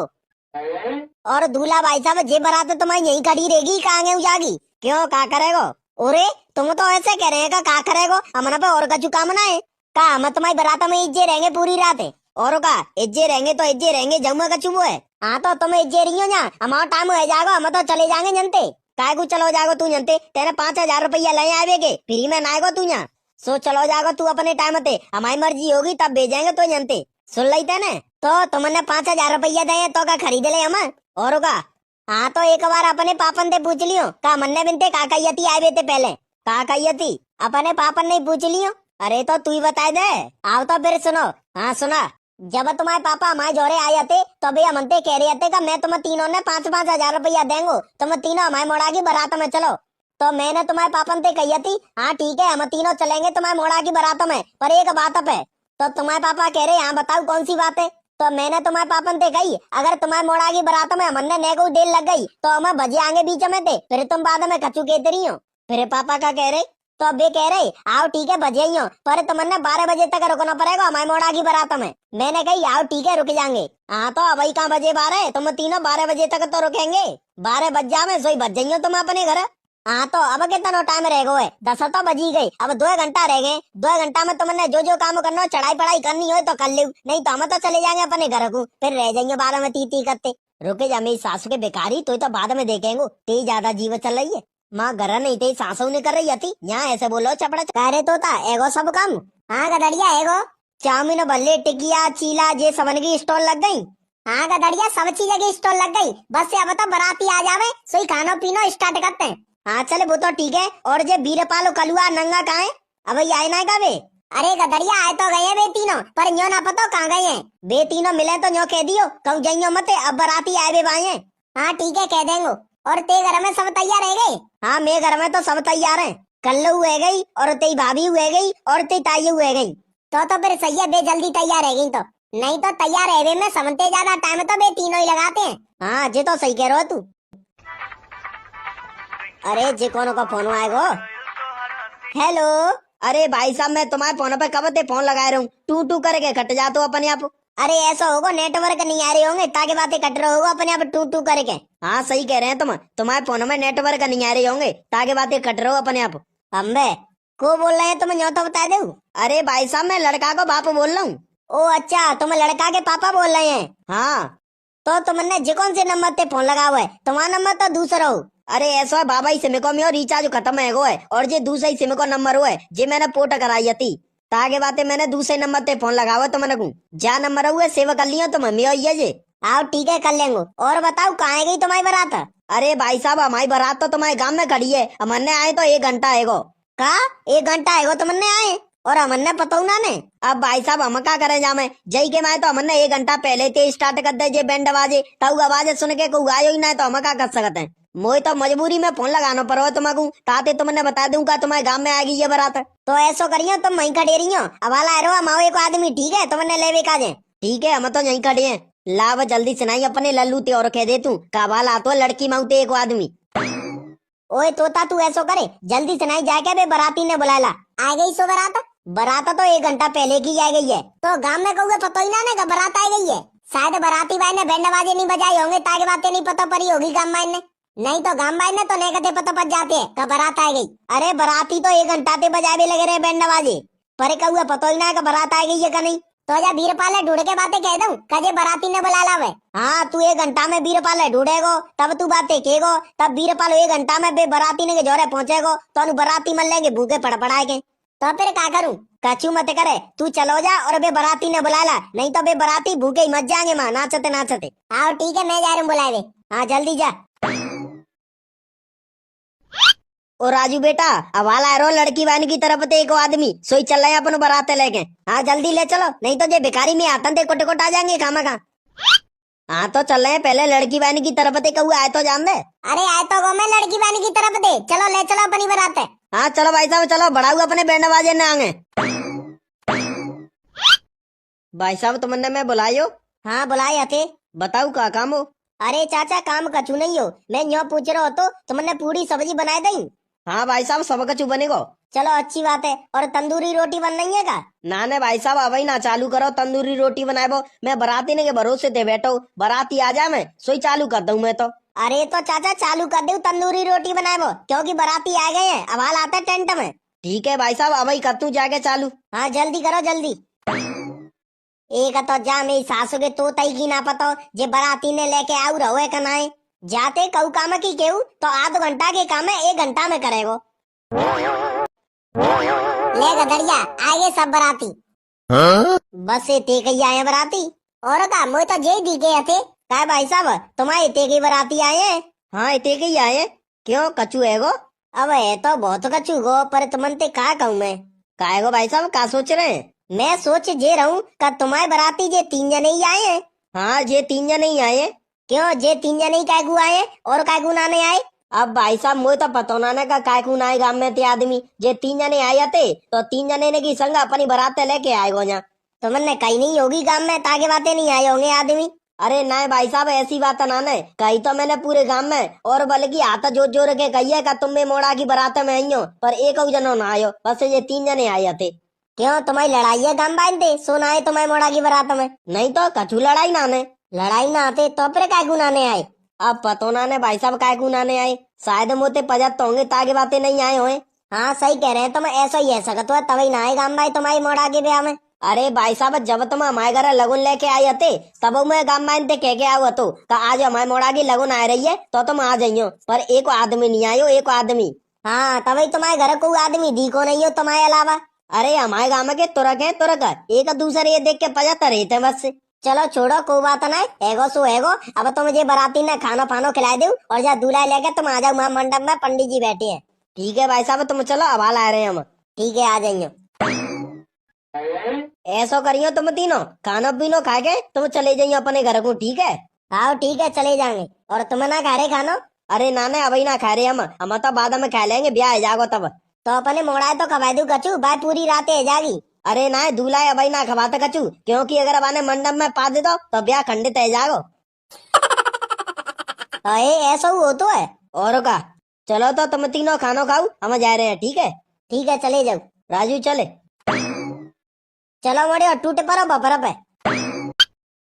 और दूल्हा भाई साहब जे बरात तुम्हारी यही खड़ी रहेगी कहाँ गए जागी? क्यों का करेगो? अरे तुम तो ऐसे कह रहे हैं का करेगो हमने पे और कछु काम ना है का? हम तुम्हारी बरात में इज्जे रहेंगे पूरी रात है और का इज्जे रहेंगे तो इज्जे रहेंगे जमुआ कछु वो है। हाँ तो तुम इज्जे रही हो ना हमारा टाइम हो जाएगा हम तो चले जाएंगे जनते। काय को चलो जागो तू जनते, तेरे 5,000 रुपया ले आवेगे फ्री में नाएगो तू यहाँ। सो चलो जागो तू अपने टाइम ते, हमारी मर्जी होगी तब भेजेंगे तो जनते। सुन ली तेने तो तुमने 5,000 रुपया दे तो का खरीद ले हम और का? हाँ तो एक बार अपने पापन से पूछ लियो का मन्ने बिनते का कहियती आए थे पहले का कहियती अपने पापन ने पूछ लियो। अरे तो तू ही बता दे। आओ तो फिर सुनो। हाँ सुना, जब तुम्हारे पापा हमारे जोरे आए थे तो भी हम कह रहे थे कि मैं तुम तीनों ने 5,000 रुपया देंगो, तुम तीनों हमारे मोड़ा की बारात में चलो। तो मैंने तुम्हारे पापन से कही थी हाँ ठीक है हम तीनों चलेंगे तुम्हारे मोड़ा की बारात में, पर एक बात है। तो तुम्हारे पापा कह रहे हाँ बताओ कौन सी बात है? तो मैंने तुम्हारे पापन से कही अगर तुम्हारे मोड़ा की बारात में हमने नेको देर लग गई तो हम बजे आगे बीच में थे, फिर तुम बाद में कचू कहते रही हो। फिर पापा का कह रहे तो अब कह रहे आओ ठीक है बजे ही हो पर तुमने 12 बजे तक रुकना पड़ेगा हमारे मोड़ा की बारात में। मैंने कही आओ ठीक है रुक जाएंगे। हाँ तो अब कहाँ बजे 12, तुम तीनों 12 बजे तक तो रुकेंगे, 12 बज जावे सोई बज जाइयो तुम अपने घर। हाँ तो अब कितना टाइम रह गो है? 10 तो बजी गई, अब 2 घंटा रह गए। 2 घंटा में तुमने जो जो काम करना हो चढ़ाई पढ़ाई करनी हो तो कर लो, नहीं तो हम तो चले जाएंगे अपने घर को, फिर रह जाएंगे बाद में ती करते। रुके जा मेरी सासू के बेकारी तो बाद में देखेंगे ते ज्यादा जीव चल रही है। माँ घर नहीं थे सासू नहीं कर रही थी यहाँ ऐसे बोलो चपड़ा कह रहे तो था एगो सब काम। हाँ गदड़िया एगो चाउमीन भल्ले टिकिया चीला जे सबन की स्टॉल लग गई। हाँ गदड़िया सब चीजें की स्टॉल लग गई, बस अब तो बाराती आ जावे सोई खानो पीनो स्टार्ट करते हैं। हाँ चले वो तो ठीक है। और जे बीरपाल कलुआ नंगा कहाँ है? अब ये आए ना कभी? अरे गदड़िया आए तो गए बे तीनों पर यो ना पता कहाँ गए हैं। बे तीनों मिले तो यो कह दियो कहूँ जाइयो मत अब बाराती आए बे भाई। हाँ ठीक है कह देंगे। और ते घर में सब तैयार है गए? हाँ मेरे घर में तो सब तैयार है, कल्लू हुए गई और तेरी भाभी हुए गई और तेरी ताई हुए गई। तो फिर सही है बे जल्दी तैयार है गई तो, नहीं तो तैयार है बे में समझते ज्यादा टाइम तो बे तीनों ही लगाते हैं। हाँ जे तो सही कह रहे हो तू। अरे जे कोनो का फोन आएगो? हेलो अरे भाई साहब मैं तुम्हारे फोन पे कब से फोन लगा रहा हूँ, टू टू करके कट जाते हो अपने आप। अरे ऐसा होगा नेटवर्क नहीं आ रहे होंगे ताकि बातें कट रहे होगा अपने आप टू टू करके। हाँ सही कह रहे हैं तुम, तुम्हारे फोन में नेटवर्क नहीं आ रहे होंगे ताकि बातें कट रहे हो अपने आप। अम्बे को बोल रहे हैं तुम यो तो बता दो। अरे भाई साहब मैं लड़का को बाप बोल रहा हूँ। ओ अच्छा तुम लड़का के पापा बोल रहे हैं? हाँ तो तुमने जे कौन से नंबर पे फोन लगा हुआ है? तुम्हारा नंबर तो दूसरा हो। अरे ऐसा है बाबा ही सिम को में रिचार्ज खत्म है गो है और जे दूसरा ही सिम को नंबर हुआ है जे मैंने पोर्ट कराई थी ताकि बातें मैंने दूसरे नंबर पे फोन लगा हुआ तुमने को जा नंबर हुआ सेवा कर लियो तुम मैं ये जे। आओ ठीक है कर लेंगे। और बताओ कहाँ गई तुम्हारी बारात? अरे भाई साहब हमारी बारात तो तुम्हारे गांव में खड़ी है, हमने आए तो 1 घंटा है गो। का 1 घंटा है गो तुमने आए और हमने पता ना ने? अब भाई साहब हम क्या करे जामे जई के मैं तो हमने 1 घंटा पहले ते स्टार्ट कर दे जे बैंड आवाजे तब आवाज सुन के को आयो ही ना तो हम क्या कर सकते हैं। मोई तो मजबूरी में फोन लगाना पड़ो तुमको ताते तुमने बता दूं का तुम्हारे गांव में आएगी ये बारात। तो ऐसा करियो तुम वहीं खड़े रही हो अब वाला रो माओ एक आदमी ठीक है तुमने लेवे का जे। ठीक है हम तो यहीं खड़े हैं, लाव जल्दी सुनाई अपने लल्लू ते और कह दे तू काबाला तो लड़की मांगते एक आदमी। ओए तोता तू ऐसा करे जल्दी सुनाई जाके बे बराती ने बुलाला। आ गई सो बारात? बारात तो 1 घंटा पहले की आ गई है तो गांव में कहूँगा पता ही ना ने बारात आ गई है। शायद बाराती भाई ने बैंड बाजे नहीं बजाए होंगे ताकि बातें नहीं पता पड़ी होगी गांव भाई ने। नहीं तो गांव भाई ने तो नहीं कहते पता पड़ जाते हैं कब बारात आ गई। अरे बाराती तो 1 घंटा ते बजाए भी लगे रहे बैंड बाजे, पर कहुआ पता ही ना है कि बारात आ गई है का नहीं। तो जा बीरपाल ढूंढ के बातें कह दूं कजे बाराती ने बुला लावे। हाँ तू 1 घंटा में बीरपाल ढूंढेगो तब तू बातें केगो, तब बीरपाल 1 घंटा में बे बाराती ने के जोरे पहुंचेगो तो बाराती मन लेंगे भूखे पड़पड़ाए के। तो फिर क्या करूं, कछु मत करे, तू चलो जा और बे बाराती ने बुला ला, नहीं तो बे बाराती भूखे ही मत जाएंगे माँ नाचते नाचते। हाँ ठीक है मैं जा रहा हूँ बुलाए। हाँ जल्दी जा। ओ राजू बेटा, अब आ रो लड़की वानी की तरफ ते एक आदमी सोई चल रहे अपन बराते लेके। हाँ जल्दी ले चलो, नहीं तो जे बेकारी में आतन ते कोटे कोट आ जाएंगे खामा खा। हाँ तो चल रहे हैं, पहले लड़की वानी की तरफ ते कहू आए तो जान दे। अरे आए तो गो मैं लड़की वानी की तरफ दे, चलो ले चलो अपनी बारात है। हाँ चलो भाई साहब चलो, बढ़ाऊ अपने बैंड बाजे न आगे। भाई साहब तुमने मैं बुलायो? हाँ बुलाए थे। बताऊ का काम हो? अरे चाचा काम कछु नहीं हो, मैं यो पूछ रहा हो तो तुमने पूरी सब्जी बनाए दई। हाँ भाई साहब सब कछु बनेगो। चलो अच्छी बात है, और तंदूरी रोटी बन रही है का? ना ने भाई साहब अभी ना चालू करो तंदूरी रोटी बनाएबो, मैं बराती ने के भरोसे ते बैठो, बराती आ जा मैं सोई चालू कर दूं मैं तो। अरे तो चाचा चालू कर दे तंदूरी रोटी बनाएबो, क्योंकि बराती आ गए हैं, अब हाल आता है टेंट में। ठीक है भाई साहब अभी कर तू जाके चालू। हाँ जल्दी करो जल्दी। एक तो जा मेरी सासू के तो तई की ना पता जे बराती ने लेके आऊ रहो कनाए, जाते कऊ काम की केऊ तो आध घंटा के काम है 1 घंटा में करेगो। ले गदड़िया आगे सब बराती। बस ते कही आए बराती, और का मोए तो जे दी गए थे। काय भाई साहब तुम्हारे ते की बराती आए हैं? हाँ इतने के ही आए, क्यों कछु है गो? अब है तो बहुत कछु गो, पर तुमनते का कहूँ मैं। काहे गो भाई साहब का सोच रहे हैं? मैं सोच जे रहूं का तुम्हारे बराती जे 3 जने ही आए हैं। हाँ ये 3 जने ही आए। क्यों जे 3 जने ही काय गु आए और काय गु ना नहीं आए? अब भाई साहब मुझे तो पता ना ने का काय कून आए गांव में ते आदमी, जे 3 जने आए थे तो 3 जने ने की संग अपनी बराते लेके आए गो यहाँ। तुमने कहीं नहीं होगी गांव में ताके बातें नहीं आए होंगे आदमी। अरे ना भाई साहब ऐसी बात ना ने कही तो मैंने पूरे गांव में, और बल्कि आता जोर जोर के कही है का तुम में मोड़ा की बराते में आई हो, पर एक जनो ना आयो, बस ये 3 जने आए थे। क्यों तुम्हारी लड़ाई है गांव बांधते सोना है तुम्हारे मोड़ा की बरात में? नहीं तो कछु लड़ाई ना ने। लड़ाई ना आते तो फिर काय गु नाने आए? अब पतो ना ने भाई साहब काय कून आने आए, शायद मोते पजत तो होंगे ताकि बातें नहीं आए होए। हाँ सही कह रहे हैं तुम, ऐसा ही है सकत हुआ तभी ना आए गांव भाई तुम्हारी मोड़ा के ब्याह में। अरे भाई साहब जब तुम हमारे घर लगुन लेके आए थे तब मैं गांव में ते कह के आओ तो का आज हमारे मोड़ा की लगुन आ रही है तो तुम आ जाइयो, पर एक आदमी नहीं आयो, एक आदमी। हाँ तभी तुम्हारे घर को आदमी दी को नहीं हो तुम्हारे अलावा। अरे हमारे गांव में के तुरक है तुरक, एक दूसरे ये देख के पजत रहते बस। चलो छोड़ो कोई बात ना, एगो सो एगो। अब तो मुझे बाराती ने खाना फानो खिला दो और जा दूल्हा लेके तुम आ जाओ, वहाँ मंडप में पंडित जी बैठे हैं। ठीक है भाई साहब तुम चलो, अब हाल आ रहे हैं हम। ठीक है आ जाइयो। ऐसा करियो तुम तीनों खाना पीनो खा के तुम चले जाइयो अपने घर को, ठीक है? हाँ ठीक है चले जाएंगे। और तुम ना खा रहे खानो? अरे ना अभी ना खा रहे हम तो बाद में खा लेंगे, ब्याह जागो तब। तो अपने मोड़ा तो खवा दू कचू भाई, पूरी रात है जागी। अरे ना दूल्हा अभी ना खवाते कचू, क्योंकि अगर अबाने मंडप में पा दे तो ब्याह खंडित है जागो। अरे ऐसा हो तो है। और का चलो तो तुम तीनों खानो खाओ, हम जा रहे हैं, ठीक है? ठीक है चले जाओ। राजू चले। चलो मोड़े और टूटे परो बफर पे।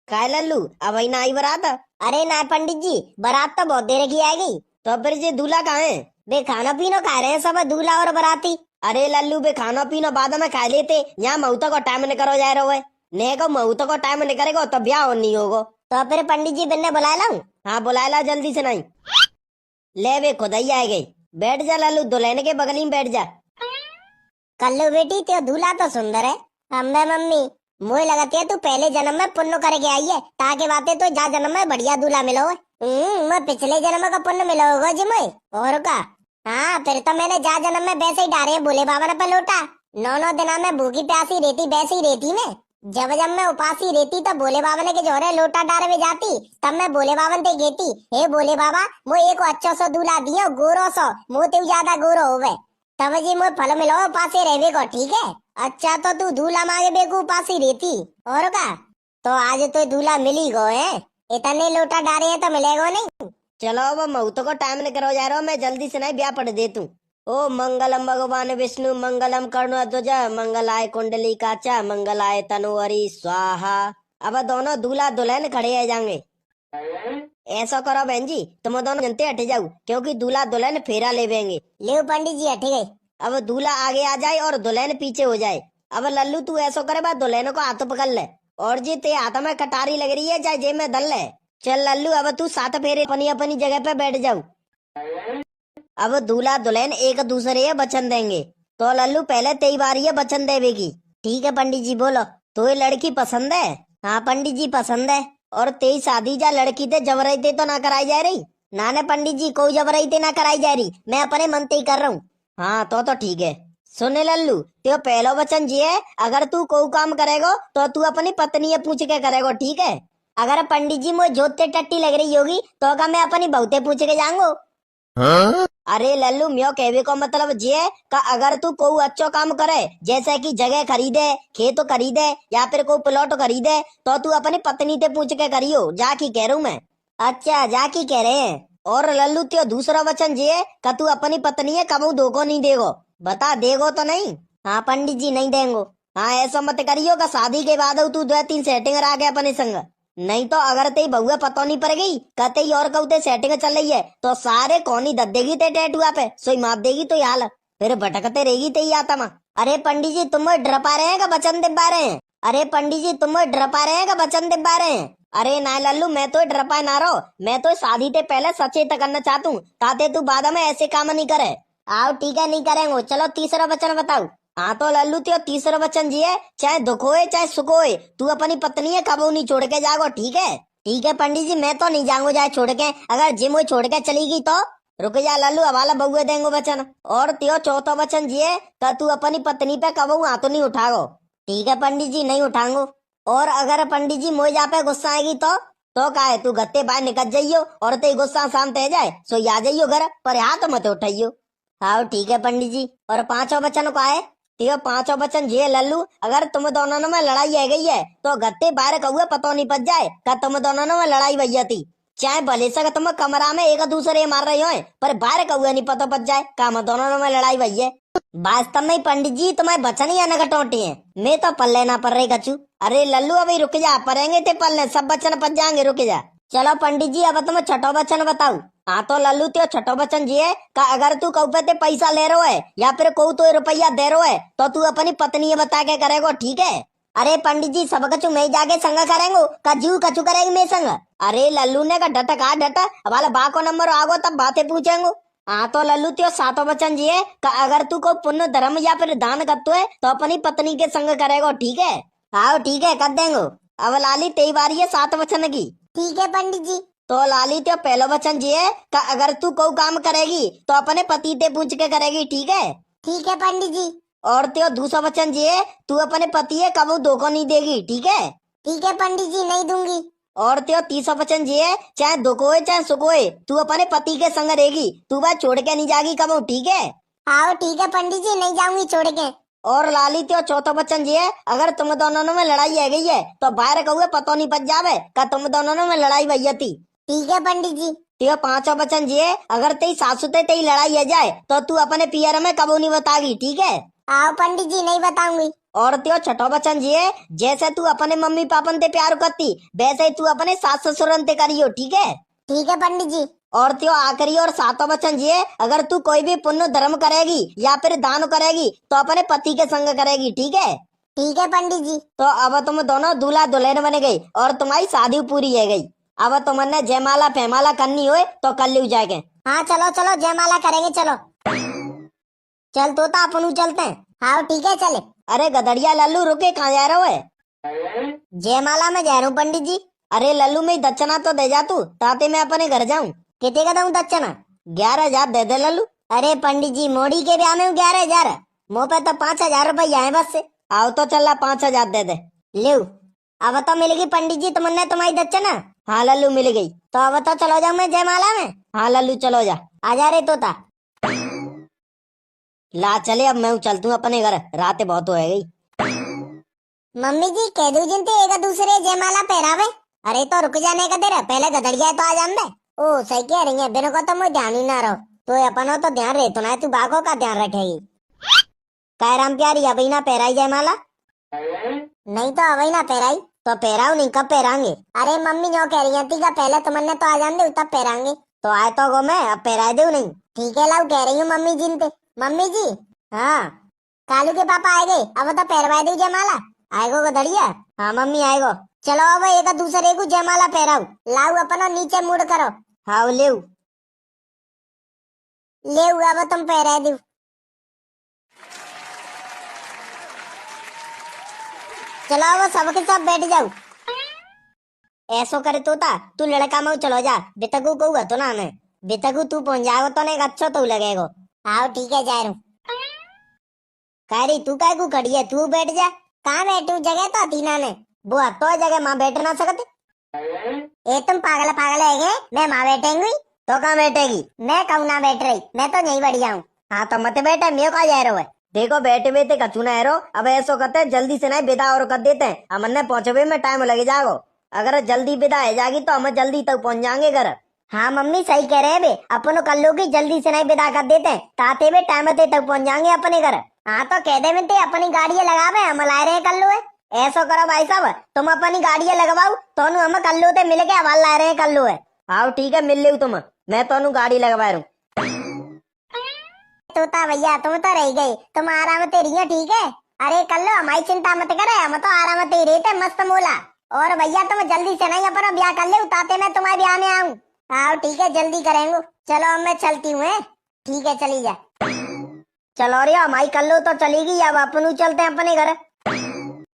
काय लल्लू अभी ना आई बारात? अरे ना पंडित जी बारात तो बहुत देर की आएगी। तो फिर ये दूल्हा कहाँ है? बे खाना पीनो खा रहे हैं सब दूल्हा और बाराती। अरे लल्लू बे खाना पीना बाद में खा लेते, यहाँ महूता को टाइम नहीं करो जा रहे हो, ने को महूता को टाइम नहीं करेगा तो ब्याह नहीं होगा। तो फिर पंडित जी बिन्ने बुला लाऊं? हाँ बुला ला जल्दी से। नहीं ले बे खुद ही आ गई, बैठ जा लल्लू, दुल्हन के बगल में बैठ जा। कल्लू बेटी तो दूल्हा तो सुंदर है। अम्बे मम्मी मुझे लगती है तू पहले जन्म में पुण्य करके आई है ताकि बातें तो जा जन्म में बढ़िया दूल्हा मिलो है। मैं पिछले जन्म का पुण्य मिला होगा जी मैं। और का हाँ फिर तो मैंने जा जन्म में वैसे ही डारे बोले बाबा ने पे लौटा। 9 दिना में भूखी प्यासी रहती वैसे ही रहती मैं। जब मैं उपासी रहती तो बोले बाबा ने के जोरे लोटा डारे में जाती, तब मैं बोले बाबा ते गेती, हे बोले बाबा मो एक अच्छा सो दूल्हा दियो गोरो सो, मो ते ज्यादा गोरो होवे तब जी मो फल मिलो पासे रहवे को, ठीक है? अच्छा तो तू दूल्हा मांगे बेकू पासी रहती। और का तो आज तो दूल्हा मिली गो है, इतने लोटा डारे हैं तो मिलेगो नहीं। चलो अब महूतो को टाइम नहीं करो जा रहा हूँ, मैं जल्दी से नहीं ब्याह पढ़ दे तू। ओ मंगलम भगवान विष्णु मंगलम कर्णध्वज मंगलाय कुंडली काचा मंगलाय तनुवरी स्वाहा। अब दोनों दूल्हा दुल्हन खड़े आ जाएंगे। ऐसा करो बहन जी, तुम दोनों जनते हट जाओ, क्योंकि दूल्हा दुल्हन फेरा लेवेंगे। ले पंडित जी हट गए। अब दूल्हा आगे आ जाए और दुल्हन पीछे हो जाए। अब लल्लू तू ऐसा करे बा दुल्हन को हाथ पकड़ ले, और जी ते हाथ में कटारी लग रही है चाहे जेब में दल ले। चल लल्लू अब तू 7 फेरे अपनी अपनी जगह पे बैठ जाओ। अब दूल्हा दुल्हन एक दूसरे ये वचन देंगे, तो लल्लू पहले तेई बार ये वचन देवेगी। ठीक है पंडित जी बोलो। तो ये लड़की पसंद है? हाँ पंडित जी पसंद है। और तेई शादी जा लड़की ते जबरदस्ती तो ना कराई जा रही? ना ना पंडित जी कोई जबरदस्ती ना कराई जा रही, मैं अपने मन से ही कर रहा हूँ। हाँ तो ठीक है। सुने लल्लू, त्यो पहलो वचन जी है, अगर तू कोई काम करेगो तो तू अपनी पत्नी ये पूछ के करेगो, ठीक है? अगर पंडित जी मुझे जोते टट्टी लग रही होगी तो का मैं अपनी बहुते पूछ के जाऊंगो। अरे लल्लू, म्यो कहवे को मतलब जी है का अगर तू कोई अच्छो काम करे, जैसे कि जगह खरीदे, खेत खरीदे या फिर कोई प्लॉट खरीदे, तो तू अपनी पत्नी ते पूछ के करियो, जा की कह रहा हूँ मैं। अच्छा जा की कह रहे हैं। और लल्लू त्यो दूसरा वचन जी है का तू अपनी पत्नी है कबू धोखो नहीं देगो, बता देगो तो नहीं? हाँ पंडित जी नहीं देंगो। हाँ ऐसा मत करियो का शादी के बाद तू 2-3 सेटिंग आ गया अपने संग, नहीं तो अगर तेरी बहुआ पता नहीं पड़ गई कहते ही और कहते सेटिंग चल रही है तो सारे कौनी दद देगी ते टैटुआ पे, सोई माप देगी तो यार फिर भटकते रहेगी ते आता माँ। अरे पंडित जी तुम डर पा रहे हैं का वचन दे पा रहे हैं? अरे पंडित जी तुम डर पा रहे हैं का वचन दे पा रहे हैं? अरे ना लल्लू, मैं तो डर पाए ना रहो, मैं तो शादी ते पहले सचेत करना चाहता हूँ ताते तू बाद में ऐसे काम नहीं करे। आओ ठीक है नहीं करेंगे। चलो तीसरा वचन बताओ। हाँ तो लल्लू त्यो तीसरा वचन जी है, चाहे दुख होए चाहे सुख होए, तू अपनी पत्नी है कबू नहीं छोड़ के जागो, ठीक है? ठीक है पंडित जी मैं तो नहीं जाऊंगा जाए छोड़ के, अगर जिम वो छोड़ के चली गई तो? रुक जा लल्लू, हवाला बहुए देंगे वचन। और त्यो चौथा वचन जी है का तू अपनी पत्नी पे कबू हाथ नहीं उठागो। ठीक है पंडित जी नहीं उठाऊंगो। और अगर पंडित जी मोए जा पे गुस्सा आएगी तो का है, तू गत्ते बाहर निकल जाइयो और ते गुस्सा शांत हो जाए सो आ जाइयो घर पर, हाथ मत उठाइयो। हाँ ठीक है पंडित जी। और 5वां वचन का है, त्यो 5वां वचन जी है लल्लू, अगर तुम दोनों में लड़ाई है गई है तो गत्ते बाहर कहुए पतो नहीं पच जाए का तुम दोनों में लड़ाई भैया थी, चाहे भले सक तुम कमरा में एक दूसरे मार रहे हो पर बाहर कहुए नहीं पतो पच जाए का हम दोनों में लड़ाई भई है। वास्तव में पंडित जी तुम्हारे बचन ही अनग टोटे हैं, मैं तो पल्ले ना पर रही कचू। अरे लल्लू अभी रुक जा, परेंगे ते पल्ले सब बच्चन पच जाएंगे, रुक जा। चलो पंडित जी अब तुम छठो वचन बताओ। हाँ तो लल्लू त्यो छठो वचन जी है का अगर तू कहू पे ते पैसा ले रहो है या फिर कहू तो रुपया दे रहो है तो तू अपनी पत्नी ये बता के करेगो, ठीक है? अरे पंडित जी सब कचू मैं जाके संग करेंगो का जू कचू करेगी मैं संग? अरे लल्लू ने का डटा का डटा वाला बा को नंबर आगो तब बातें पूछेंगो। हाँ तो लल्लू त्यो 7वां वचन जी है का अगर तू को पुण्य धर्म या फिर दान करतो है तो अपनी पत्नी के संग करेगो, ठीक है? हाँ ठीक है कर देंगो। अब लाली तेई बारी है 7 वचन की। ठीक है पंडित जी। तो लाली त्यो पहलो वचन जी है का अगर तू कोई काम करेगी तो अपने पति ते पूछ के करेगी, ठीक है? ठीक है पंडित जी। और त्यो दूसरा वचन जी है तू अपने पति है कबू धोखा नहीं देगी, ठीक है? ठीक है पंडित जी नहीं दूंगी। और त्यो तीसरा वचन जी है चाहे दुख होए चाहे सुख होए तू अपने पति के संग रहेगी, तू बात छोड़ के नहीं जागी कबू, ठीक है? हाँ ठीक है पंडित जी नहीं जाऊंगी छोड़ के। और लाली त्यो चौथा वचन जी है अगर तुम दोनों में लड़ाई है गई है तो बाहर कहुए पतो नहीं पच जावे का तुम दोनों में लड़ाई भैया थी। ठीक है पंडित जी। त्यो 5वां वचन जी है अगर तेरी सासू ते तेरी लड़ाई है जाए तो तू अपने पियर में कबू नहीं बतागी, ठीक है? आओ पंडित जी नहीं बताऊंगी। और त्यो छठो वचन जी है जैसे तू अपने मम्मी पापन ते प्यार करती वैसे ही तू अपने सास ससुरन ते करियो, ठीक है? ठीक है पंडित जी। और त्यो आखिरी और 7वां वचन जी है अगर तू कोई भी पुण्य धर्म करेगी या फिर दान करेगी तो अपने पति के संग करेगी, ठीक है? ठीक है पंडित जी। तो अब तुम दोनों दूल्हा दुल्हन बन गई और तुम्हारी शादी पूरी है गई। अब तुमने जयमाला फैमाला करनी हो तो कर लियो जाके। हाँ चलो चलो जयमाला करेंगे चलो। चल तोता अपन चलते हैं। हाँ ठीक है चले। अरे गदड़िया लल्लू रुके, कहाँ जा रहे हो है? जयमाला में जा रहा हूँ पंडित जी। अरे लल्लू में दक्षिणा तो दे जा तू ताते मैं अपने घर जाऊं। कितने का दूं दक्षिणा? 11,000 दे दे लल्लू। अरे पंडित जी मोड़ी के ब्याह में 11,000, मुँह पे तो 5,000 रुपया है बस से। आओ तो चल 5,000 दे दे। ले अब तो मिल गई पंडित जी तुमने तुम्हारी दक्षिणा। हाँ लल्लू मिल गई। तो अब तो चलो जाऊं मैं जयमाला में। हाँ लल्लू चलो जा। आजा रे तोता। ला चले अब मैं चलतू अपने घर, रात बहुत हो गई। मम्मी जी कह दू जिनते एक दूसरे जयमाला पहरावे। अरे तो रुक जाने का देर पहले गदड़िया तो आ जान दे। ओ सही कह रही है, बिना को तो मुझे ध्यान ही ना रहो तो अपनो तो ध्यान रहे तो ना तू बाघों का ध्यान रखेगी। काय राम प्यारी अभी ना पहराई जयमाला? नहीं तो अभी ना पहराई तो पहराओ नहीं, कब पहरांगे? अरे मम्मी जो कह रही थी का पहले तुमने तो आ जान दे तब पहरांगे। तो आए तो गो मैं अब पहरा दे नहीं। ठीक है लाओ कह रही हूँ मम्मी जी ने। मम्मी जी हाँ कालू के पापा आए गए, अब तो पहरवा दे जयमाला। आएगो गधड़िया? हाँ मम्मी आएगो। चलो अब एक दूसरे को जयमाला पहराओ। लाओ अपना नीचे मुड़ करो। हाँ ले अब तुम पहरा दो। चलो अब सबके सब बैठ जाओ। ऐसो करे तोता तू लड़का में चलो जा, बेतकू कहूगा तो ना मैं बेतकू तू पहुंच जाओ तो नहीं अच्छा तो लगेगो। हाँ ठीक है जा रहा हूँ। कारी तू काय को खड़ी है, तू बैठ जा। कहाँ बैठू, जगह तो तीना ने वो तो जगह माँ बैठ ना सकते। ए तुम पागल पागल है गे? मैं माँ बैठेंगी तो कहाँ बैठेगी? मैं कहूँ ना बैठ रही, मैं तो नहीं बढ़िया हूँ। हाँ तो मत बैठे, मेरे को जा रहा है। देखो बैठे बैठे कचू ना रो, अब ऐसो करते हैं जल्दी से नहीं विदा और कर देते हैं, हमने पहुंचवे में टाइम लगे जागो। अगर जल्दी विदा है जागी तो हम जल्दी तक पहुंच जाएंगे घर। हाँ मम्मी सही कह रहे हैं बे, अपन कल्लू की जल्दी से नहीं विदा कर देते हैं ताते में टाइम तक पहुंच जाएंगे अपने घर। हाँ तो कह दे में अपनी गाड़ियां लगावे, हम ला रहे हैं कल्लू है। ऐसा करो भाई साहब, तुम अपनी गाड़ियां लगवाओ तो हम कल्लू ते मिल के हवाल ला रहे हैं कल्लू है। हाँ ठीक है मिल ली तुम, मैं तो गाड़ी लगवा रहा हूँ। तोता भैया तुम तो रह गई, तुम आराम ते रही हो ठीक है। अरे कल्लू हमारी चिंता मत करे, हम तो आराम ते ही रहते मस्त मोला। और भैया तुम जल्दी से नहीं अपना ब्याह कर ले ताते मैं तुम्हारे ब्याह में आऊँ। हाँ ठीक है जल्दी करेंगे। चलो अब मैं चलती हूँ। ठीक है चली जा। चलो रे हमारी कल्लू तो चलेगी, अब अपन चलते हैं अपने घर।